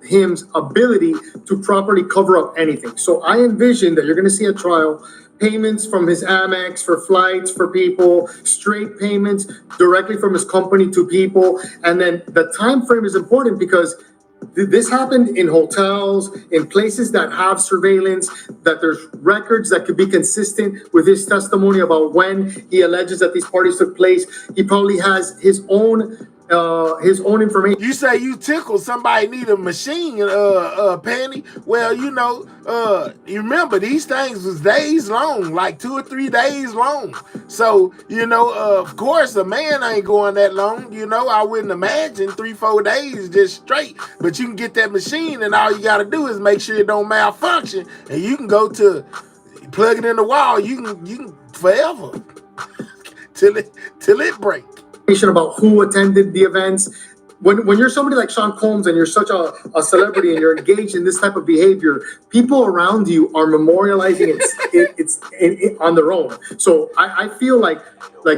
Him's ability to properly cover up anything. So I envision that you're going to see a trial, payments from his Amex for flights for people, straight payments directly from his company to people. And then the time frame is important because this happened in hotels, in places that have surveillance, that there's records that could be consistent with his testimony about when he alleges that these parties took place. He probably has his own information. You say you tickle somebody need a machine, Penny. Well, you know, you remember these things was days long, like 2 or 3 days long. So, you know, of course a man ain't going that long. You know, I wouldn't imagine 3-4 days just straight. But you can get that machine and all you got to do is make sure it don't malfunction. And you can go to plug it in the wall. You can forever till it breaks. About who attended the events. When you're somebody like Sean Combs and you're such a celebrity and you're engaged in this type of behavior, people around you are memorializing it on their own. So I feel like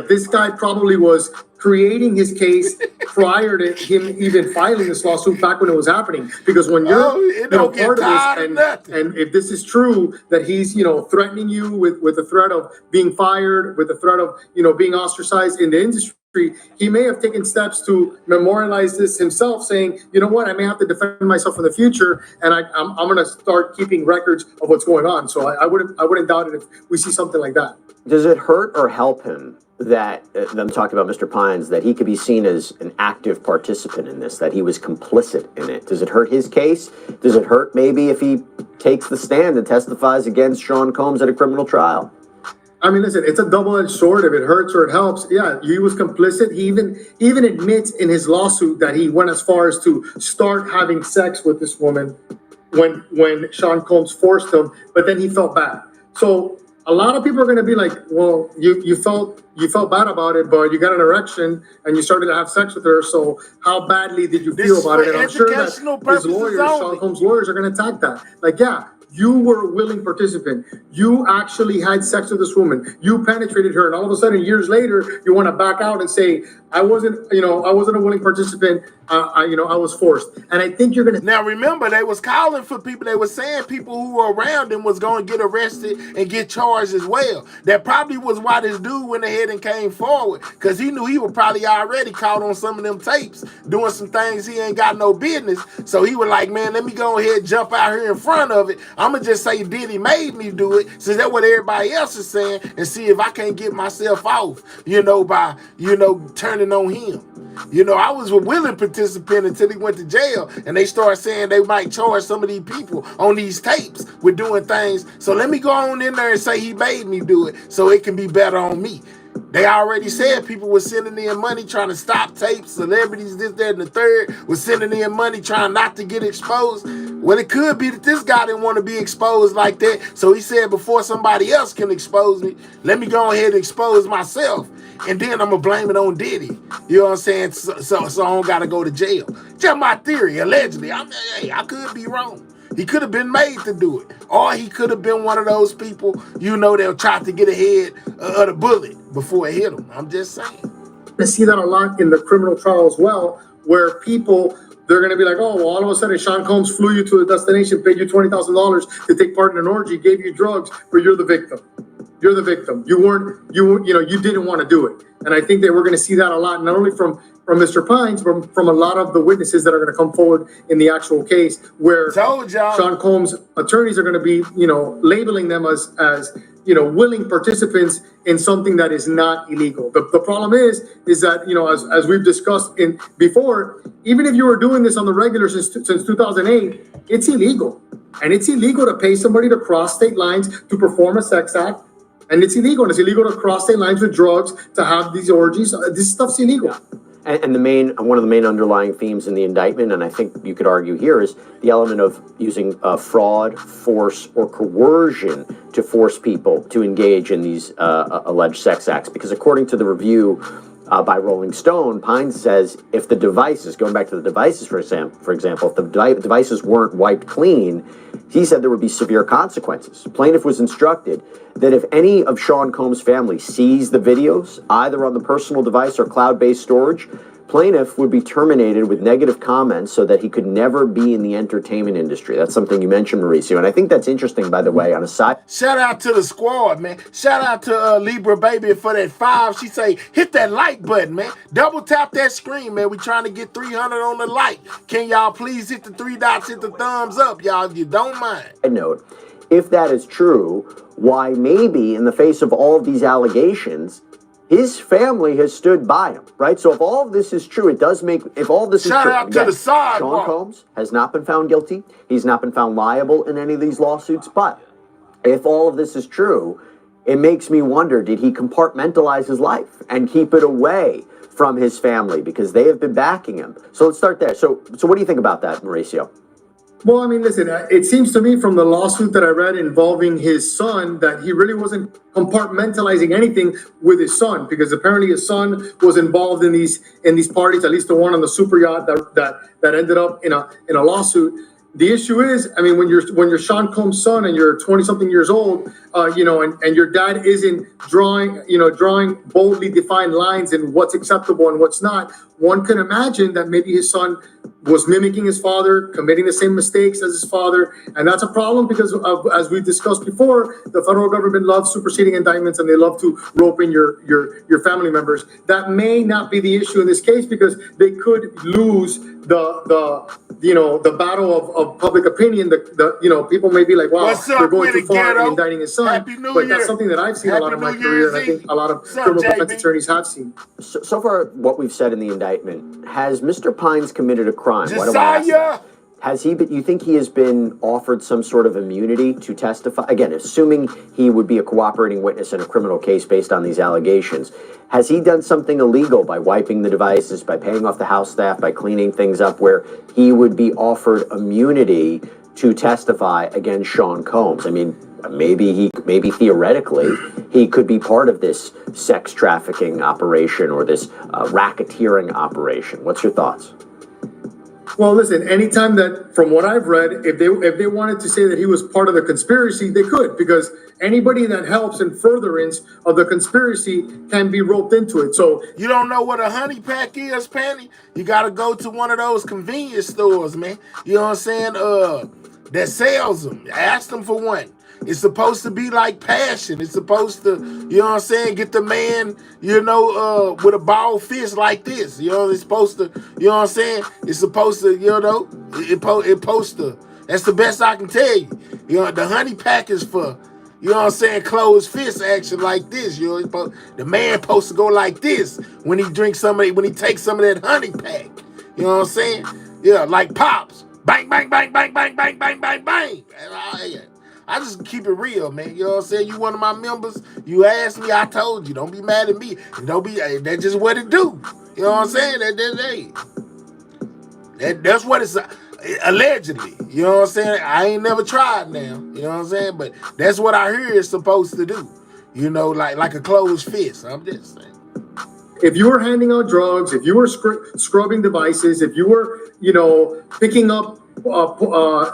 this guy probably was creating his case prior to him even filing this lawsuit back when it was happening. Because when you're part of this, and if this is true that he's threatening you with the threat of being fired, with the threat of being ostracized in the industry, he may have taken steps to memorialize this himself, saying, you know what, I may have to defend myself in the future, and I'm going to start keeping records of what's going on. So I wouldn't doubt it if we see something like that. Does it hurt or help him that them talking about Mr. Pines, that he could be seen as an active participant in this, that he was complicit in it? Does it hurt his case? Does it hurt maybe if he takes the stand and testifies against Sean Combs at a criminal trial? I mean, listen, it's a double-edged sword. If it hurts or it helps, yeah, he was complicit. He even admits in his lawsuit that he went as far as to start having sex with this woman when Sean Combs forced him, but then he felt bad. So a lot of people are going to be like, well, you felt bad about it, but you got an erection and you started to have sex with her. So how badly did you feel about it? And I'm sure that his lawyers, Sean Combs' lawyers, are going to attack that. Like, yeah, you were a willing participant. You actually had sex with this woman. You penetrated her, and all of a sudden, years later, you want to back out and say, I wasn't a willing participant. I was forced. And I think you're going to. Now, remember, they was calling for people. They were saying people who were around him was going to get arrested and get charged as well. That probably was why this dude went ahead and came forward, because he knew he was probably already caught on some of them tapes doing some things he ain't got no business. So he was like, man, let me go ahead and jump out here in front of it. I'm going to just say Diddy made me do it, since that's what everybody else is saying, and see if I can't get myself off, by, turning on him. I was a willing participant until he went to jail, and they started saying they might charge some of these people on these tapes with doing things. So let me go on in there and say he made me do it so it can be better on me. They already said people were sending in money trying to stop tapes. Celebrities, this, that, and the third, was sending in money trying not to get exposed. Well, it could be that this guy didn't want to be exposed like that. So he said, before somebody else can expose me, let me go ahead and expose myself. And then I'm going to blame it on Diddy. You know what I'm saying? So I don't got to go to jail. Just my theory, allegedly. I could be wrong. He could have been made to do it. Or he could have been one of those people, they'll try to get ahead of the bullet before it hit him. I'm just saying. I see that a lot in the criminal trial as well, where people, they're going to be like, oh, well, all of a sudden Sean Combs flew you to a destination, paid you $20,000 to take part in an orgy, gave you drugs, but you're the victim. You're the victim. You didn't want to do it. And I think that we're going to see that a lot, not only from Mr. Pines, but from a lot of the witnesses that are going to come forward in the actual case, where Sean Combs' attorneys are going to be, labeling them as willing participants in something that is not illegal. The problem is that, as we've discussed before, even if you were doing this on the regular since 2008, it's illegal. And it's illegal to pay somebody to cross state lines to perform a sex act. And it's illegal. And it's illegal to cross state lines with drugs to have these orgies. This stuff's illegal. And one of the main underlying themes in the indictment, and I think you could argue here, is the element of using fraud, force, or coercion to force people to engage in these alleged sex acts. Because according to the review by Rolling Stone, Pines says if the devices, going back to the devices, for example, if the devices weren't wiped clean, he said there would be severe consequences. Plaintiff was instructed that if any of Sean Combs' family sees the videos, either on the personal device or cloud-based storage, plaintiff would be terminated with negative comments so that he could never be in the entertainment industry. That's something you mentioned, Mauricio, and I think that's interesting, by the way, on a side. Shout out to the squad, man. Shout out to Libra Baby for that 5. She say, hit that like button, man. Double tap that screen, man. We trying to get 300 on the like. Can y'all please hit the 3 dots, hit the thumbs up, y'all, if you don't mind. Note, if that is true, why maybe in the face of all of these allegations, his family has stood by him, right? So if all of this is true, if all this is true, out to the side, Sean Combs has not been found guilty. He's not been found liable in any of these lawsuits. But if all of this is true, it makes me wonder, did he compartmentalize his life and keep it away from his family because they have been backing him? So let's start there. So what do you think about that, Mauricio? Well, I mean, listen, it seems to me from the lawsuit that I read involving his son that he really wasn't compartmentalizing anything with his son, because apparently his son was involved in these parties, at least the one on the super yacht that ended up in a lawsuit. The issue is, I mean, when you're Sean Combs' son and you're 20-something years old, and your dad isn't drawing boldly defined lines in what's acceptable and what's not, one can imagine that maybe his son was mimicking his father, committing the same mistakes as his father. And that's a problem because, as we discussed before, the federal government loves superseding indictments and they love to rope in your family members. That may not be the issue in this case because they could lose the battle of public opinion. People may be like, wow, they're going too far in indicting his son. But that's something that I've seen a lot in my career, and I think a lot of criminal defense attorneys have seen. So far, what we've said in the indictment, has Mr. Pines committed a crime? Why do I ask that? Has he been, you think he has been offered some sort of immunity to testify? Again, assuming he would be a cooperating witness in a criminal case based on these allegations. Has he done something illegal by wiping the devices, by paying off the house staff, by cleaning things up, where he would be offered immunity to testify against Sean Combs? I mean, maybe theoretically, he could be part of this sex trafficking operation or this racketeering operation. What's your thoughts? Well, listen, anytime that, from what I've read, if they wanted to say that he was part of the conspiracy, they could, because anybody that helps in furtherance of the conspiracy can be roped into it. So you don't know what a honey pack is, Penny? You got to go to one of those convenience stores, man. You know what I'm saying? That sells them. Ask them for one. It's supposed to be like passion. It's supposed to, you know what I'm saying, get the man, you know, with a bald fist like this. You know, it's supposed to, you know what I'm saying? It's supposed to, you know, it's supposed to. That's the best I can tell you. You know, the honey pack is for, you know what I'm saying, closed fist action like this. You know, the man supposed to go like this when he drinks when he takes some of that honey pack. You know what I'm saying? Yeah, like Pops. Bang, bang, bang, bang, bang, bang, bang, bang, bang. I just keep it real, man. You know what I'm saying? You one of my members. You asked me, I told you. Don't be mad at me. Don't be. That's just what it do. You know what I'm saying? That's what it's allegedly. You know what I'm saying? I ain't never tried now. You know what I'm saying? But that's what I hear it's supposed to do. You know, like a closed fist. I'm just saying. If you were handing out drugs, if you were scrubbing devices, if you were, you know, picking up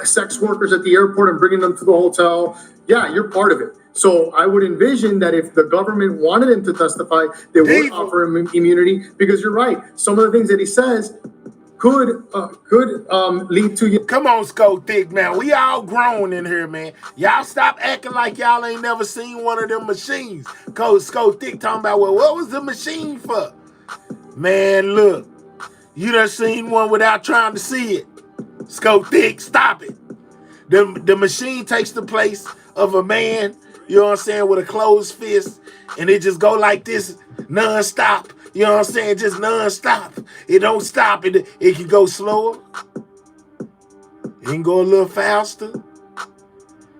sex workers at the airport and bringing them to the hotel, yeah, you're part of it. So I would envision that if the government wanted him to testify, they would offer him immunity, because you're right. Some of the things that he says could lead to you. Come on, Scope Thick, man. We all grown in here, man. Y'all stop acting like y'all ain't never seen one of them machines. Scope Thick talking about, well, what was the machine for? Man, look. You done seen one without trying to see it. Scope Thick, stop it. The machine takes the place of a man, you know what I'm saying, with a closed fist, and it just go like this non-stop. You know what I'm saying? Just non-stop. It don't stop. It can go slower. It can go a little faster.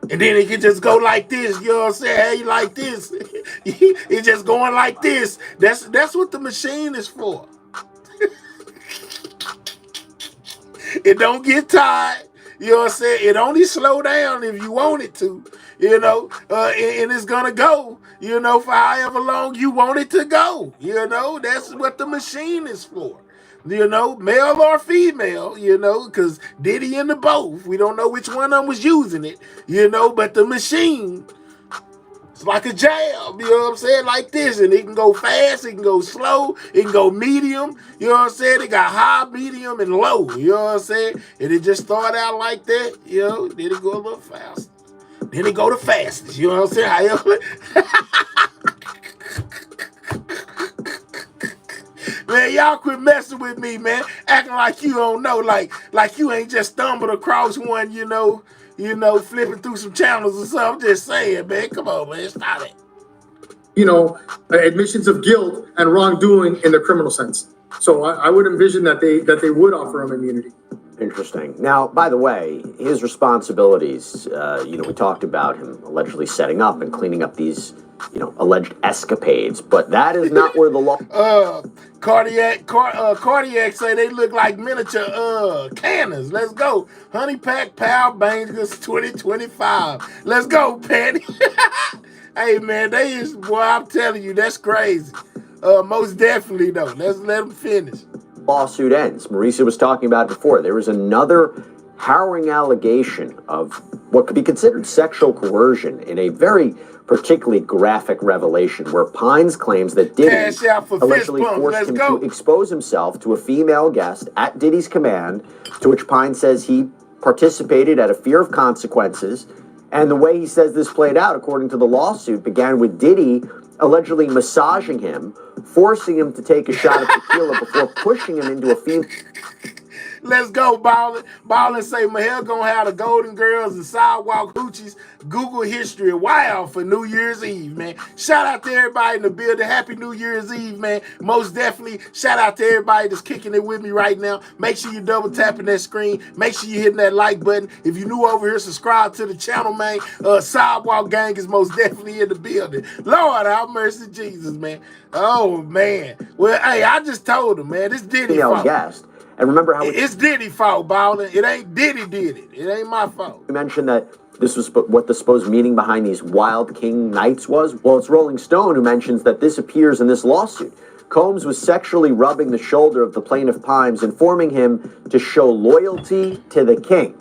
And then it can just go like this. You know what I'm saying? Hey, like this. It's just going like this. That's what the machine is for. It don't get tired. You know what I'm saying? It only slow down if you want it to. You know, and it's gonna go, you know, for however long you want it to go. You know, that's what the machine is for. You know, male or female, you know, because Diddy and the both. We don't know which one of them was using it, you know, but the machine, it's like a jab, you know what I'm saying, like this. And it can go fast, it can go slow, it can go medium, you know what I'm saying? It got high, medium, and low, you know what I'm saying? And it just started out like that, you know, then it go a little faster. Then it go the fastest, you know what I'm saying? However, man, y'all quit messing with me, man. Acting like you don't know, like you ain't just stumbled across one, you know, flipping through some channels or something. I'm just saying, man. Come on, man. Stop it. You know, admissions of guilt and wrongdoing in the criminal sense. So I would envision that they would offer him immunity. Interesting. Now, by the way, his responsibilities, you know, we talked about him allegedly setting up and cleaning up these, you know, alleged escapades, but that is not where the law... Cardiac say they look like miniature cannons. Let's go. Honey Pack Power Bangers 2025. Let's go, Patty. Hey, man, boy, I'm telling you, that's crazy. Most definitely, though. Let's let them finish. Lawsuit ends. Marisa was talking about it before. There was another harrowing allegation of what could be considered sexual coercion in a very particularly graphic revelation where Payne claims that Diddy allegedly forced him to expose himself to a female guest at Diddy's command, to which Payne says he participated out of fear of consequences. And the way he says this played out, according to the lawsuit, began with Diddy allegedly massaging him, forcing him to take a shot of tequila before pushing him into a female... Let's go, Ballin'. Ballin' say Mahel gonna have the Golden Girls and Sidewalk Hoochies Google history wow for New Year's Eve, man. Shout out to everybody in the building. Happy New Year's Eve, man. Most definitely, shout out to everybody that's kicking it with me right now. Make sure you double tapping that screen. Make sure you hitting that like button. If you're new over here, subscribe to the channel, man. Sidewalk Gang is most definitely in the building. Lord, have mercy, Jesus, man. Oh, man. Well, hey, I just told him, man, this Diddy fault. And remember how it's Diddy fault, Ballin'. It ain't Diddy did it. It ain't my fault. You mentioned that this was what the supposed meaning behind these Wild King nights was? Well, it's Rolling Stone who mentions that this appears in this lawsuit. Combs was sexually rubbing the shoulder of the plaintiff Payne, informing him to show loyalty to the king.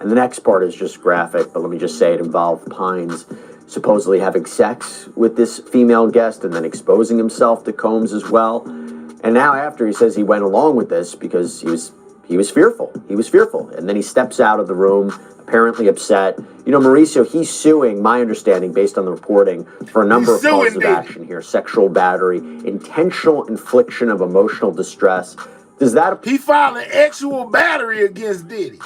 And the next part is just graphic, but let me just say it involved Payne's supposedly having sex with this female guest and then exposing himself to Combs as well. And now after, he says he went along with this because he was fearful. He was fearful. And then he steps out of the room, apparently upset. You know, Mauricio, he's suing, my understanding, based on the reporting, for a number of causes of action here. Sexual battery, intentional infliction of emotional distress. Does that... He filed an actual battery against Diddy.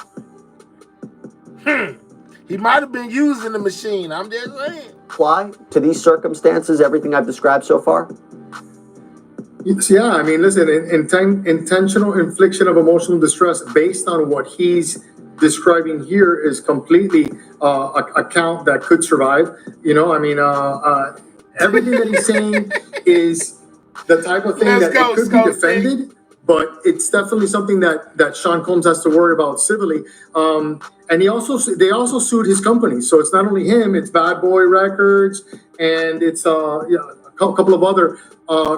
He might have been using the machine. I'm just saying. Apply to these circumstances, everything I've described so far? Yeah, I mean, listen, intentional infliction of emotional distress based on what he's describing here is completely a count that could survive. You know, I mean, everything that he's saying is the type of thing it could be defended, but it's definitely something that Sean Combs has to worry about civilly. And they also sued his company. So it's not only him, it's Bad Boy Records, and it's a couple of other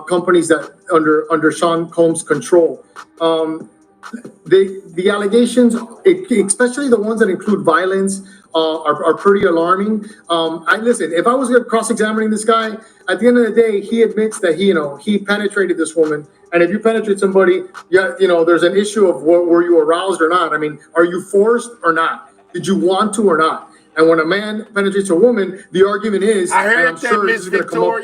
companies that under Sean Combs' control. The allegations, especially the ones that include violence, are pretty alarming. Listen, if I was cross-examining this guy, at the end of the day, he admits that he penetrated this woman. And if you penetrate somebody, there's an issue of were you aroused or not? I mean, are you forced or not? Did you want to or not? And when a man penetrates a woman, the argument is, and I'm sure this is going to come up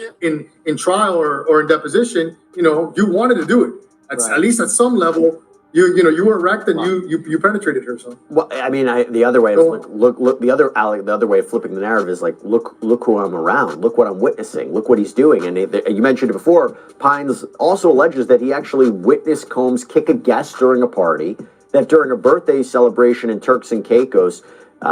in trial or in deposition, you wanted to do it. At least at some level, you were erect and you penetrated her. So. Well, I mean, the other way, the other way of flipping the narrative is like, look who I'm around, look what I'm witnessing, look what he's doing. And you mentioned it before. Payne also alleges that he actually witnessed Combs kick a guest during a party. That during a birthday celebration in Turks and Caicos,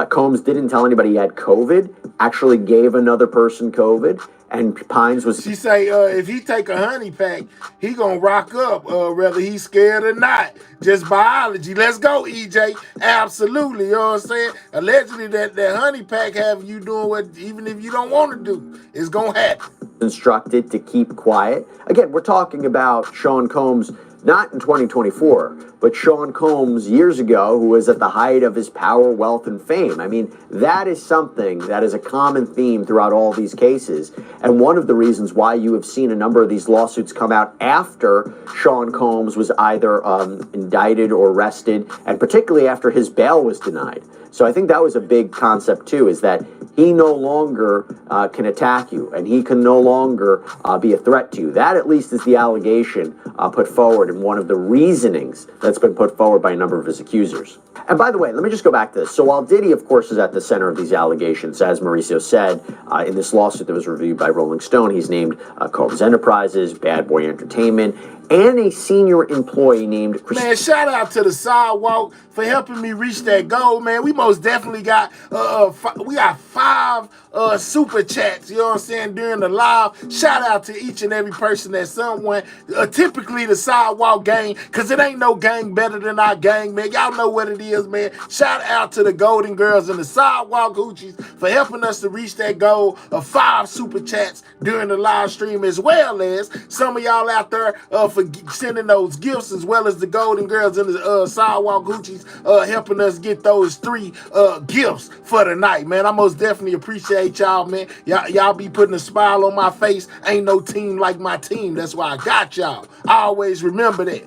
Combs didn't tell anybody he had COVID. Actually, gave another person COVID. And Payne was... She say if he take a honey pack, he gonna rock up, whether he's scared or not. Just biology. Let's go, EJ. Absolutely, you know what I'm saying? Allegedly, that honey pack have you doing what, even if you don't want to do, it's gonna happen. Instructed to keep quiet. Again, we're talking about Sean Combs, not in 2024, but Sean Combs years ago, who was at the height of his power, wealth, and fame. I mean, that is something that is a common theme throughout all these cases. And one of the reasons why you have seen a number of these lawsuits come out after Sean Combs was either indicted or arrested, and particularly after his bail was denied. So I think that was a big concept, too, is that he no longer can attack you, and he can no longer be a threat to you. That, at least, is the allegation put forward and one of the reasonings that's been put forward by a number of his accusers. And by the way, let me just go back to this. So while Diddy, of course, is at the center of these allegations, as Mauricio said, in this lawsuit that was reviewed by Rolling Stone, he's named Combs Enterprises, Bad Boy Entertainment, and a senior employee named... Man, shout out to the Sidewalk for helping me reach that goal, man. We most definitely got, we got 5 super chats, you know what I'm saying, during the live. Shout out to each and every person that someone, typically the Sidewalk gang, because it ain't no gang better than our gang, man. Y'all know what it is, man. Shout out to the Golden Girls and the Sidewalk Hoochies for helping us to reach that goal of 5 super chats during the live stream, as well as some of y'all out there for sending those gifts, as well as the Golden Girls and the Sidewalk Hoochies helping us get those 3 gifts for the night, man. I most definitely appreciate y'all, man. Y'all be putting a smile on my face. Ain't no team like my team. That's why I got y'all. I always remember that.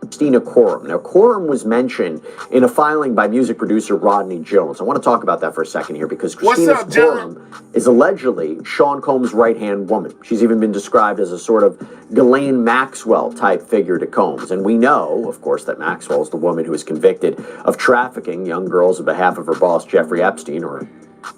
Christina Coram. Now, Coram was mentioned in a filing by music producer Rodney Jones. I want to talk about that for a second here, because Christina Coram is allegedly Sean Combs' right-hand woman. She's even been described as a sort of Ghislaine Maxwell-type figure to Combs. And we know, of course, that Maxwell is the woman who was convicted of trafficking young girls on behalf of her boss, Jeffrey Epstein, or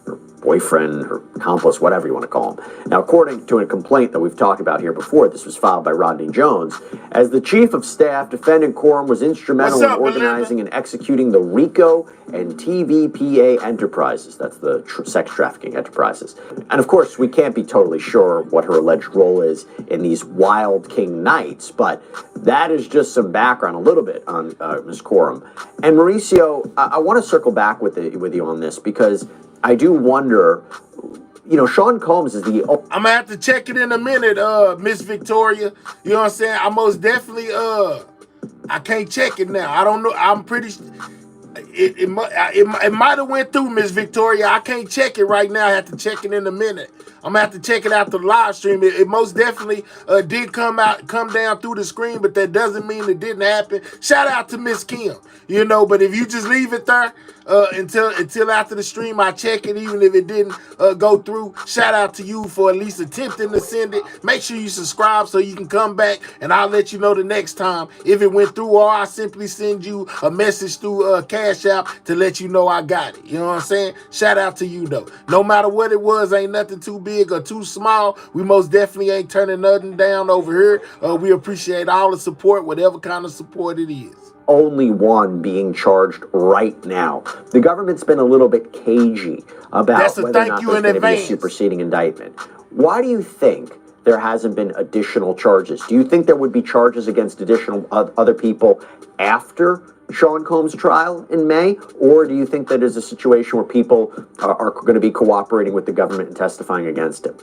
her boyfriend, her accomplice, whatever you want to call him. Now, according to a complaint that we've talked about here before, this was filed by Rodney Jones. As the chief of staff, defendant Coram was instrumental in organizing and executing the RICO and TVPA enterprises. That's the sex trafficking enterprises. And of course, we can't be totally sure what her alleged role is in these Wild King nights, but that is just some background a little bit on Ms. Coram. And Mauricio, I want to circle back with you on this, because I do wonder, Sean Combs is the... I'm gonna have to check it in a minute, Miss Victoria. You know what I'm saying? I most definitely, I can't check it now. I don't know. I'm pretty... It might have went through, Miss Victoria. I can't check it right now. I have to check it in a minute. I'm gonna have to check it out the live stream. It most definitely did come down through the screen, but that doesn't mean it didn't happen. Shout out to Miss Kim, but if you just leave it there until after the stream, I check it, even if it didn't go through. Shout out to you for at least attempting to send it. Make sure you subscribe so you can come back, and I'll let you know the next time if it went through, or I simply send you a message through Cash App to let you know I got it. You know what I'm saying? Shout out to you though. No matter what it was, ain't nothing too big or too small. We most definitely ain't turning nothing down over here. We appreciate all the support, whatever kind of support it is. Only one being charged right now. The government's been a little bit cagey about whether or not there's going to be a superseding indictment. Why do you think there hasn't been additional charges? Do you think there would be charges against additional other people after Sean Combs' trial in May? Or do you think that is a situation where people are going to be cooperating with the government and testifying against him?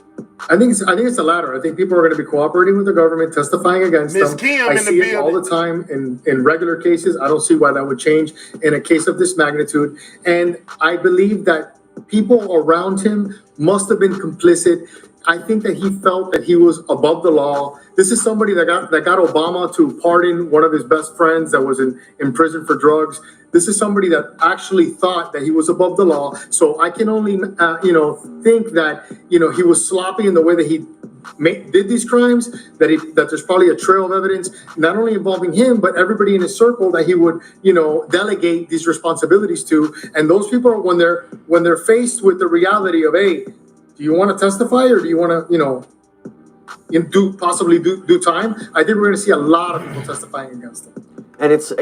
I think it's the latter. I think people are going to be cooperating with the government, testifying against them. I see it all the time in regular cases. I don't see why that would change in a case of this magnitude. And I believe that people around him must have been complicit. I think that he felt that he was above the law. This is somebody that got Obama to pardon one of his best friends that was in prison for drugs. This is somebody that actually thought that he was above the law. So I can only, think that, he was sloppy in the way that he did these crimes, that there's probably a trail of evidence, not only involving him, but everybody in his circle that he would, delegate these responsibilities to. And those people, when they're faced with the reality of, hey, do you want to testify or do you want to, possibly do time? I think we're going to see a lot of people testifying against him. And it's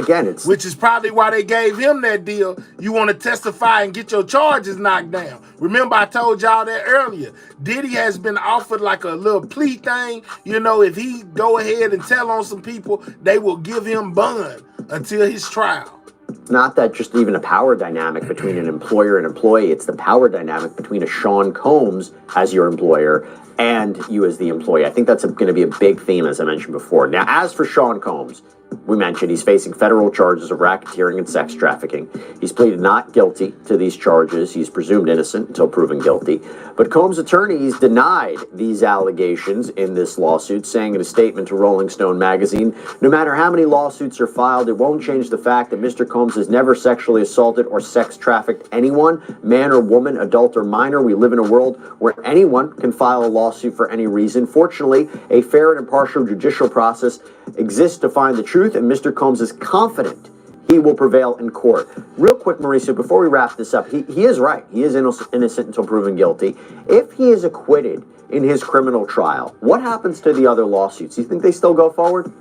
which is probably why they gave him that deal. You want to testify and get your charges knocked down. Remember, I told y'all that earlier. Diddy has been offered like a little plea thing. If he go ahead and tell on some people, they will give him bond until his trial. It's not that just even a power dynamic between an employer and employee. It's the power dynamic between a Sean Combs as your employer and you as the employee. I think that's going to be a big theme, as I mentioned before. Now, as for Sean Combs, we mentioned he's facing federal charges of racketeering and sex trafficking. He's pleaded not guilty to these charges. He's presumed innocent until proven guilty. But Combs' attorneys denied these allegations in this lawsuit, saying in a statement to Rolling Stone magazine, no matter how many lawsuits are filed, it won't change the fact that Mr. Combs has never sexually assaulted or sex trafficked anyone, man or woman, adult or minor. We live in a world where anyone can file a lawsuit for any reason. Fortunately, a fair and impartial judicial process exists to find the truth, and Mr. Combs is confident he will prevail in court. Real quick, Mauricio, before we wrap this up, he is right. He is innocent until proven guilty. If he is acquitted in his criminal trial, what happens to the other lawsuits? Do you think they still go forward?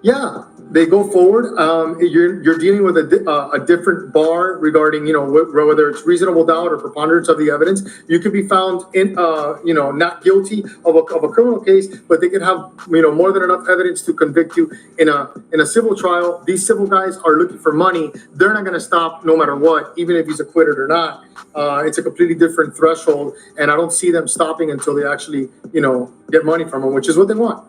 Yeah, they go forward. You're dealing with a different bar regarding, whether it's reasonable doubt or preponderance of the evidence. You could be found in, not guilty of a criminal case, but they could have, more than enough evidence to convict you in a civil trial. These civil guys are looking for money. They're not going to stop no matter what, even if he's acquitted or not. It's a completely different threshold, and I don't see them stopping until they actually, get money from him, which is what they want.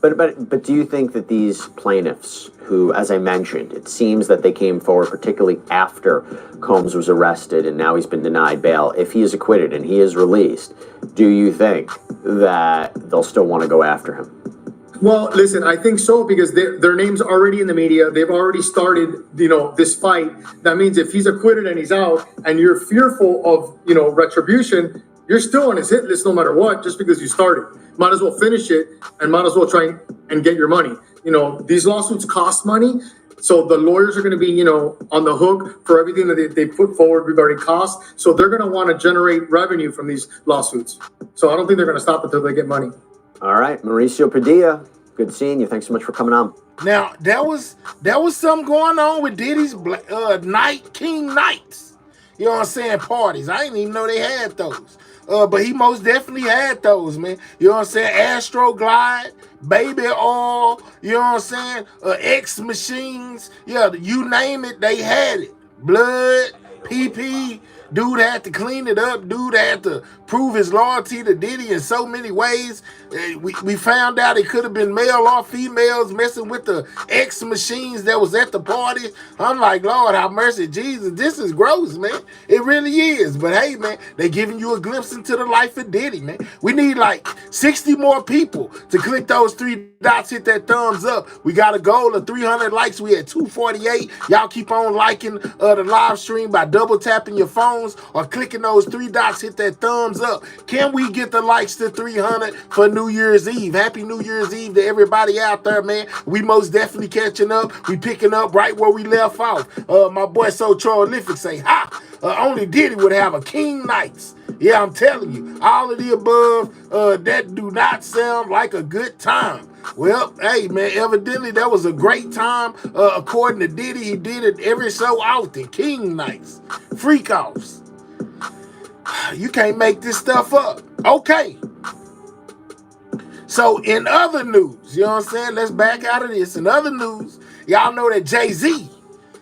But do you think that these plaintiffs, who, as I mentioned, it seems that they came forward particularly after Combs was arrested and now he's been denied bail, if he is acquitted and he is released, do you think that they'll still want to go after him? Well, listen, I think so, because their name's already in the media. They've already started, this fight. That means if he's acquitted and he's out and you're fearful of, retribution, you're still on his hit list no matter what, just because you started. Might as well finish it and might as well try and get your money. These lawsuits cost money. So the lawyers are going to be, on the hook for everything that they put forward regarding costs. So they're going to want to generate revenue from these lawsuits. So I don't think they're going to stop until they get money. All right, Mauricio Padilla, good seeing you. Thanks so much for coming on. Now, there was something going on with Diddy's King Nights. You know what I'm saying? Parties. I didn't even know they had those. But he most definitely had those, man. You know what I'm saying? Astro Glide, Baby Oil, you know what I'm saying? X Machines. Yeah, you name it, they had it. Blood, PP, Dude had to clean it up. Dude had to prove his loyalty to Diddy in so many ways. We found out it could have been male or females messing with the X machines that was at the party. I'm like, Lord, have mercy, Jesus. This is gross, man. It really is. But hey, man, they giving you a glimpse into the life of Diddy, man. We need like 60 more people to click those 3 dots, hit that thumbs up. We got a goal of 300 likes. We at 248. Y'all keep on liking the live stream by double tapping your phones or clicking those 3 dots, hit that thumbs up. Can we get the likes to 300 for New Year's Eve? Happy New Year's Eve to everybody out there, man. We most definitely catching up. We picking up right where we left off. My boy So Trollific say, ha! Only Diddy would have a King Nights. Yeah, I'm telling you, all of the above, that do not sound like a good time. Well, hey, man, evidently that was a great time. According to Diddy, he did it every so often. King Nights, freak-offs. You can't make this stuff up. Okay. So in other news, you know what I'm saying? Let's back out of this. In other news, y'all know that Jay-Z,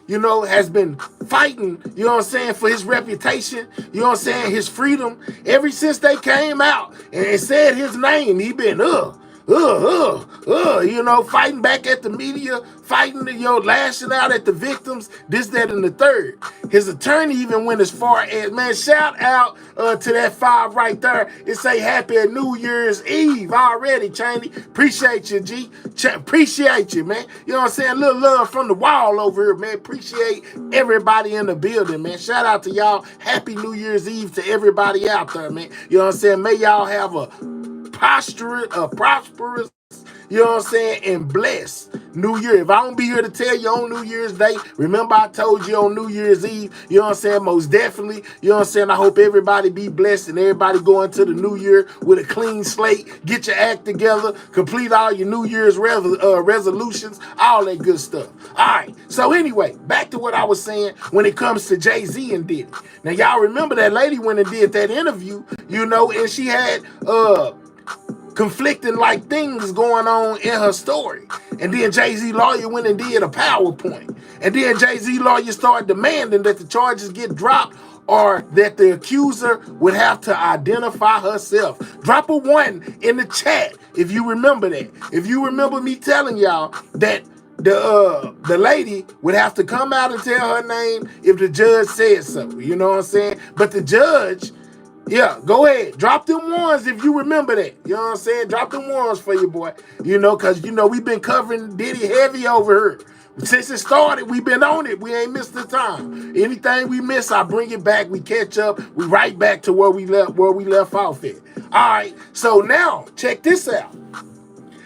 you know, has been fighting, you know what I'm saying, for his reputation, you know what I'm saying, his freedom. Ever since they came out and said his name, he been, you know, fighting back at the media, fighting, you know, lashing out at the victims, this, that, and the third. His attorney even went as far as, man, shout out to that 5 right there. It say Happy New Year's Eve already, Cheney. Appreciate you, G. Appreciate you, man. You know what I'm saying? A little love from the wall over here, man. Appreciate everybody in the building, man. Shout out to y'all. Happy New Year's Eve to everybody out there, man. You know what I'm saying? May y'all have a prosperous, you know what I'm saying, and blessed New Year. If I don't be here to tell you on New Year's Day, remember I told you on New Year's Eve, you know what I'm saying, most definitely, you know what I'm saying, I hope everybody be blessed and everybody go into the new year with a clean slate, get your act together, complete all your New Year's resolutions, all that good stuff. All right, so anyway, back to what I was saying when it comes to Jay-Z and Diddy. Now, y'all remember that lady went and did that interview, you know, and she had, conflicting like things going on in her story. And then Jay-Z lawyer went and did a PowerPoint. And then Jay-Z lawyer started demanding that the charges get dropped or that the accuser would have to identify herself. Drop a 1 in the chat if you remember that. If you remember me telling y'all that the lady would have to come out and tell her name if the judge said so. You know what I'm saying? But the judge, yeah, go ahead. Drop them 1s if you remember that. You know what I'm saying? Drop them 1s for you, boy. You know, because, you know, we've been covering Diddy heavy over here. Since it started, we've been on it. We ain't missed the time. Anything we miss, I bring it back. We catch up. We right back to where we left off at. All right. So now, check this out.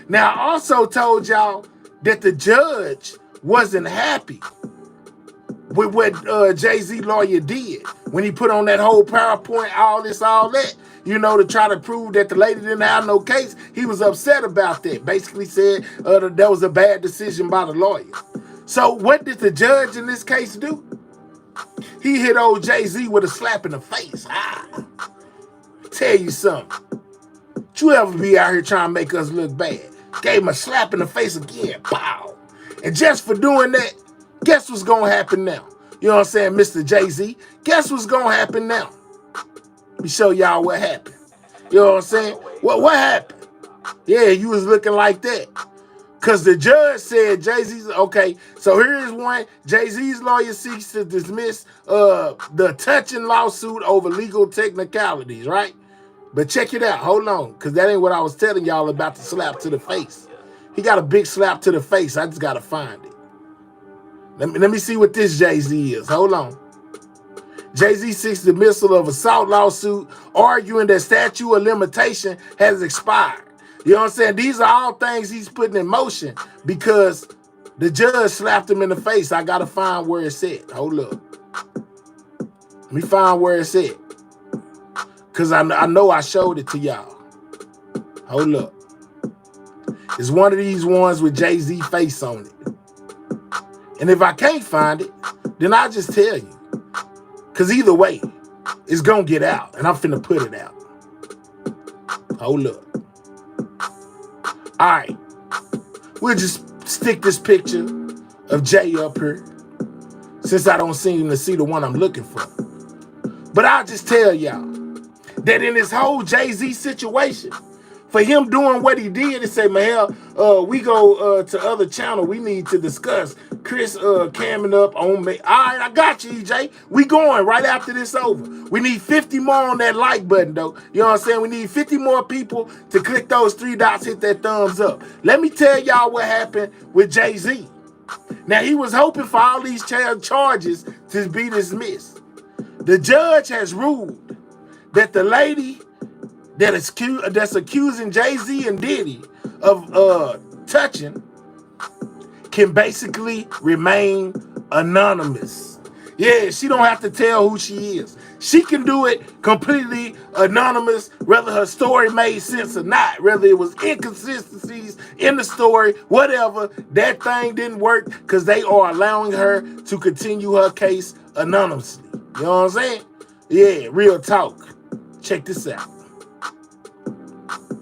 Now, I also told y'all that the judge wasn't happy with what Jay-Z lawyer did when he put on that whole PowerPoint, all that, you know, to try to prove that the lady didn't have no case. He was upset about that. Basically said that was a bad decision by the lawyer. So what did the judge in this case do? He hit old Jay-Z with a slap in the face. Tell you something. Don't you ever be out here trying to make us look bad. Gave him a slap in the face again. Pow. And just for doing that, guess what's going to happen now? You know what I'm saying, Mr. Jay-Z? Guess what's going to happen now? Let me show y'all what happened. You know what I'm saying? What happened? Yeah, you was looking like that. Because the judge said Jay-Z's, okay, so here's one. Jay-Z's lawyer seeks to dismiss the touching lawsuit over legal technicalities, right? But check it out. Hold on, because that ain't what I was telling y'all about the slap to the face. He got a big slap to the face. I just got to find it. Let me see what this Jay-Z is. Hold on. Jay-Z seeks dismissal of assault lawsuit, arguing that statute of limitation has expired. You know what I'm saying? These are all things he's putting in motion because the judge slapped him in the face. I got to find where it's at. Hold up. Let me find where it's at. Because I know I showed it to y'all. Hold up. It's one of these ones with Jay-Z face on it. And if I can't find it, then I'll just tell you. Because either way, it's going to get out. And I'm finna put it out. Hold up. All right. We'll just stick this picture of Jay up here. Since I don't seem to see the one I'm looking for. But I'll just tell y'all that in this whole Jay-Z situation, for him doing what he did and say, man, we go to other channel, we need to discuss. Chris camming up on me. All right, I got you, EJ. We going right after this over. We need 50 more on that like button, though. You know what I'm saying? We need 50 more people to click those 3 dots, hit that thumbs up. Let me tell y'all what happened with Jay-Z. Now, he was hoping for all these charges to be dismissed. The judge has ruled that the lady that's accusing Jay-Z and Diddy of touching can basically remain anonymous. Yeah, she don't have to tell who she is. She can do it completely anonymous, whether her story made sense or not, whether it was inconsistencies in the story, whatever. That thing didn't work because they are allowing her to continue her case anonymously. You know what I'm saying? Yeah, real talk. Check this out.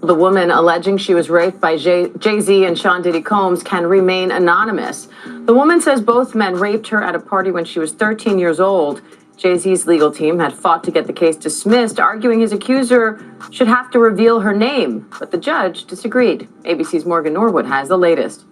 The woman alleging she was raped by Jay-Z and Sean Diddy Combs can remain anonymous. The woman says both men raped her at a party when she was 13 years old. Jay-Z's legal team had fought to get the case dismissed, arguing his accuser should have to reveal her name, but the judge disagreed. ABC's Morgan Norwood has the latest.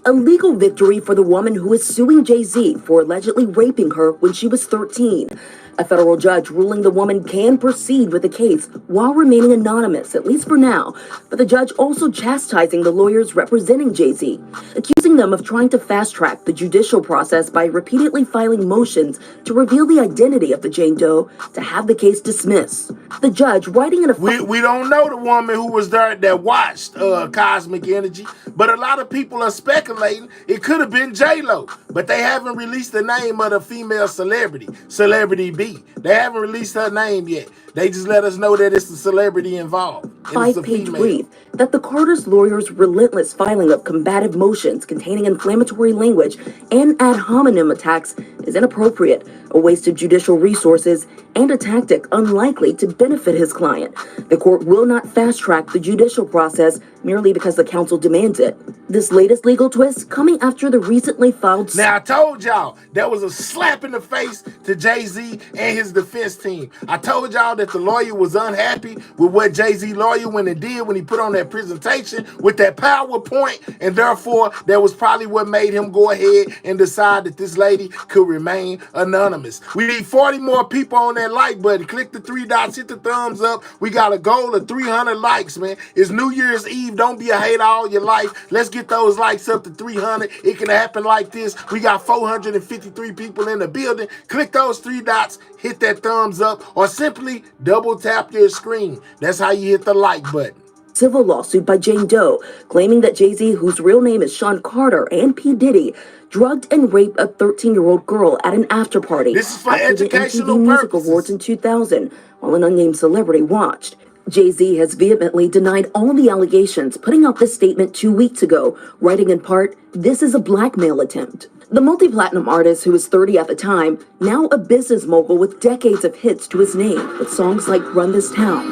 A legal victory for the woman who is suing Jay-Z for allegedly raping her when she was 13. A federal judge ruling the woman can proceed with the case while remaining anonymous, at least for now. But the judge also chastising the lawyers representing Jay-Z, accusing them of trying to fast-track the judicial process by repeatedly filing motions to reveal the identity of the Jane Doe to have the case dismissed. The judge writing in a... We don't know the woman who was there that watched Cosmic Energy, but a lot of people are speculating it could have been J-Lo, but they haven't released the name of the female celebrity, Celebrity B. They haven't released her name yet. They just let us know that it's a celebrity involved. 5-page brief that the Carter's lawyers' relentless filing of combative motions containing inflammatory language and ad hominem attacks is inappropriate, a waste of judicial resources, and a tactic unlikely to benefit his client. The court will not fast-track the judicial process merely because the counsel demands it. This latest legal twist coming after the recently filed... Now, I told y'all, that was a slap in the face to Jay-Z and his defense team. I told y'all that the lawyer was unhappy with what Jay-Z lawyer when he put on that presentation with that PowerPoint, and therefore that was probably what made him go ahead and decide that this lady could remain anonymous. We need 40 more people on that like button. Click the 3 dots, hit the thumbs up. We got a goal of 300 likes, man. It's New Year's Eve. Don't be a hater all your life. Let's get those likes up to 300. It can happen like this. We got 453 people in the building. Click those 3 dots, hit that thumbs up, or simply double tap your screen. That's how you hit the like button. Civil lawsuit by Jane Doe, claiming that Jay-Z, whose real name is Sean Carter, and P. Diddy, drugged and raped a 13-year-old girl at an after party. This is for after educational the MTV Music purposes. Awards in 2000, while an unnamed celebrity watched. Jay-Z has vehemently denied all the allegations, putting out this statement 2 weeks ago, writing in part, "This is a blackmail attempt." The multi-platinum artist, who was 30 at the time, now a business mogul with decades of hits to his name, with songs like Run This Town.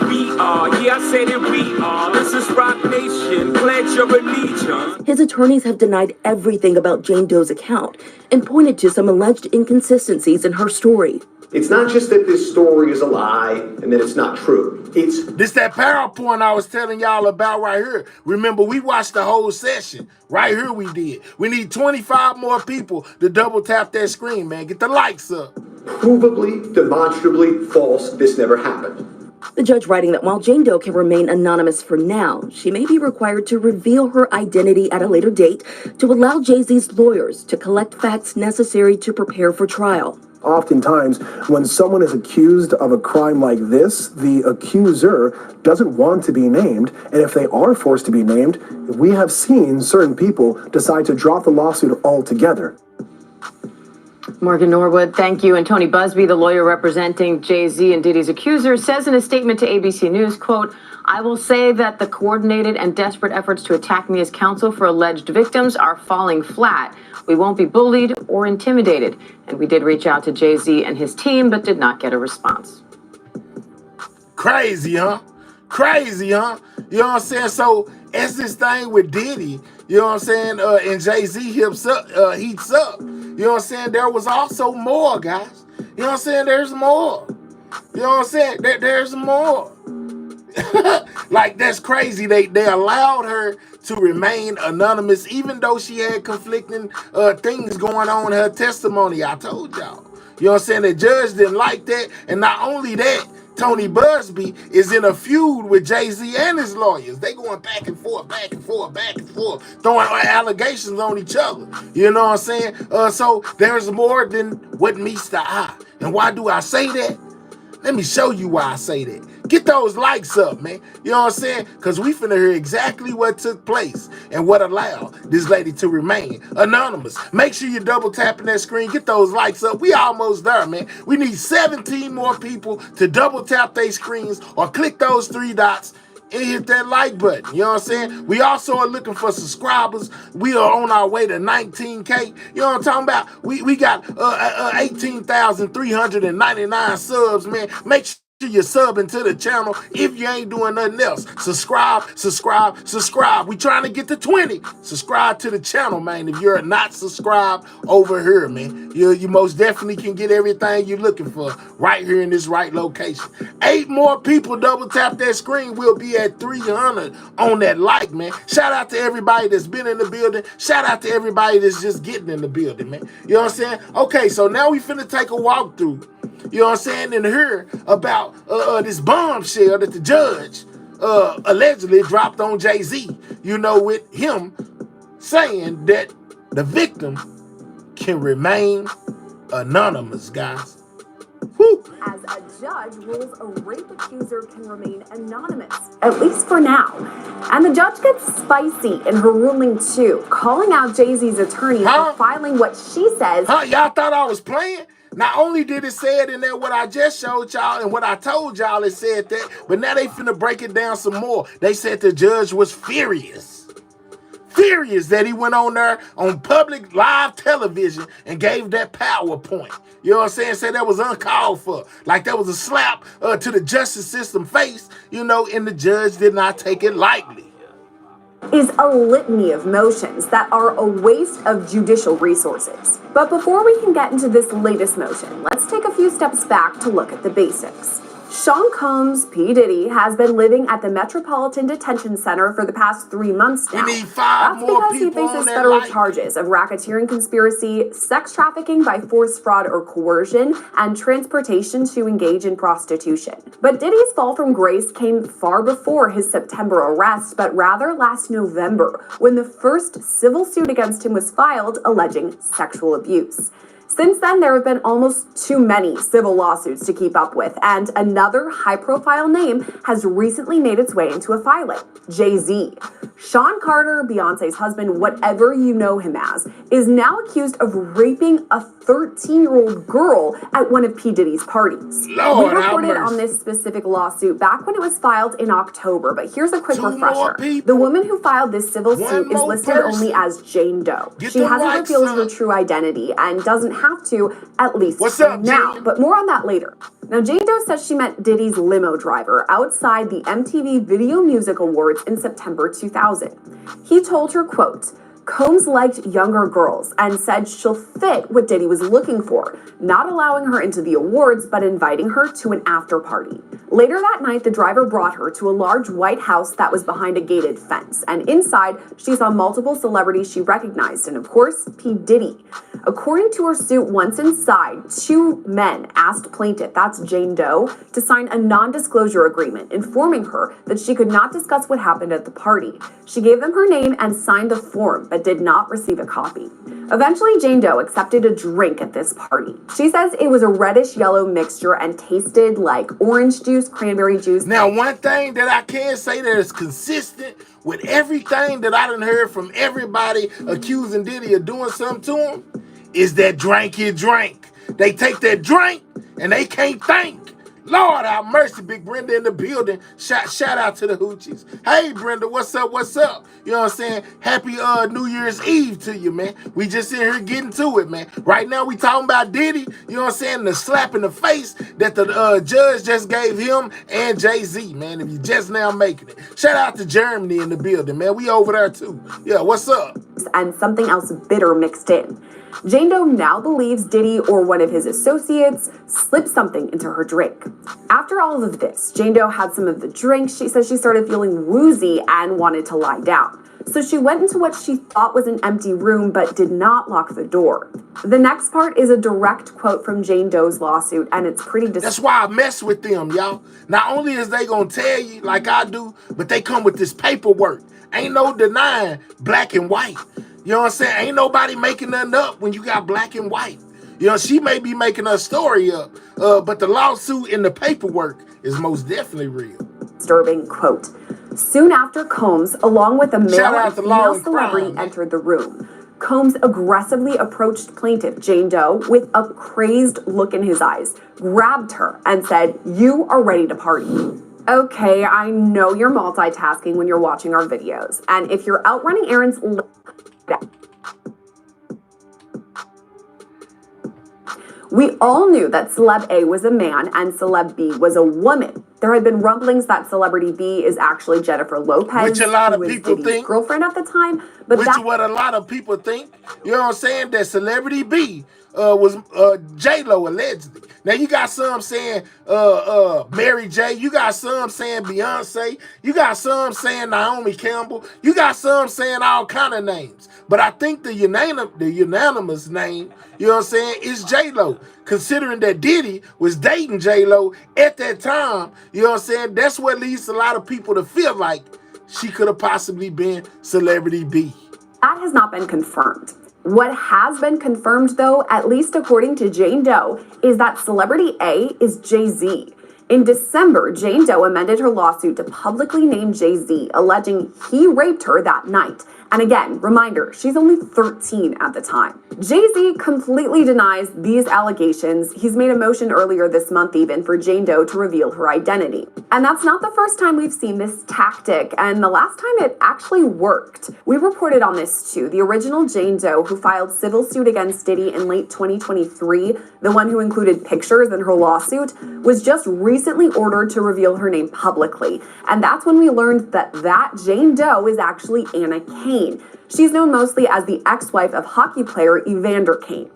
We are, yeah, I said it, we are. This is Rock Nation, pledge your allegiance. His attorneys have denied everything about Jane Doe's account and pointed to some alleged inconsistencies in her story. It's not just that this story is a lie and that it's not true. It's this that PowerPoint I was telling y'all about right here. Remember, we watched the whole session. Right here we did. We need 25 more people to double tap that screen, man. Get the likes up. Provably, demonstrably false. This never happened. The judge writing that while Jane Doe can remain anonymous for now, she may be required to reveal her identity at a later date to allow Jay-Z's lawyers to collect facts necessary to prepare for trial. Oftentimes, when someone is accused of a crime like this, the accuser doesn't want to be named, and if they are forced to be named, we have seen certain people decide to drop the lawsuit altogether. Morgan Norwood, thank you. And Tony Busby, the lawyer representing Jay-Z and Diddy's accuser, says in a statement to ABC News, quote, "I will say that the coordinated and desperate efforts to attack me as counsel for alleged victims are falling flat. We won't be bullied or intimidated." And we did reach out to Jay-Z and his team, but did not get a response. Crazy, huh? Crazy, huh? You know what I'm saying? So, as this thing with Diddy, you know what I'm saying, and Jay-Z heats up, you know what I'm saying? There was also more, guys. You know what I'm saying? There's more. You know what I'm saying? There's more. Like, that's crazy. They allowed her to remain anonymous, even though she had conflicting things going on in her testimony. I told y'all. You know what I'm saying? The judge didn't like that. And not only that, Tony Busby is in a feud with Jay-Z and his lawyers. They going back and forth, back and forth, back and forth, throwing allegations on each other. You know what I'm saying? So there's more than what meets the eye. And why do I say that? Let me show you why I say that. Get those likes up, man. You know what I'm saying? Because we finna hear exactly what took place and what allowed this lady to remain anonymous. Make sure you're double tapping that screen. Get those likes up. We almost there, man. We need 17 more people to double tap their screens or click those 3 dots and hit that like button. You know what I'm saying? We also are looking for subscribers. We are on our way to 19K. You know what I'm talking about? We got 18,399 subs, man. Make sure you're subbing to the channel if you ain't doing nothing else. Subscribe. We trying to get to 20. Subscribe to the channel, man. If you're not subscribed over here, man, you most definitely can get everything you're looking for right here in this right location. 8 more people double tap that screen. We'll be at 300 on that like, man. Shout out to everybody that's been in the building. Shout out to everybody that's just getting in the building, man. You know what I'm saying? Okay, so now we finna take a walk through. You know what I'm saying? And hear about this bombshell that the judge allegedly dropped on Jay-Z. You know, with him saying that the victim can remain anonymous, guys. Woo. As a judge rules a rape accuser can remain anonymous, at least for now. And the judge gets spicy in her ruling too, calling out Jay-Z's attorney for filing what she says. Y'all thought I was playing? Not only did it say it in there what I just showed y'all and what I told y'all, it said that, but now they finna break it down some more. They said the judge was furious that he went on there on public live television and gave that PowerPoint. You know what I'm saying? Said that was uncalled for. Like that was a slap to the justice system face, you know, and the judge did not take it lightly. Is a litany of motions that are a waste of judicial resources. But before we can get into this latest motion, let's take a few steps back to look at the basics. Sean Combs, P. Diddy, has been living at the Metropolitan Detention Center for the past 3 months now. We need 5 That's more because he people faces federal charges of racketeering conspiracy, sex trafficking by force, fraud, or coercion, and transportation to engage in prostitution. But Diddy's fall from grace came far before his September arrest, but rather last November, when the first civil suit against him was filed alleging sexual abuse. Since then, there have been almost too many civil lawsuits to keep up with, and another high-profile name has recently made its way into a filing, Jay-Z. Sean Carter, Beyonce's husband, whatever you know him as, is now accused of raping a 13-year-old girl at one of P. Diddy's parties. Lord, we reported on this specific lawsuit back when it was filed in October, but here's a quick refresher. The woman who filed this civil suit is listed only as Jane Doe. She hasn't revealed her true identity and doesn't have to, at least now, but more on that later. Now, Jane Doe says she met Diddy's limo driver outside the MTV Video Music Awards in September 2000. He told her, quote, Combs liked younger girls and said she'll fit what Diddy was looking for, not allowing her into the awards, but inviting her to an after party. Later that night, the driver brought her to a large white house that was behind a gated fence, and inside, she saw multiple celebrities she recognized, and of course, P. Diddy. According to her suit, once inside, 2 men asked plaintiff, that's Jane Doe, to sign a non-disclosure agreement, informing her that she could not discuss what happened at the party. She gave them her name and signed the form, but did not receive a copy. Eventually, Jane Doe accepted a drink at this party. She says it was a reddish-yellow mixture and tasted like orange juice, cranberry juice. Now, one thing that I can say that is consistent with everything that I done heard from everybody accusing Diddy of doing something to him is that drink your drink. They take that drink and they can't think. Lord have mercy, Big Brenda in the building. Shout out to the Hoochies. Hey, Brenda, what's up? What's up? You know what I'm saying? Happy New Year's Eve to you, man. We just in here getting to it, man. Right now, we talking about Diddy, you know what I'm saying? The slap in the face that the judge just gave him and Jay-Z, man. If you just now making it. Shout out to Germany in the building, man. We over there, too. Yeah, what's up? and something else bitter mixed in. Jane Doe now believes Diddy or one of his associates slipped something into her drink. After all of this, Jane Doe had some of the drink. She says she started feeling woozy and wanted to lie down. So she went into what she thought was an empty room but did not lock the door. The next part is a direct quote from Jane Doe's lawsuit, and it's pretty That's why I mess with them, y'all. Not only is they gonna tell you like I do, but they come with this paperwork. Ain't no denying black and white. You know what I'm saying? Ain't nobody making nothing up when you got black and white. You know, she may be making her story up, but the lawsuit and the paperwork is most definitely real. Disturbing quote. Soon after, Combs, along with a male and female celebrity, entered the room. Combs aggressively approached plaintiff Jane Doe with a crazed look in his eyes, grabbed her, and said, "You are ready to party." Okay, I know you're multitasking when you're watching our videos, and if you're out running errands, we all knew that Celeb A was a man and Celeb B was a woman. There had been rumblings that Celebrity B is actually Jennifer Lopez, which a lot of who was people Diddy's think, girlfriend at the time. But which is what a lot of people think. You know what I'm saying? That Celebrity B was J-Lo allegedly. Now you got some saying Mary J. You got some saying Beyonce. You got some saying Naomi Campbell. You got some saying all kind of names. But I think the unanimous name, you know what I'm saying, is J-Lo. Considering that Diddy was dating J-Lo at that time, you know what I'm saying, that's what leads a lot of people to feel like she could have possibly been Celebrity B. That has not been confirmed. What has been confirmed, though, at least according to Jane Doe, is that Celebrity A is Jay-Z. In December, Jane Doe amended her lawsuit to publicly name Jay-Z, alleging he raped her that night. And again, reminder, she's only 13 at the time. Jay-Z completely denies these allegations. He's made a motion earlier this month even for Jane Doe to reveal her identity. And that's not the first time we've seen this tactic, and the last time it actually worked. We reported on this too. The original Jane Doe, who filed civil suit against Diddy in late 2023, the one who included pictures in her lawsuit, was just recently ordered to reveal her name publicly. And that's when we learned that Jane Doe is actually Anna Kane. She's known mostly as the ex-wife of hockey player Evander Kane.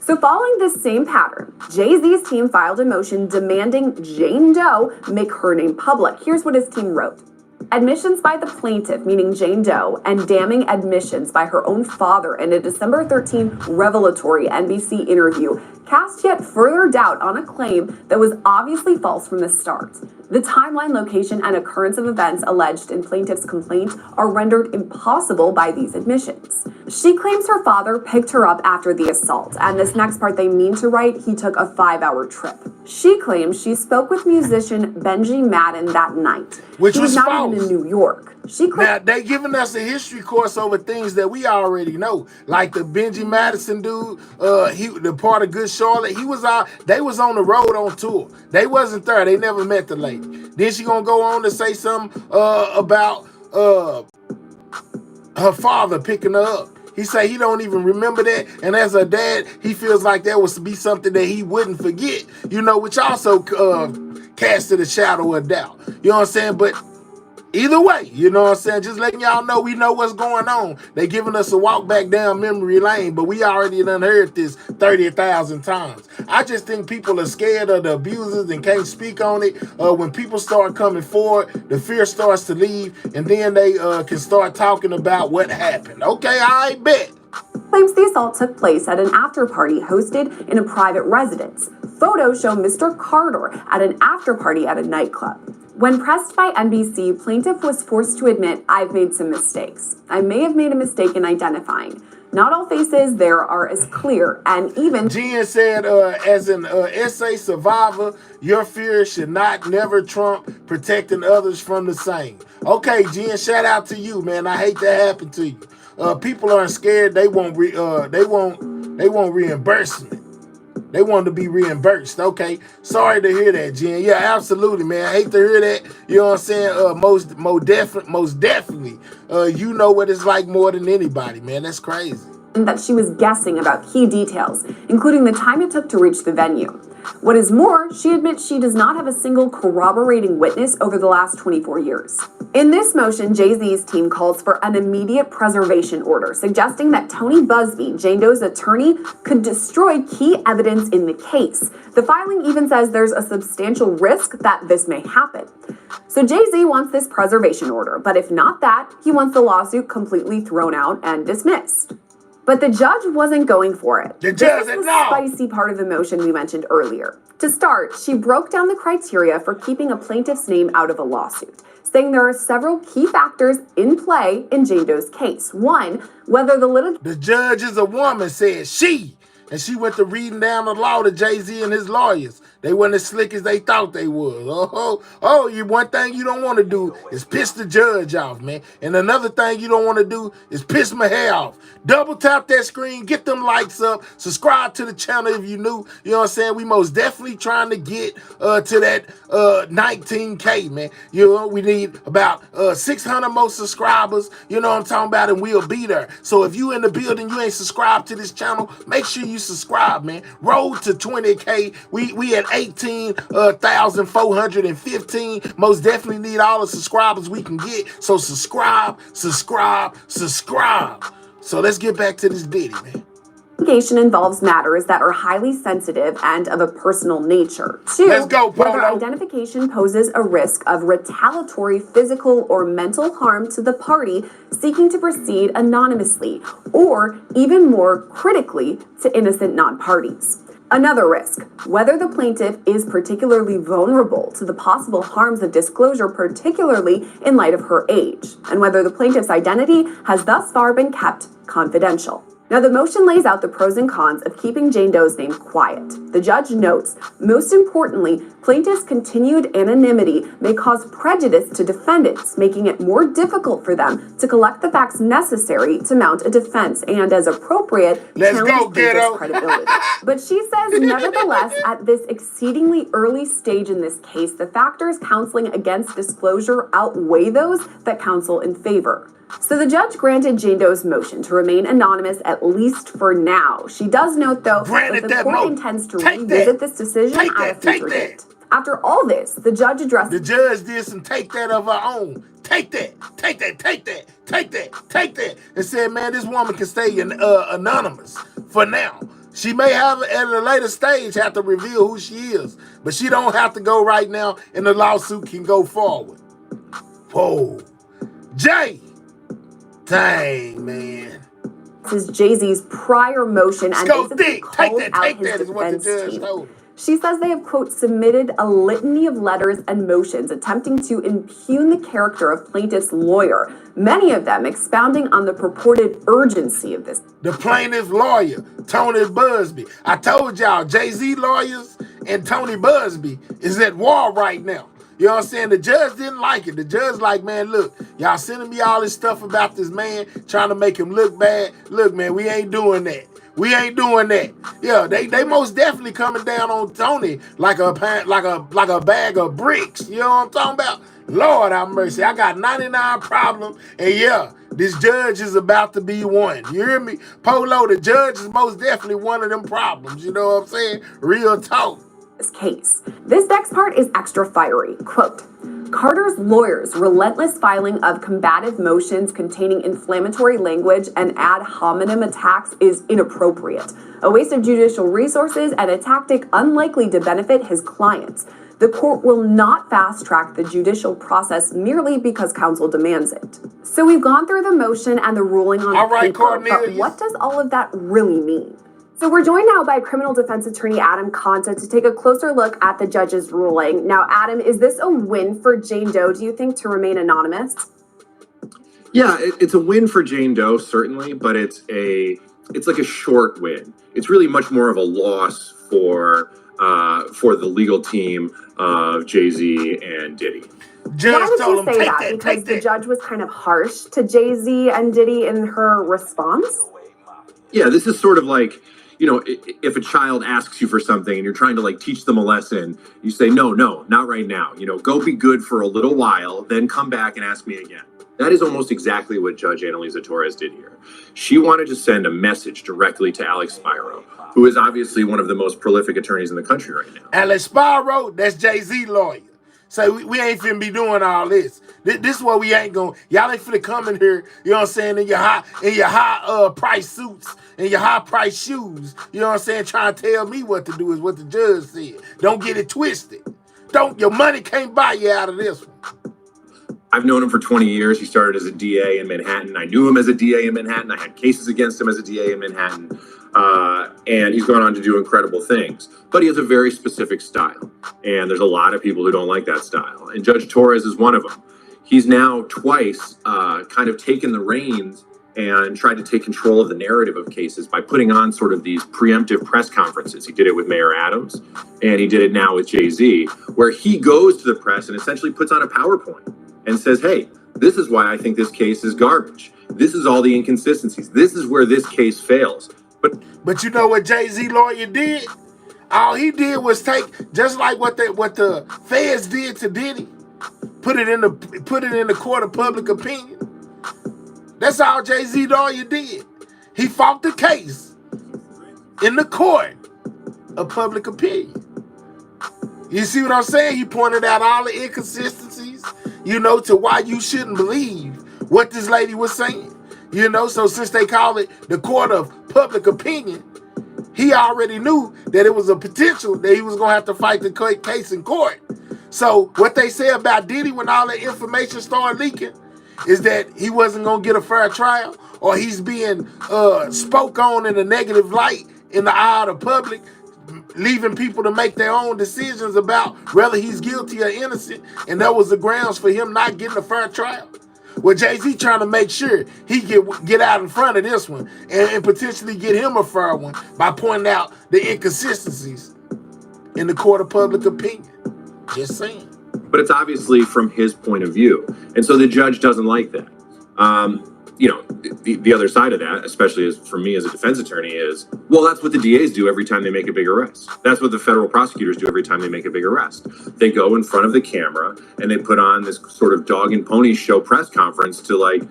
So following this same pattern, Jay-Z's team filed a motion demanding Jane Doe make her name public. Here's what his team wrote. Admissions by the plaintiff, meaning Jane Doe, and damning admissions by her own father in a December 13 revelatory NBC interview cast yet further doubt on a claim that was obviously false from the start. The timeline, location, and occurrence of events alleged in plaintiff's complaint are rendered impossible by these admissions. She claims her father picked her up after the assault, and this next part they mean to write, he took a 5-hour trip. She claims she spoke with musician Benji Madden that night. Which he was not false. even in New York. Now, they giving us a history course over things that we already know. Like the Benji Madison dude, the part of Good Charlotte, they was on the road on tour. They wasn't there. They never met the lady. Then she gonna go on to say something about her father picking her up. He say he don't even remember that, and as a dad, he feels like that was to be something that he wouldn't forget, you know, which also casted a shadow of doubt. You know what I'm saying? But either way, you know what I'm saying? Just letting y'all know we know what's going on. They giving us a walk back down memory lane, but we already done heard this 30,000 times. I just think people are scared of the abusers and can't speak on it. When people start coming forward, the fear starts to leave, and then they can start talking about what happened. Okay, I bet. Claims the assault took place at an after party hosted in a private residence. Photos show Mr. Carter at an after party at a nightclub. When pressed by NBC, plaintiff was forced to admit, "I've made some mistakes. I may have made a mistake in identifying. Not all faces there are as clear," and even Jen said, as an essay survivor, your fear should not never trump protecting others from the same. Okay, Jen, shout out to you, man. I hate that happened to you. People aren't scared. They want reimbursement. They want to be reimbursed. Okay, sorry to hear that, Jen. Yeah, absolutely, man. I hate to hear that. You know what I'm saying? Most definitely. You know what it's like more than anybody, man. That's crazy. and that she was guessing about key details, including the time it took to reach the venue. What is more, she admits she does not have a single corroborating witness over the last 24 years. In this motion, Jay-Z's team calls for an immediate preservation order, suggesting that Tony Busby, Jane Doe's attorney, could destroy key evidence in the case. The filing even says there's a substantial risk that this may happen. So Jay-Z wants this preservation order, but if not that, he wants the lawsuit completely thrown out and dismissed. But the judge wasn't going for it. The judge said no. Spicy part of the motion we mentioned earlier. To start, she broke down the criteria for keeping a plaintiff's name out of a lawsuit, saying there are several key factors in play in Jane Doe's case. One, whether the judge is a woman, said she. And she went to reading down the law to Jay-Z and his lawyers. They weren't as slick as they thought they was. One thing you don't want to do is piss the judge off, man. And another thing you don't want to do is piss my hair off. Double tap that screen, get them likes up, subscribe to the channel if you new. You know what I'm saying? We most definitely trying to get to that 19K, man. You know, we need about 600 more subscribers. You know what I'm talking about? And we'll be there. So if you in the building, you ain't subscribed to this channel, make sure you subscribe, man. Road to 20K. We at 18,415. Most definitely need all the subscribers we can get. So subscribe. So let's get back to this Diddy, man. Litigation involves matters that are highly sensitive and of a personal nature. Two, let's go, Polo. Whether identification poses a risk of retaliatory physical or mental harm to the party seeking to proceed anonymously, or even more critically, to innocent non-parties. Another risk, whether the plaintiff is particularly vulnerable to the possible harms of disclosure, particularly in light of her age, and whether the plaintiff's identity has thus far been kept confidential. Now, the motion lays out the pros and cons of keeping Jane Doe's name quiet. The judge notes, most importantly, plaintiff's continued anonymity may cause prejudice to defendants, making it more difficult for them to collect the facts necessary to mount a defense and, as appropriate, challenge plaintiff's credibility. But she says, nevertheless, at this exceedingly early stage in this case, the factors counseling against disclosure outweigh those that counsel in favor. So the judge granted Jane Doe's motion to remain anonymous, at least for now. She does note, though, that the court intends to revisit this decision at a future date. After all this, the judge addressed... The judge did some take that of her own. Take that. And said, man, this woman can stay anonymous for now. She may have, at a later stage, have to reveal who she is. But she don't have to go right now, and the lawsuit can go forward. Whoa. Jay! Dang, man. This is Jay-Z's prior motion and basically called out his defense team. She says they have, quote, submitted a litany of letters and motions attempting to impugn the character of plaintiff's lawyer, many of them expounding on the purported urgency of this. The plaintiff's lawyer, Tony Busby. I told y'all, Jay-Z lawyers and Tony Busby is at war right now. You know what I'm saying? The judge didn't like it. The judge like, man, look, y'all sending me all this stuff about this man, trying to make him look bad. Look, man, we ain't doing that. Yeah, they most definitely coming down on Tony like a bag of bricks. You know what I'm talking about? Lord have mercy. I got 99 problems, and yeah, this judge is about to be one. You hear me? Polo, the judge is most definitely one of them problems. You know what I'm saying? Real talk. Case. This next part is extra fiery. Quote, Carter's lawyers' relentless filing of combative motions containing inflammatory language and ad hominem attacks is inappropriate, a waste of judicial resources and a tactic unlikely to benefit his clients. The court will not fast-track the judicial process merely because counsel demands it. So we've gone through the motion and the ruling on paper, but what does all of that really mean? So we're joined now by criminal defense attorney Adam Conta to take a closer look at the judge's ruling. Now, Adam, is this a win for Jane Doe, do you think, to remain anonymous? Yeah, it's a win for Jane Doe, certainly, but it's like a short win. It's really much more of a loss for the legal team of Jay-Z and Diddy. Why would you say that? Because the judge was kind of harsh to Jay-Z and Diddy in her response? Yeah, this is sort of like, you know, if a child asks you for something and you're trying to like teach them a lesson, you say, no, not right now. You know, go be good for a little while, then come back and ask me again. That is almost exactly what Judge Annalisa Torres did here. She wanted to send a message directly to Alex Spiro, who is obviously one of the most prolific attorneys in the country right now. Alex Spiro, that's Jay-Z lawyer. So we ain't finna be doing all this. This is what we ain't gonna. Y'all ain't finna come in here, you know what I'm saying, in your high price suits and your high price shoes. You know what I'm saying, trying to tell me what to do is what the judge said. Don't get it twisted. Your money can't buy you out of this one. I've known him for 20 years. He started as a DA in Manhattan. I knew him as a DA in Manhattan. I had cases against him as a DA in Manhattan. And he's gone on to do incredible things. But he has a very specific style. And there's a lot of people who don't like that style. And Judge Torres is one of them. He's now twice kind of taken the reins and tried to take control of the narrative of cases by putting on sort of these preemptive press conferences. He did it with Mayor Adams, and he did it now with Jay-Z, where he goes to the press and essentially puts on a PowerPoint and says, hey, this is why I think this case is garbage. This is all the inconsistencies. This is where this case fails. But you know what Jay-Z lawyer did? All he did was take, just like what the feds did to Diddy, put it in the court of public opinion. That's all Jay-Z lawyer did. He fought the case in the court of public opinion. You see what I'm saying? He pointed out all the inconsistencies, you know, to why you shouldn't believe what this lady was saying. You know, so since they call it the court of public opinion, he already knew that it was a potential that he was going to have to fight the case in court. So what they say about Diddy when all the information started leaking is that he wasn't going to get a fair trial, or he's being spoke on in a negative light in the eye of the public, leaving people to make their own decisions about whether he's guilty or innocent, and that was the grounds for him not getting a fair trial. Well, Jay-Z trying to make sure he get out in front of this one and potentially get him a fair one by pointing out the inconsistencies in the court of public opinion. Just saying. But it's obviously from his point of view. And so the judge doesn't like that. You know, the other side of that, especially as for me as a defense attorney, is, well, that's what the DAs do every time they make a big arrest. That's what the federal prosecutors do every time they make a big arrest. They go in front of the camera and they put on this sort of dog and pony show press conference to like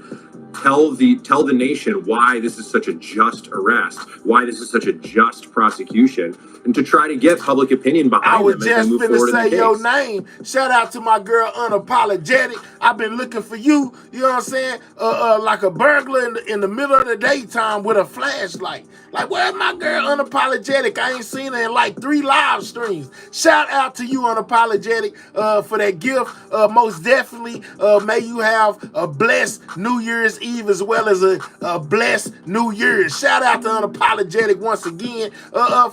tell the nation why this is such a just arrest, why this is such a just prosecution, and to try to get public opinion behind them as they move forward in the case. I was just finna say your name. Shout out to my girl Unapologetic. I've been looking for you, you know what I'm saying? Like a burglar in the middle of the daytime with a flashlight. Like, where's my girl Unapologetic? I ain't seen her in like 3 live streams. Shout out to you, Unapologetic, for that gift. Most definitely, may you have a blessed New Year's Eve as well as a blessed New Year's. Shout out to Unapologetic once again.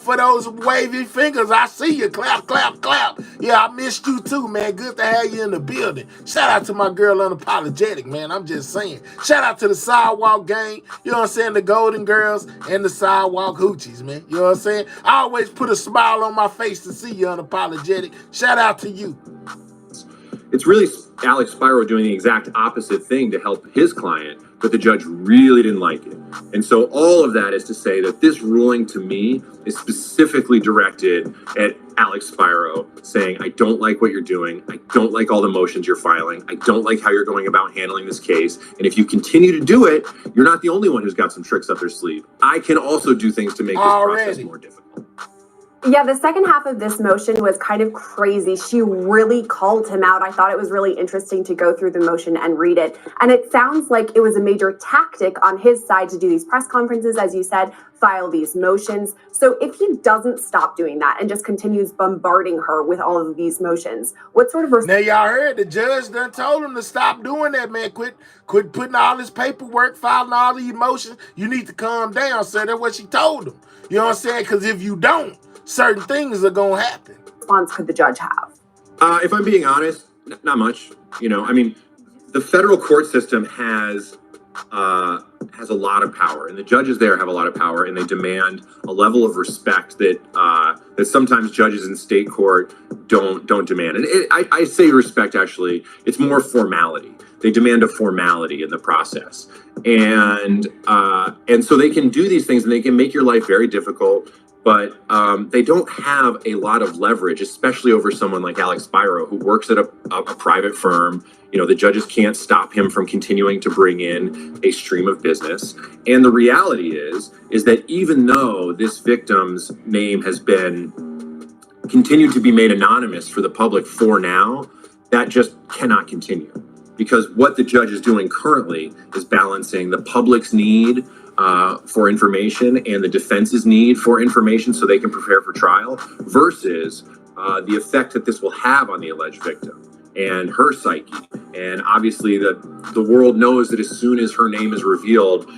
For those wavy fingers, I see you. Clap, clap, clap. Yeah, I missed you too, man. Good to have you in the building. Shout out to my girl Unapologetic, man. I'm just saying. Shout out to the Sidewalk Gang, you know what I'm saying? The Golden Girls and the Sidewalk Hoochies, man. You know what I'm saying? I always put a smile on my face to see you, Unapologetic. Shout out to you. It's really Alex Spiro doing the exact opposite thing to help his client, but the judge really didn't like it. And so all of that is to say that this ruling to me is specifically directed at Alex Spiro, saying, I don't like what you're doing. I don't like all the motions you're filing. I don't like how you're going about handling this case. And if you continue to do it, you're not the only one who's got some tricks up their sleeve. I can also do things to make this process more difficult. Yeah, the second half of this motion was kind of crazy. She really called him out. I thought it was really interesting to go through the motion and read it. And it sounds like it was a major tactic on his side to do these press conferences, as you said, file these motions. So if he doesn't stop doing that and just continues bombarding her with all of these motions, what sort of... Now, y'all heard the judge done told him to stop doing that, man. Quit putting all this paperwork, filing all the emotions. You need to calm down, sir. That's what she told him. You know what I'm saying? Because if you don't, certain things are going to happen. Response could the judge have? If I'm being honest, not much. You know, I mean, the federal court system has a lot of power, and the judges there have a lot of power, and they demand a level of respect that that sometimes judges in state court don't demand. And I say respect, actually, it's more formality. They demand a formality in the process, and so they can do these things, and they can make your life very difficult. but they don't have a lot of leverage, especially over someone like Alex Spiro, who works at a private firm. You know, the judges can't stop him from continuing to bring in a stream of business. And the reality is that even though this victim's name has been continued to be made anonymous for the public for now, that just cannot continue. Because what the judge is doing currently is balancing the public's need for information and the defense's need for information so they can prepare for trial versus the effect that this will have on the alleged victim and her psyche. And obviously the world knows that as soon as her name is revealed,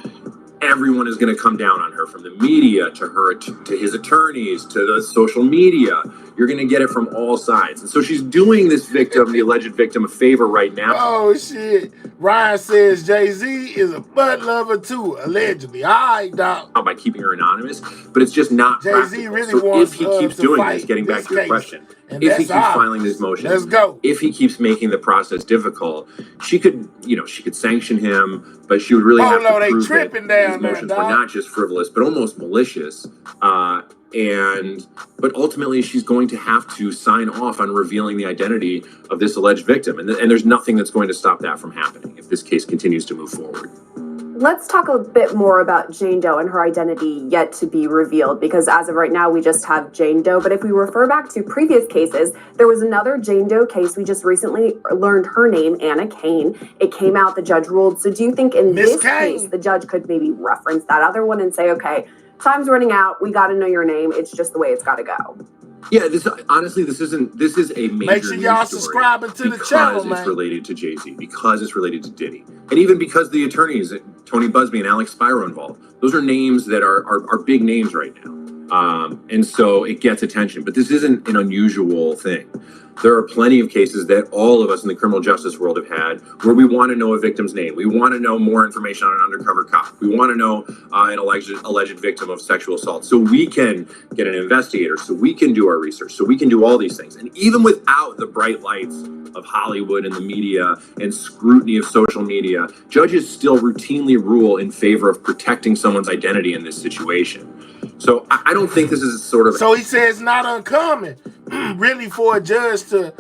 everyone is going to come down on her, from the media to her, to his attorneys, to the social media. You're going to get it from all sides. And so she's doing this victim, the alleged victim, a favor right now. Oh, shit. Ryan says Jay-Z is a butt lover too, allegedly. All right, dog. By keeping her anonymous, but it's just not Jay-Z practical. really so wants if he keeps to doing fight this, getting back this to your case. question, And if he that's keeps filing these motions, let's go. If he keeps making the process difficult, she could sanction him, but she would really have to prove that these motions were not just frivolous, but almost malicious. But ultimately, she's going to have to sign off on revealing the identity of this alleged victim, and there's nothing that's going to stop that from happening if this case continues to move forward. Let's talk a bit more about Jane Doe and her identity yet to be revealed, because as of right now, we just have Jane Doe. But if we refer back to previous cases, there was another Jane Doe case. We just recently learned her name, Anna Kane. It came out, the judge ruled. So do you think in this case, the judge could maybe reference that other one and say, okay, time's running out. We got to know your name. It's just the way it's got to go. Yeah, this is a major Make sure y'all subscribing to the channel, man. Because it's related to Jay-Z, because it's related to Diddy, and even because the attorneys, Tony Busby and Alex Spiro, involved. Those are names that are big names right now, and so it gets attention. But this isn't an unusual thing. There are plenty of cases that all of us in the criminal justice world have had where we want to know a victim's name. We want to know more information on an undercover cop. We want to know an alleged victim of sexual assault so we can get an investigator, so we can do our research, so we can do all these things. And even without the bright lights of Hollywood and the media and scrutiny of social media, judges still routinely rule in favor of protecting someone's identity in this situation. So I don't think this is sort of... So he says not uncommon, really, for a judge to,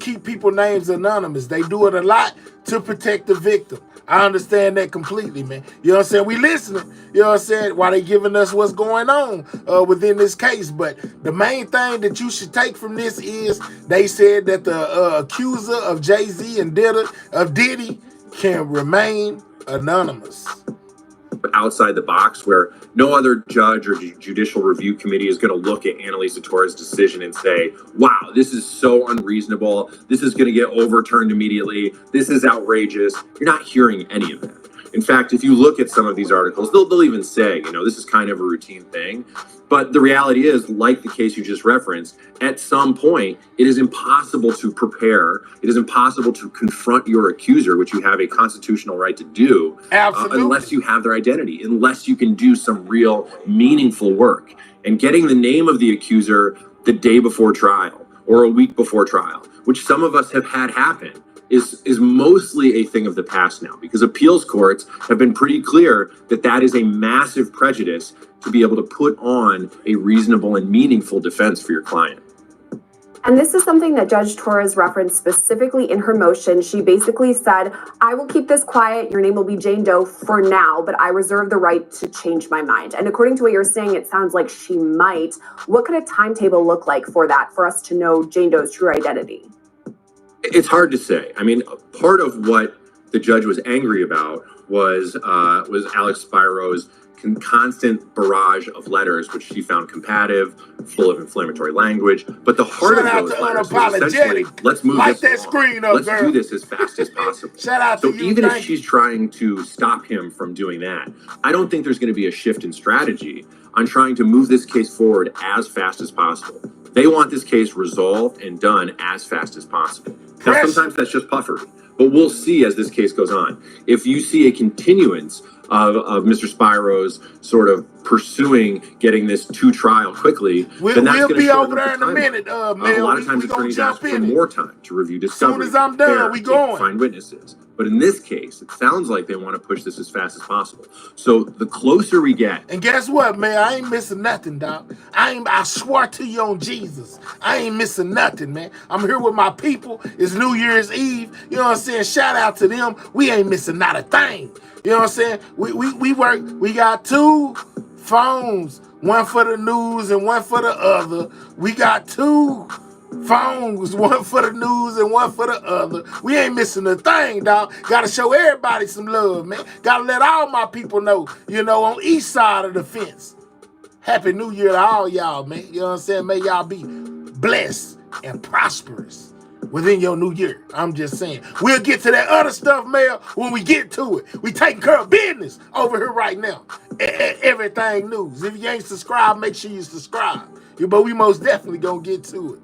keep people's names anonymous. They do it a lot to protect the victim. I understand that completely, man. You know what I'm saying? We listening, you know what I'm saying, while they giving us what's going on within this case. But the main thing that you should take from this is they said that the accuser of Jay-Z and Diddy can remain anonymous. Outside the box, where no other judge or judicial review committee is going to look at Annalisa Torres' decision and say, wow, this is so unreasonable. This is going to get overturned immediately. This is outrageous. You're not hearing any of that. In fact, if you look at some of these articles, they'll even say, this is kind of a routine thing. But the reality is, like the case you just referenced, at some point, it is impossible to prepare. It is impossible to confront your accuser, which you have a constitutional right to do, unless you have their identity, unless you can do some real meaningful work. And getting the name of the accuser the day before trial or a week before trial, which some of us have had happen, is mostly a thing of the past now, because appeals courts have been pretty clear that that is a massive prejudice to be able to put on a reasonable and meaningful defense for your client. And this is something that Judge Torres referenced specifically in her motion. She basically said, I will keep this quiet. Your name will be Jane Doe for now, but I reserve the right to change my mind. And according to what you're saying, it sounds like she might. What could a timetable look like for that, for us to know Jane Doe's true identity? It's hard to say. I mean, part of what the judge was angry about was Alex Spiro's constant barrage of letters, which she found combative, full of inflammatory language. But the heart of those letters was essentially, let's move this along. Let's do this as fast as possible. So even if she's trying to stop him from doing that, I don't think there's going to be a shift in strategy on trying to move this case forward as fast as possible. They want this case resolved and done as fast as possible. Now, sometimes that's just puffery, but we'll see as this case goes on. If you see a continuance of Mr. Spiro's sort of pursuing getting this to trial quickly, then that's We'll going to be shorten over up the there in a timeline. minute, A Mel. lot of times We gonna attorneys ask jump for in it. more time to review discovery, As soon as I'm done, we going. find witnesses. But in this case, it sounds like they want to push this as fast as possible. So the closer we get, and guess what, man? I ain't missing nothing, dog. I swear to you on Jesus, I ain't missing nothing, man. I'm here with my people. It's New Year's Eve. You know what I'm saying? Shout out to them. We ain't missing not a thing. You know what I'm saying? We work. We got 2 phones, one for the news and one for the other. We got 2 phones, one for the news and one for the other. We ain't missing a thing, dog. Gotta show everybody some love, man. Gotta let all my people know, on each side of the fence. Happy New Year to all y'all, man. You know what I'm saying? May y'all be blessed and prosperous within your new year. I'm just saying. We'll get to that other stuff, Mel, when we get to it. We taking care of business over here right now. Everything news. If you ain't subscribed, make sure you subscribe. But we most definitely gonna get to it.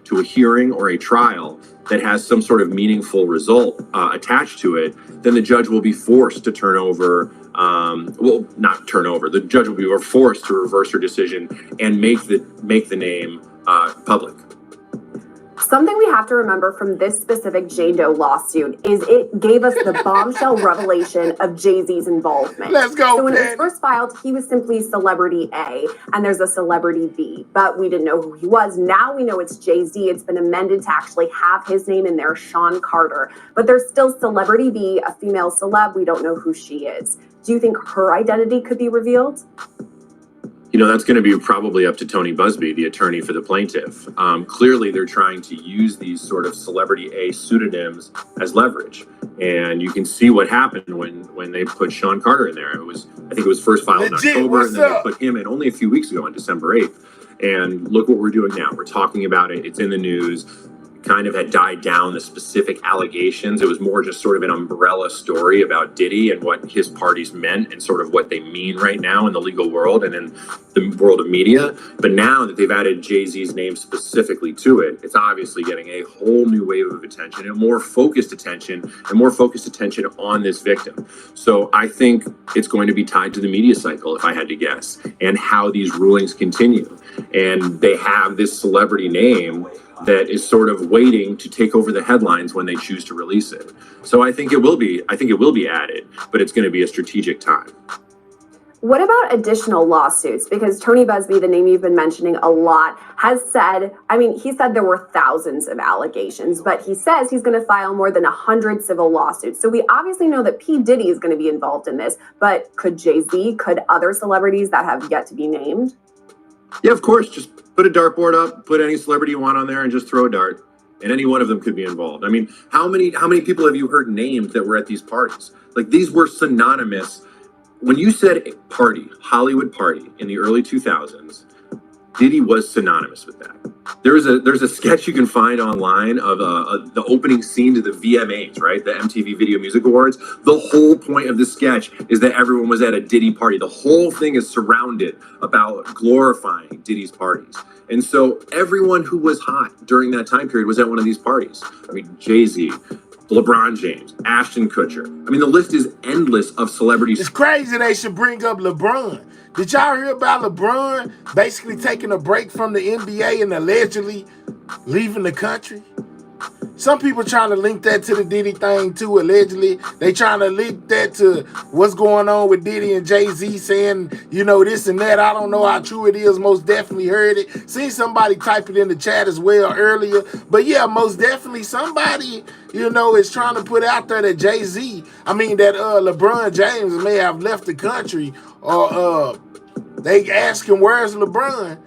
To a hearing or a trial that has some sort of meaningful result attached to it, then the judge will be forced to turn over, not turn over, the judge will be forced to reverse her decision and make the name public. Something we have to remember from this specific Jane Doe lawsuit is it gave us the bombshell revelation of Jay-Z's involvement. Let's go, So when it was first filed, he was simply Celebrity A, and there's a Celebrity B, but we didn't know who he was. Now we know it's Jay-Z. It's been amended to actually have his name in there, Sean Carter. But there's still Celebrity B, a female celeb. We don't know who she is. Do you think her identity could be revealed? That's going to be probably up to Tony Busby, the attorney for the plaintiff. Clearly, they're trying to use these sort of Celebrity A pseudonyms as leverage. And you can see what happened when they put Sean Carter in there. I think it was first filed in October, and then they put him in only a few weeks ago on December 8th. And look what we're doing now. We're talking about it. It's in the news. Kind of had died down the specific allegations. It was more just sort of an umbrella story about Diddy and what his parties meant and sort of what they mean right now in the legal world and in the world of media. But now that they've added Jay-Z's name specifically to it, it's obviously getting a whole new wave of attention and more focused attention on this victim. So I think it's going to be tied to the media cycle, if I had to guess, and how these rulings continue. And they have this celebrity name that is sort of waiting to take over the headlines when they choose to release it. So I think it will be added, but it's going to be a strategic time. What about additional lawsuits? Because Tony Busby, the name you've been mentioning a lot, has said, he said there were thousands of allegations, but he says he's going to file more than 100 civil lawsuits. So we obviously know that P. Diddy is going to be involved in this, but could Jay-Z, could other celebrities that have yet to be named? Yeah, of course. Just put a dartboard up, put any celebrity you want on there and just throw a dart. And any one of them could be involved. How many people have you heard named that were at these parties? Like, these were synonymous. When you said party, Hollywood party in the early 2000s, Diddy was synonymous with that. There's a sketch you can find online of the opening scene to the VMAs, right? The MTV Video Music Awards. The whole point of the sketch is that everyone was at a Diddy party. The whole thing is surrounded about glorifying Diddy's parties. And so everyone who was hot during that time period was at one of these parties. Jay-Z, LeBron James, Ashton Kutcher. The list is endless of celebrities. It's crazy they should bring up LeBron. Did y'all hear about LeBron basically taking a break from the NBA and allegedly leaving the country? Some people trying to link that to the Diddy thing too, allegedly. They trying to link that to what's going on with Diddy and Jay-Z saying, this and that. I don't know how true it is. Most definitely heard it. Seen somebody type it in the chat as well earlier. But yeah, most definitely somebody, is trying to put out there that Jay-Z, that LeBron James may have left the country, or they asking where's LeBron,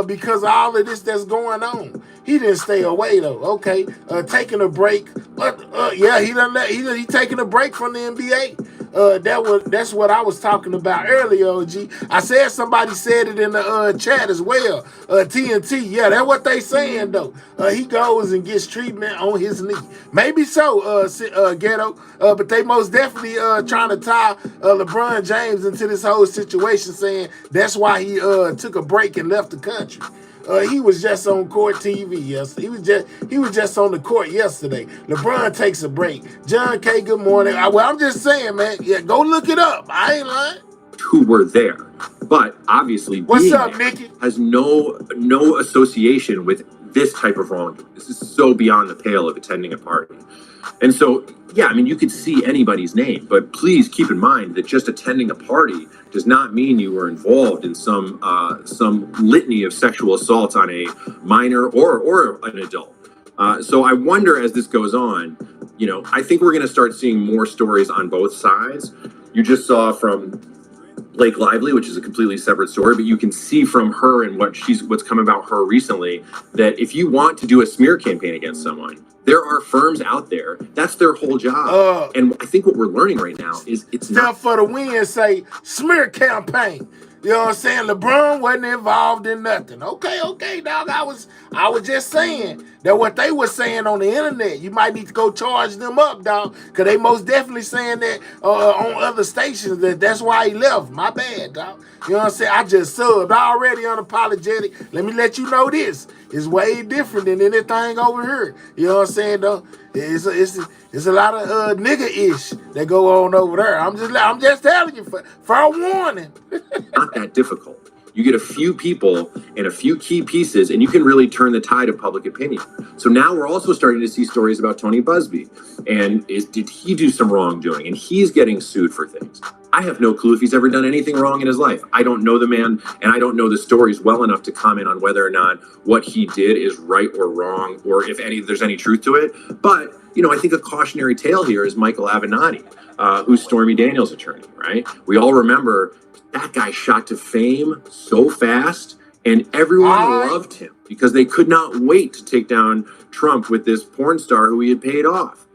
because of all of this that's going on. He didn't stay away though. Okay, taking a break. He taking a break from the NBA. That's what I was talking about earlier, OG. I said somebody said it in the chat as well. TNT, yeah, that's what they saying though. He goes and gets treatment on his knee. Maybe so, Ghetto. But they most definitely trying to tie LeBron James into this whole situation, saying that's why he took a break and left the country. He was just on court TV yesterday. He was just on the court yesterday. LeBron takes a break. John K. Good morning. I'm just saying, man. Yeah, go look it up. I ain't lying. Who were there, but obviously What's up, Nikki? has no association with this type of wrongdoing. This is so beyond the pale of attending a party. And so, yeah, I mean, you could see anybody's name, but please keep in mind that just attending a party does not mean you were involved in some litany of sexual assaults on a minor or an adult. So I wonder, as this goes on, I think we're going to start seeing more stories on both sides. You just saw from Blake Lively, which is a completely separate story, but you can see from her and what's come about her recently that if you want to do a smear campaign against someone, there are firms out there. That's their whole job. And I think what we're learning right now is it's not for the win. Say smear campaign. You know what I'm saying? LeBron wasn't involved in nothing. Okay, dog. I was just saying that what they were saying on the internet, you might need to go charge them up, dog, because they most definitely saying that on other stations that's why he left. My bad, dog. You know what I'm saying? I just subbed. already unapologetic. Let me let you know this. It's way different than anything over here. You know what I'm saying, though? It's a lot of nigga-ish that go on over there. I'm just telling you for a warning. Not that difficult. You get a few people and a few key pieces, and you can really turn the tide of public opinion. So now we're also starting to see stories about Tony Busby. And did he do some wrongdoing? And he's getting sued for things. I have no clue if he's ever done anything wrong in his life. I don't know the man, and I don't know the stories well enough to comment on whether or not what he did is right or wrong, or if there's any truth to it. But, I think a cautionary tale here is Michael Avenatti, who's Stormy Daniels' attorney, right? We all remember that guy shot to fame so fast, and everyone loved him because they could not wait to take down Trump with this porn star who he had paid off.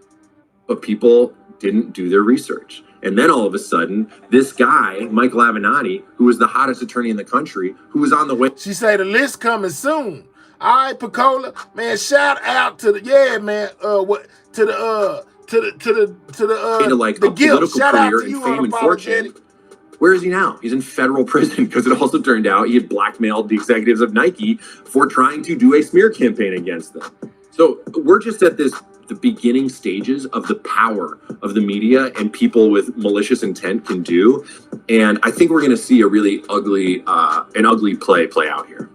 But people didn't do their research. And then all of a sudden, this guy, Michael Avenatti, who was the hottest attorney in the country, who was on the way. She say the list coming soon. All right, Picola, man, shout out to the political career and fame and fortune. Where is he now? He's in federal prison because it also turned out he had blackmailed the executives of Nike for trying to do a smear campaign against them. So we're just at the beginning stages of the power of the media and people with malicious intent can do. And I think we're going to see a really ugly play out here.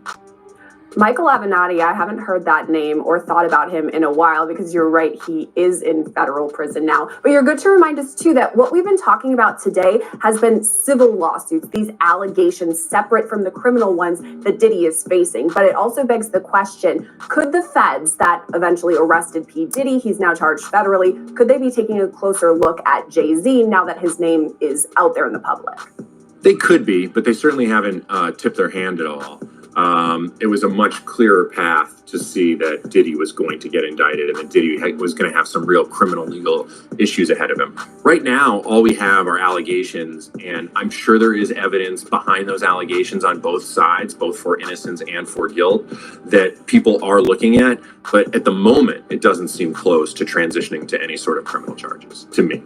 Michael Avenatti, I haven't heard that name or thought about him in a while because you're right, he is in federal prison now. But you're good to remind us too that what we've been talking about today has been civil lawsuits, these allegations separate from the criminal ones that Diddy is facing. But it also begs the question, could the feds that eventually arrested P. Diddy, he's now charged federally, could they be taking a closer look at Jay-Z now that his name is out there in the public? They could be, but they certainly haven't tipped their hand at all. It was a much clearer path to see that Diddy was going to get indicted and that Diddy was going to have some real criminal legal issues ahead of him. Right now, all we have are allegations, and I'm sure there is evidence behind those allegations on both sides, both for innocence and for guilt, that people are looking at. But at the moment, it doesn't seem close to transitioning to any sort of criminal charges, to me.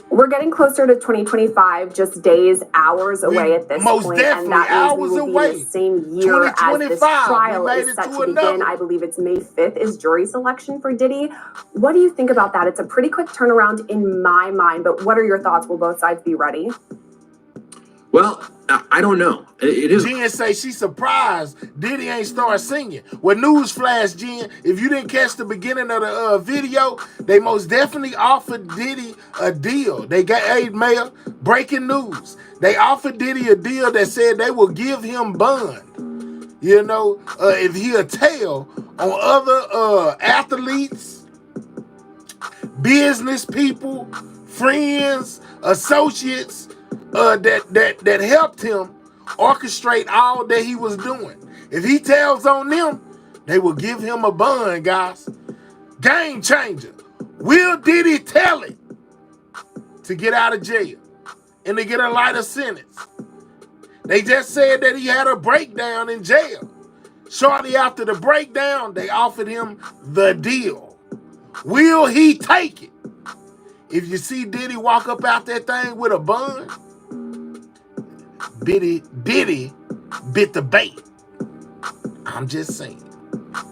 We're getting closer to 2025, just days, hours away at this point, and that means we will be in the same year as this trial is set to begin. I believe it's May 5th is jury selection for Diddy. What do you think about that? It's a pretty quick turnaround in my mind, but what are your thoughts? Will both sides be ready? Well, I don't know. It is. Jen say she's surprised Diddy ain't start singing. Well, newsflash, Jen, if you didn't catch the beginning of the video, they most definitely offered Diddy a deal. They got, hey, Mayor, breaking news. They offered Diddy a deal that said they will give him bond. You know, if he'll tell on other athletes, business people, friends, associates, that helped him orchestrate all that he was doing. If he tells on them, they will give him a bond, guys. Game changer. Will Diddy tell it to get out of jail and to get a lighter sentence? They just said that he had a breakdown in jail. Shortly after the breakdown, they offered him the deal. Will he take it? If you see Diddy walk up out that thing with a bun, Diddy bit the bait. I'm just saying.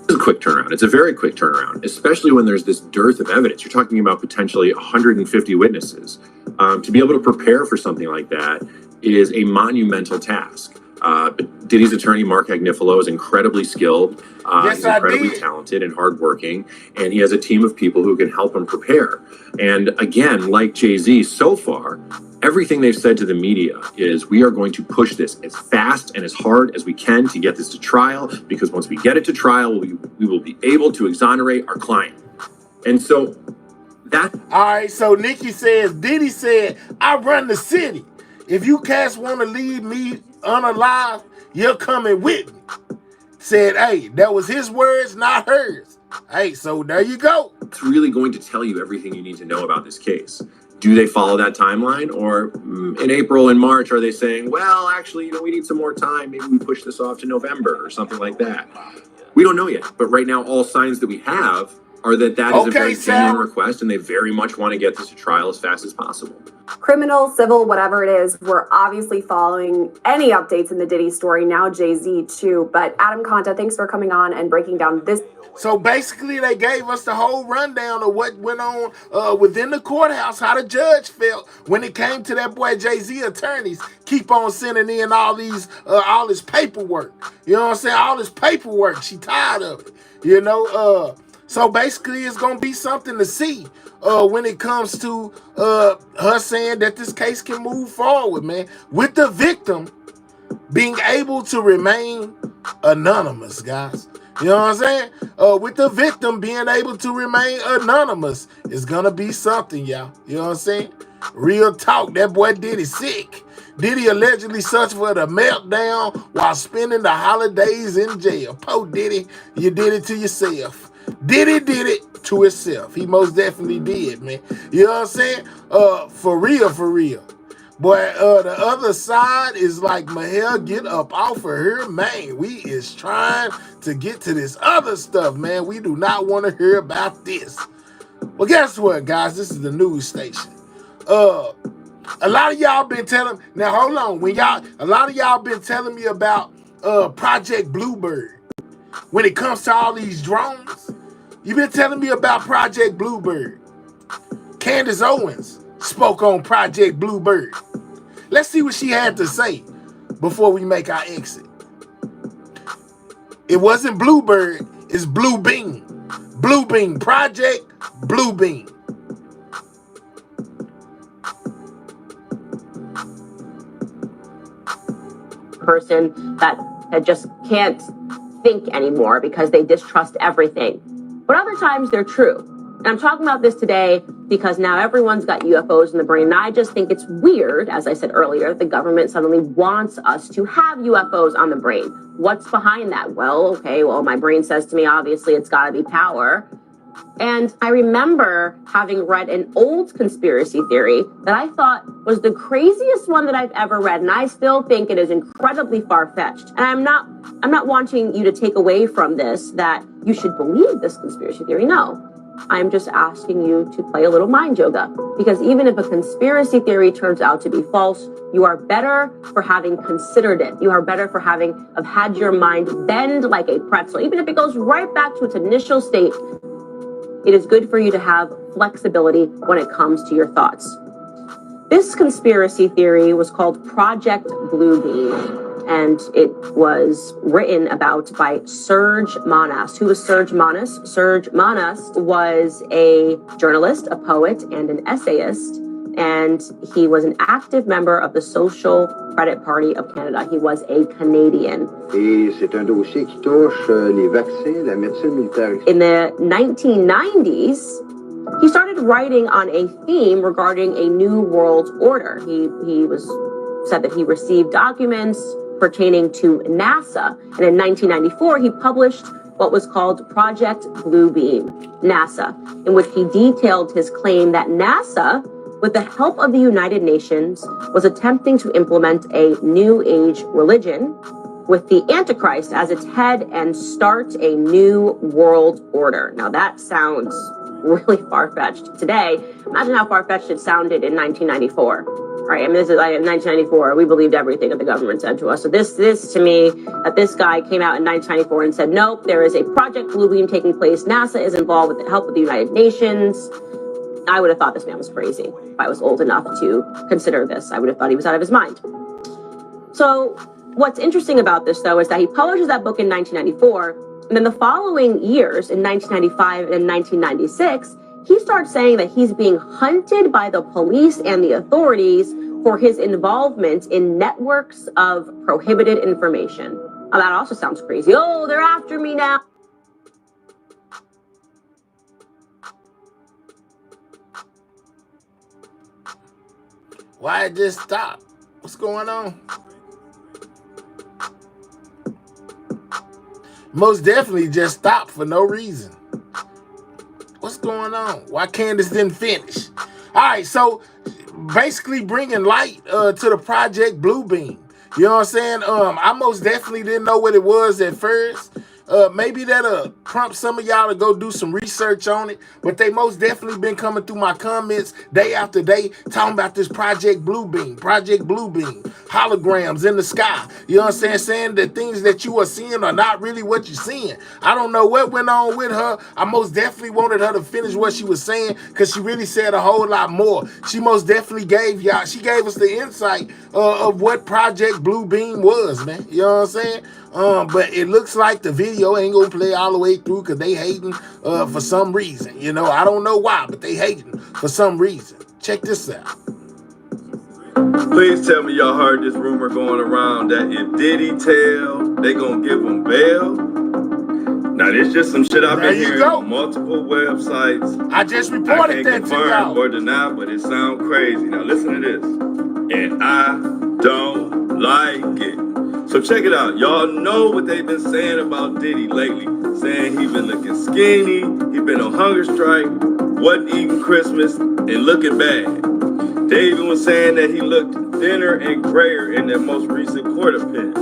It's a quick turnaround. It's a very quick turnaround, especially when there's this dearth of evidence. You're talking about potentially 150 witnesses. To be able to prepare for something like that is a monumental task. Diddy's attorney, Mark Agnifilo, is incredibly skilled. He's incredibly talented and hardworking, and he has a team of people who can help him prepare. And again, like Jay-Z, so far, everything they've said to the media is we are going to push this as fast and as hard as we can to get this to trial, because once we get it to trial, we will be able to exonerate our client. And so that... All right, so Nikki says, Diddy said, I run the city. If you cats want to leave me unalive, you're coming with me. Said, hey, that was his words, not hers. Hey, so there you go. It's really going to tell you everything you need to know about this case. Do they follow that timeline? Or in April and March, are they saying, well, actually, we need some more time. Maybe we push this off to November or something like that. We don't know yet. But right now, all signs that we have are that is a very genuine request, and they very much want to get this to trial as fast as possible. Criminal, civil, whatever it is, we're obviously following any updates in the Diddy story, now Jay-Z too. But Adam Conta, thanks for coming on and breaking down this. So basically, they gave us the whole rundown of what went on within the courthouse, how the judge felt when it came to that boy Jay-Z attorneys keep on sending in all this paperwork. You know what I'm saying? All this paperwork. She tired of it. You know. So basically, it's gonna be something to see when it comes to her saying that this case can move forward, man, with the victim being able to remain anonymous, guys. You know what I'm saying? With the victim being able to remain anonymous, it's gonna be something, y'all. You know what I'm saying? Real talk, that boy Diddy sick. Diddy allegedly suffered a meltdown while spending the holidays in jail. Poor Diddy, you did it to yourself. Diddy did it to himself. He most definitely did, man. You know what I'm saying? For real. Boy, the other side is like, Mahel, get up off of her, man. We is trying to get to this other stuff, man. We do not want to hear about this. Well, guess what, guys? This is the news station. A lot of y'all been telling, now hold on, a lot of y'all been telling me about Project Bluebird. When it comes to all these drones, you've been telling me about Project Bluebird. Candace Owens spoke on Project Bluebird. Let's see what she had to say before we make our exit. It wasn't Bluebird, it's Blue Beam. Blue Beam, Project Blue Beam. Person that just can't think anymore because they distrust everything. But other times they're true. And I'm talking about this today because now everyone's got UFOs in the brain. And I just think it's weird, as I said earlier, the government suddenly wants us to have UFOs on the brain. What's behind that? Well, my brain says to me, obviously, it's got to be power. And I remember having read an old conspiracy theory that I thought was the craziest one that I've ever read. And I still think it is incredibly far-fetched. And I'm not wanting you to take away from this that you should believe this conspiracy theory. No, I'm just asking you to play a little mind yoga. Because even if a conspiracy theory turns out to be false, you are better for having considered it. You are better for having had your mind bend like a pretzel. Even if it goes right back to its initial state, it is good for you to have flexibility when it comes to your thoughts. This conspiracy theory was called Project Bluebeam, and it was written about by Serge Manas. Who was Serge Manas? Serge Manas was a journalist, a poet, and an essayist, and he was an active member of the Social Credit Party of Canada. He was a Canadian. Et c'est un dossier qui touche les vaccins, la médecine militaire. In the 1990s, he started writing on a theme regarding a new world order. He said that he received documents pertaining to NASA, and in 1994 he published what was called Project Bluebeam, NASA, in which he detailed his claim that NASA, with the help of the United Nations, was attempting to implement a New Age religion with the Antichrist as its head and start a new world order. Now that sounds really far-fetched today. Imagine how far-fetched it sounded in 1994. Right, and this is like in 1994, we believed everything that the government said to us. So this to me, that this guy came out in 1994 and said, nope, there is a Project Bluebeam taking place. NASA is involved with the help of the United Nations. I would have thought this man was crazy. If I was old enough to consider this, I would have thought he was out of his mind. So what's interesting about this, though, is that he publishes that book in 1994, and then the following years, in 1995 and 1996, he starts saying that he's being hunted by the police and the authorities for his involvement in networks of prohibited information. Now, that also sounds crazy. Oh, they're after me now. Why it just stop? What's going on? Most definitely just stopped for no reason. What's going on? Why Candace didn't finish? All right, so basically bringing light to the Project Bluebeam. You know what I'm saying? I most definitely didn't know what it was at first. Maybe that'll prompt some of y'all to go do some research on it, but they most definitely been coming through my comments day after day talking about this Project Bluebeam, holograms in the sky. You know what I'm saying? Saying that things that you are seeing are not really what you're seeing. I don't know what went on with her. I most definitely wanted her to finish what she was saying because she really said a whole lot more. She most definitely gave us the insight of what Project Bluebeam was, man. You know what I'm saying? But it looks like the video ain't gonna play all the way through because they hating for some reason. You know, I don't know why, but they hating for some reason. Check this out. Please tell me y'all heard this rumor going around that if Diddy tell, they gonna give him bail. Now, this just some shit I've been hearing on multiple websites. I just reported that to y'all. I can't confirm or deny, but it sounds crazy. Now, listen to this. And I don't like it. So check it out. Y'all know what they've been saying about Diddy lately. Saying he been looking skinny, he been on hunger strike, wasn't eating Christmas, and looking bad. They even was saying that he looked thinner and grayer in their most recent court appearance.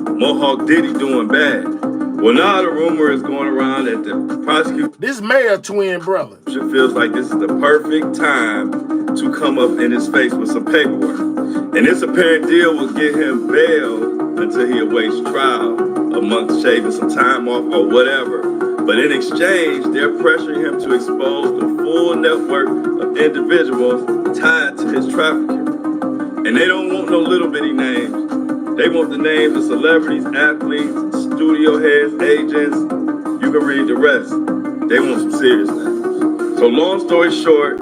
Mohawk Diddy doing bad. Well, now the rumor is going around that the prosecutor... This Mayor twin brother. ...feels like this is the perfect time to come up in his face with some paperwork. And this apparent deal will get him bail until he awaits trial, amongst shaving some time off or whatever. But in exchange, they're pressuring him to expose the full network of individuals tied to his trafficking. And they don't want no little bitty names. They want the names of celebrities, athletes, studio heads, agents. You can read the rest. They want some serious names. So long story short,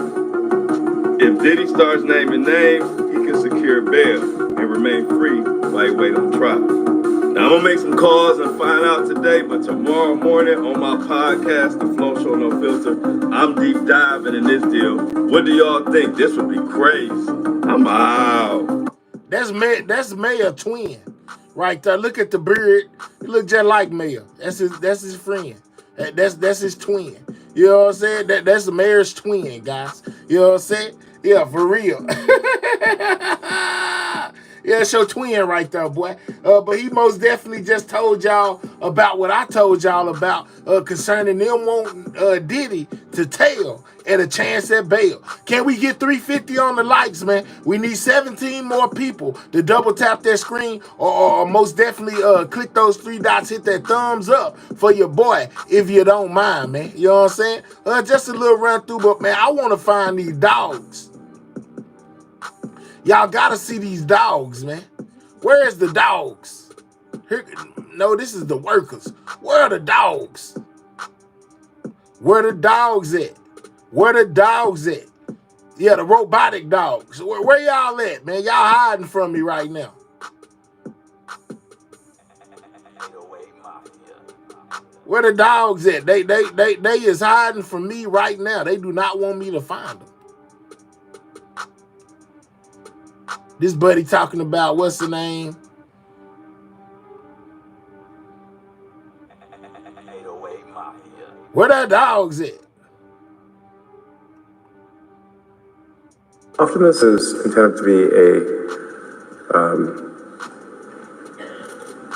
if Diddy starts naming names, he can secure bail and remain free while he waits on trial. Now, I'm gonna make some calls and find out today, but tomorrow morning on my podcast, The Flow Show No Filter, I'm deep diving in this deal. What do y'all think? This would be crazy. I'm out. That's Mayor twin right there. Look at the beard. He look just like Mayor. That's his friend. That's his twin. You know what I'm saying? That's the Mayor's twin, guys. You know what I'm saying? Yeah, for real. Yeah, it's your twin right there, boy. But he most definitely just told y'all about what I told y'all about concerning them wanting Diddy to tell at a chance at bail. Can we get 350 on the likes, man? We need 17 more people to double tap their screen or most definitely click those three dots, hit that thumbs up for your boy, if you don't mind, man. You know what I'm saying? Just a little run through, but man, I want to find these dogs. Y'all gotta see these dogs, man. Where is the dogs? Here, no, this is the workers. Where are the dogs? Where the dogs at? Where the dogs at? Yeah, the robotic dogs. Where y'all at, man? Y'all hiding from me right now. Where the dogs at? They is hiding from me right now. They do not want me to find them. This buddy talking about, what's the name? Where the dogs at? Optimus is intended to be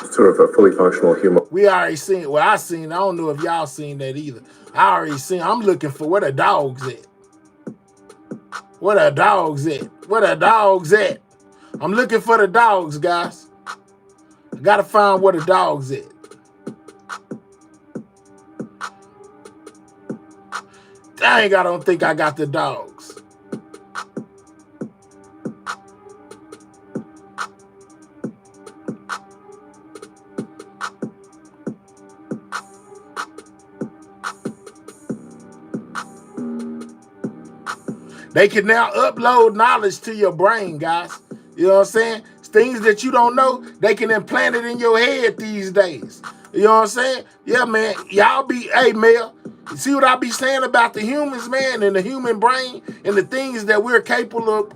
a sort of a fully functional human. We already seen, well, I seen, I don't know if y'all seen that either. I already seen, I'm looking for where the dogs at. Where the dogs at? Where the dogs at? I'm looking for the dogs, guys. I gotta find where the dogs at. Dang, I don't think I got the dogs. They can now upload knowledge to your brain, guys. You know what I'm saying? Things that you don't know, they can implant it in your head these days. You know what I'm saying? Yeah, man. Y'all be, hey, Mel, you see what I be saying about the humans, man, and the human brain and the things that we're capable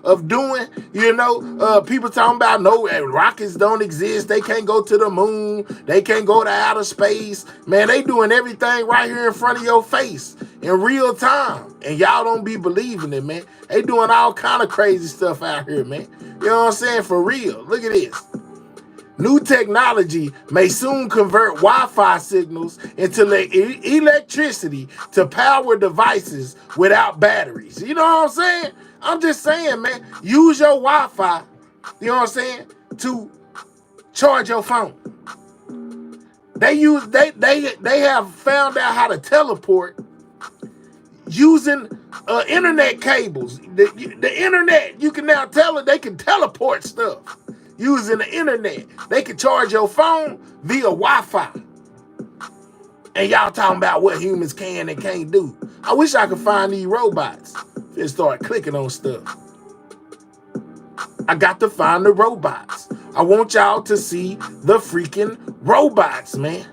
of doing? You know, people talking about no rockets don't exist. They can't go to the moon. They can't go to outer space. Man, they doing everything right here in front of your face in real time. And y'all don't be believing it, man. They doing all kind of crazy stuff out here, man. You know what I'm saying? For real. Look at this. New technology may soon convert Wi-Fi signals into electricity to power devices without batteries. You know what I'm saying? I'm just saying, man, use your Wi-Fi, you know what I'm saying, to charge your phone. They have found out how to teleport using internet cables. The internet, you can now tell it they can teleport stuff. Using the internet. They can charge your phone via Wi-Fi. And y'all talking about what humans can and can't do. I wish I could find these robots and start clicking on stuff. I got to find the robots. I want y'all to see the freaking robots, man.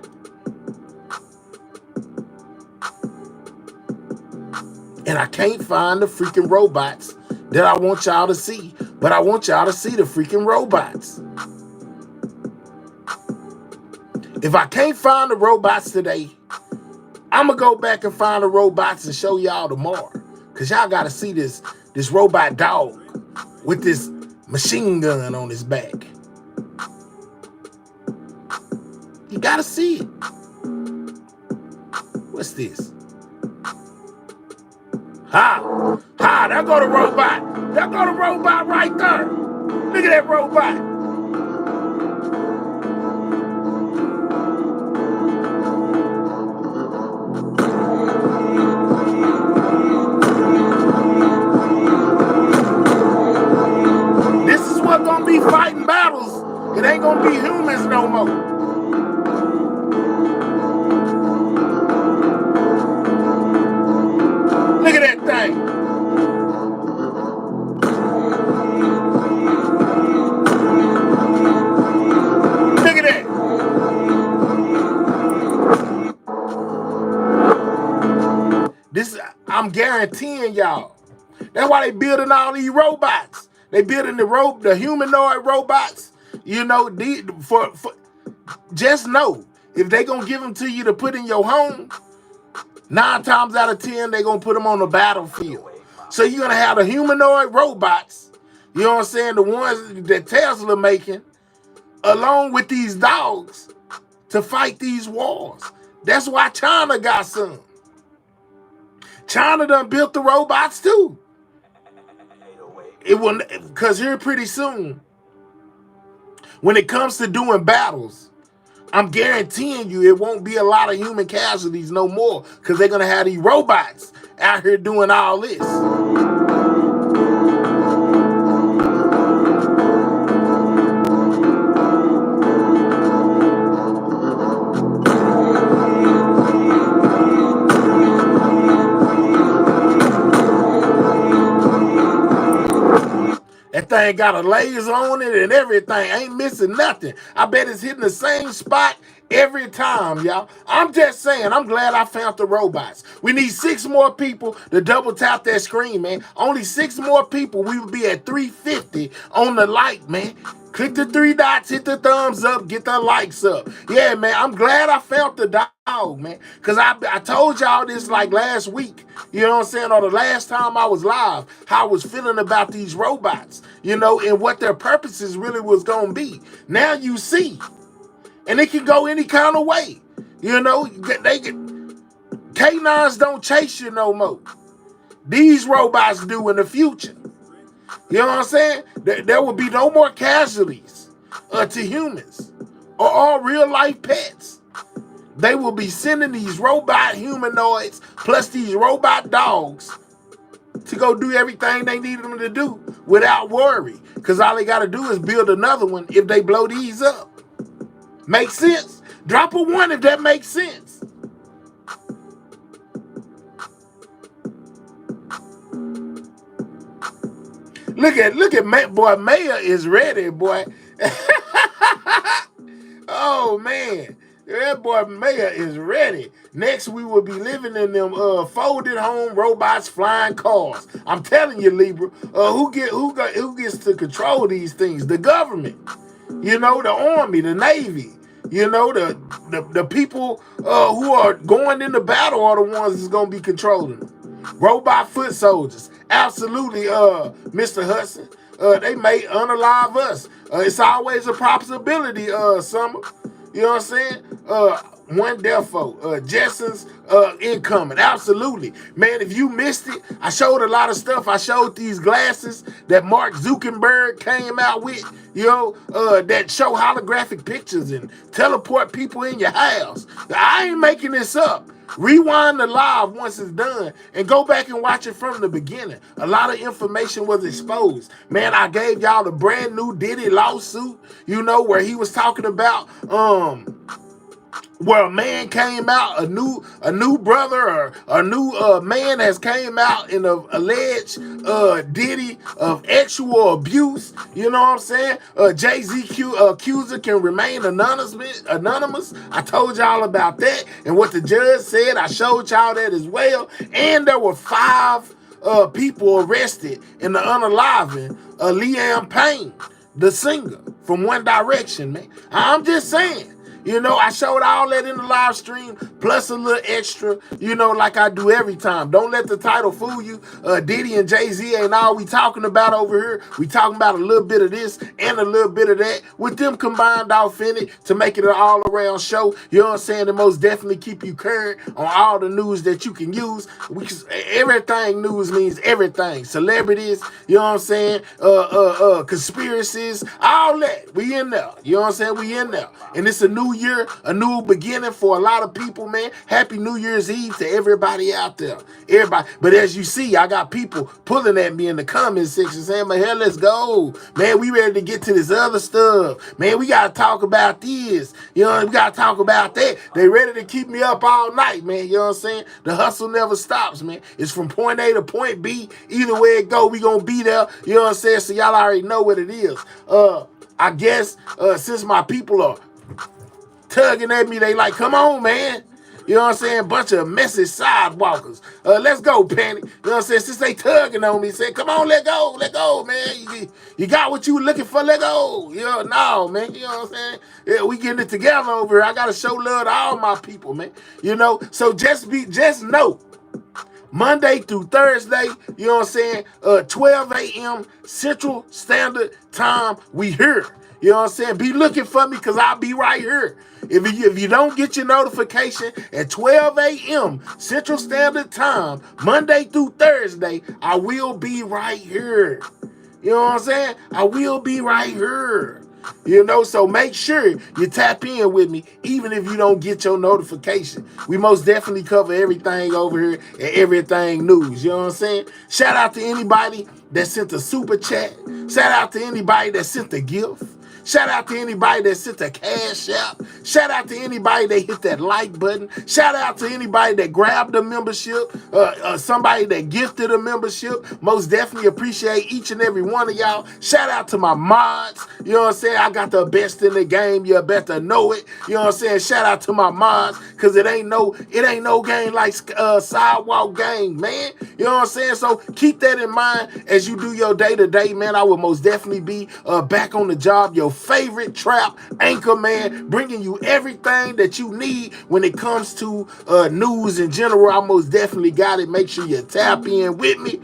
And I can't find the freaking robots that I want y'all to see. But I want y'all to see the freaking robots. If I can't find the robots today, I'm going to go back and find the robots and show y'all tomorrow. Because y'all got to see this robot dog with this machine gun on his back. You got to see it. What's this? Ha! Ha! There go the robot. There go the robot right there. Look at that robot. This is what's gonna be fighting battles. It ain't gonna be humans no more. Look at that thing. Look at that. This, I'm guaranteeing y'all. That's why they building all these robots. They building the humanoid robots. You know, just know if they gonna give them to you to put in your home, 9 times out of 10 they gonna put them on the battlefield. So you're gonna have the humanoid robots. You know what I'm saying? The ones that Tesla making, along with these dogs, to fight these wars. That's why China got some. China done built the robots too. It will, because here pretty soon, when it comes to doing battles, I'm guaranteeing you it won't be a lot of human casualties no more, because they're gonna have these robots out here doing all this. That thing got a laser on it and everything. Ain't missing nothing. I bet it's hitting the same spot every time, y'all. I'm just saying, I'm glad I found the robots. We need 6 more people to double tap that screen, man. Only 6 more people, we would be at 350 on the like, man. Click the 3 dots, hit the thumbs up, get the likes up. Yeah, man, I'm glad I found the dog, man. Because I told y'all this like last week, you know what I'm saying, or the last time I was live, how I was feeling about these robots, you know, and what their purposes really was going to be. Now you see. And it can go any kind of way. You know, K9s don't chase you no more. These robots do in the future. You know what I'm saying? There will be no more casualties to humans or all real life pets. They will be sending these robot humanoids plus these robot dogs to go do everything they need them to do without worry. Because all they got to do is build another one if they blow these up. Make sense? Drop a 1 if that makes sense. Look at boy, Mayor is ready, boy. Oh man. That boy Mayor is ready. Next, we will be living in them folded home robots flying cars. I'm telling you, Libra. Who gets to control these things? The government. You know, the Army, the Navy. You know, the people who are going into battle are the ones that's gonna be controlling them. Robot foot soldiers. Absolutely, Mr. Hudson. They may unalive us. It's always a possibility, Summer. You know what I'm saying? One defo, Jetson's incoming. Absolutely. Man, if you missed it, I showed a lot of stuff. I showed these glasses that Mark Zuckerberg came out with, you know, that show holographic pictures and teleport people in your house. I ain't making this up. Rewind the live once it's done and go back and watch it from the beginning. A lot of information was exposed. Man, I gave y'all the brand new Diddy lawsuit, you know, where he was talking about where a man came out, a new brother or a new man has came out in an alleged Diddy of actual abuse. You know what I'm saying? Jay-Z accuser can remain anonymous. I told y'all about that and what the judge said. I showed y'all that as well. And there were 5 people arrested in the unaliving of Payne, the singer from One Direction, man. I'm just saying. You know, I showed all that in the live stream, plus a little extra, you know, like I do every time. Don't let the title fool you. Diddy and Jay-Z ain't all we talking about over here. We talking about a little bit of this and a little bit of that with them combined off in it to make it an all-around show. You know what I'm saying? To most definitely keep you current on all the news that you can use. Everything news means everything. Celebrities, you know what I'm saying? Conspiracies, all that. We in there. You know what I'm saying? We in there. And it's a new year, a new beginning for a lot of people, man. Happy New Year's Eve to everybody out there. Everybody. But as you see, I got people pulling at me in the comment section saying, man, hell, let's go. Man, we ready to get to this other stuff. Man, we got to talk about this. You know, we got to talk about that. They ready to keep me up all night, man. You know what I'm saying? The hustle never stops, man. It's from point A to point B. Either way it go, we going to be there. You know what I'm saying? So y'all already know what it is. I guess since my people are tugging at me, they like, come on, man. You know what I'm saying? Bunch of messy sidewalkers. Let's go, Penny. You know what I'm saying? Since they tugging on me, say, come on, let go, man. You got what you were looking for, let go. You know, no, man. You know what I'm saying? Yeah, we getting it together over here. I gotta show love to all my people, man. You know, so just know. Monday through Thursday, you know what I'm saying? 12 a.m. Central Standard Time, we here. You know what I'm saying? Be looking for me because I'll be right here. If you don't get your notification at 12 a.m. Central Standard Time, Monday through Thursday, I will be right here. You know what I'm saying? I will be right here. You know, so make sure you tap in with me, even if you don't get your notification. We most definitely cover everything over here and everything news. You know what I'm saying? Shout out to anybody that sent a super chat. Shout out to anybody that sent a gift. Shout out to anybody that sent a cash app. Shout out to anybody that hit that like button. Shout out to anybody that grabbed a membership. Somebody that gifted a membership. Most definitely appreciate each and every one of y'all. Shout out to my mods. You know what I'm saying? I got the best in the game. You better know it. You know what I'm saying? Shout out to my mods, because it ain't no game like Sidewalk Gang, man. You know what I'm saying? So keep that in mind as you do your day-to-day, man. I will most definitely be back on the job. Your favorite trap anchor man, bringing you everything that you need when it comes to news in general. I most definitely got it. Make sure you tap in with me.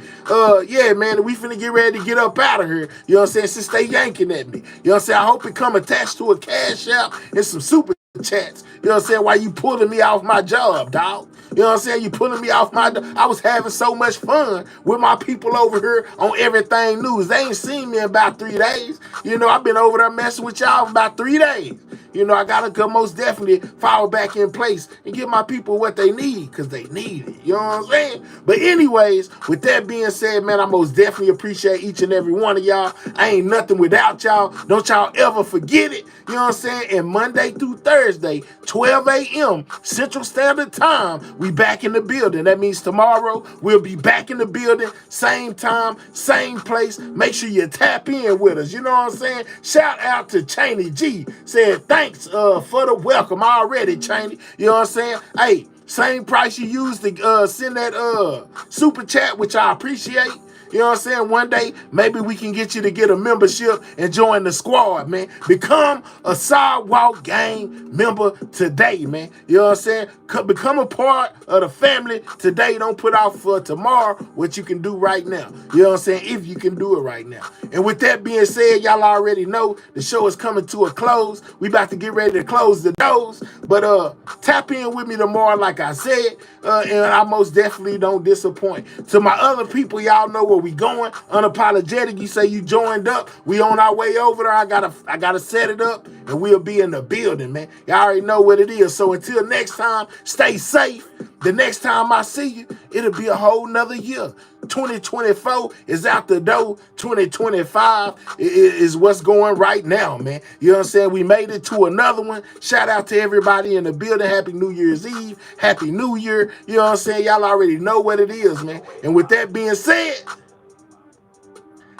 Yeah, man, we finna get ready to get up out of here. You know what I'm saying? Since they yanking at me. You know what I'm saying? I hope it come attached to a cash app and some super chats. You know what I'm saying? Why you pulling me off my job, dog? You know what I'm saying? You pulling me off my, I was having so much fun with my people over here on Everything News. They ain't seen me in about 3 days. You know, I've been over there messing with y'all for about 3 days. You know, I gotta come most definitely fall back in place and give my people what they need, because they need it. You know what I'm saying? But anyways, with that being said, man, I most definitely appreciate each and every one of y'all. I ain't nothing without y'all. Don't y'all ever forget it. You know what I'm saying? And Monday through Thursday, 12 a.m. Central Standard Time, we back in the building. That means tomorrow we'll be back in the building, same time, same place. Make sure you tap in with us. You know what I'm saying? Shout out to Cheney G. Said thanks for the welcome already, Cheney. You know what I'm saying? Hey, same price you used to send that super chat, which I appreciate. You know what I'm saying? One day, maybe we can get you to get a membership and join the squad, man. Become a Sidewalk Gang member today, man. You know what I'm saying? Become a part of the family today. Don't put off for tomorrow what you can do right now. You know what I'm saying? If you can do it right now. And with that being said, y'all already know the show is coming to a close. We about to get ready to close the doors. But tap in with me tomorrow, like I said, and I most definitely don't disappoint. To my other people, y'all know where we going. Unapologetic. You say you joined up. We on our way over there. I gotta set it up, and we'll be in the building, man. Y'all already know what it is. So until next time, stay safe. The next time I see you, it'll be a whole nother year. 2024 is out the door. 2025 is what's going right now, man. You know what I'm saying? We made it to another one. Shout out to everybody in the building. Happy New Year's Eve. Happy New Year. You know what I'm saying? Y'all already know what it is, man. And with that being said,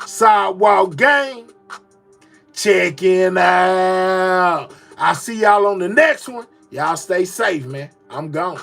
Sidewalk Gang, checking out. I'll see y'all on the next one. Y'all stay safe, man. I'm gone.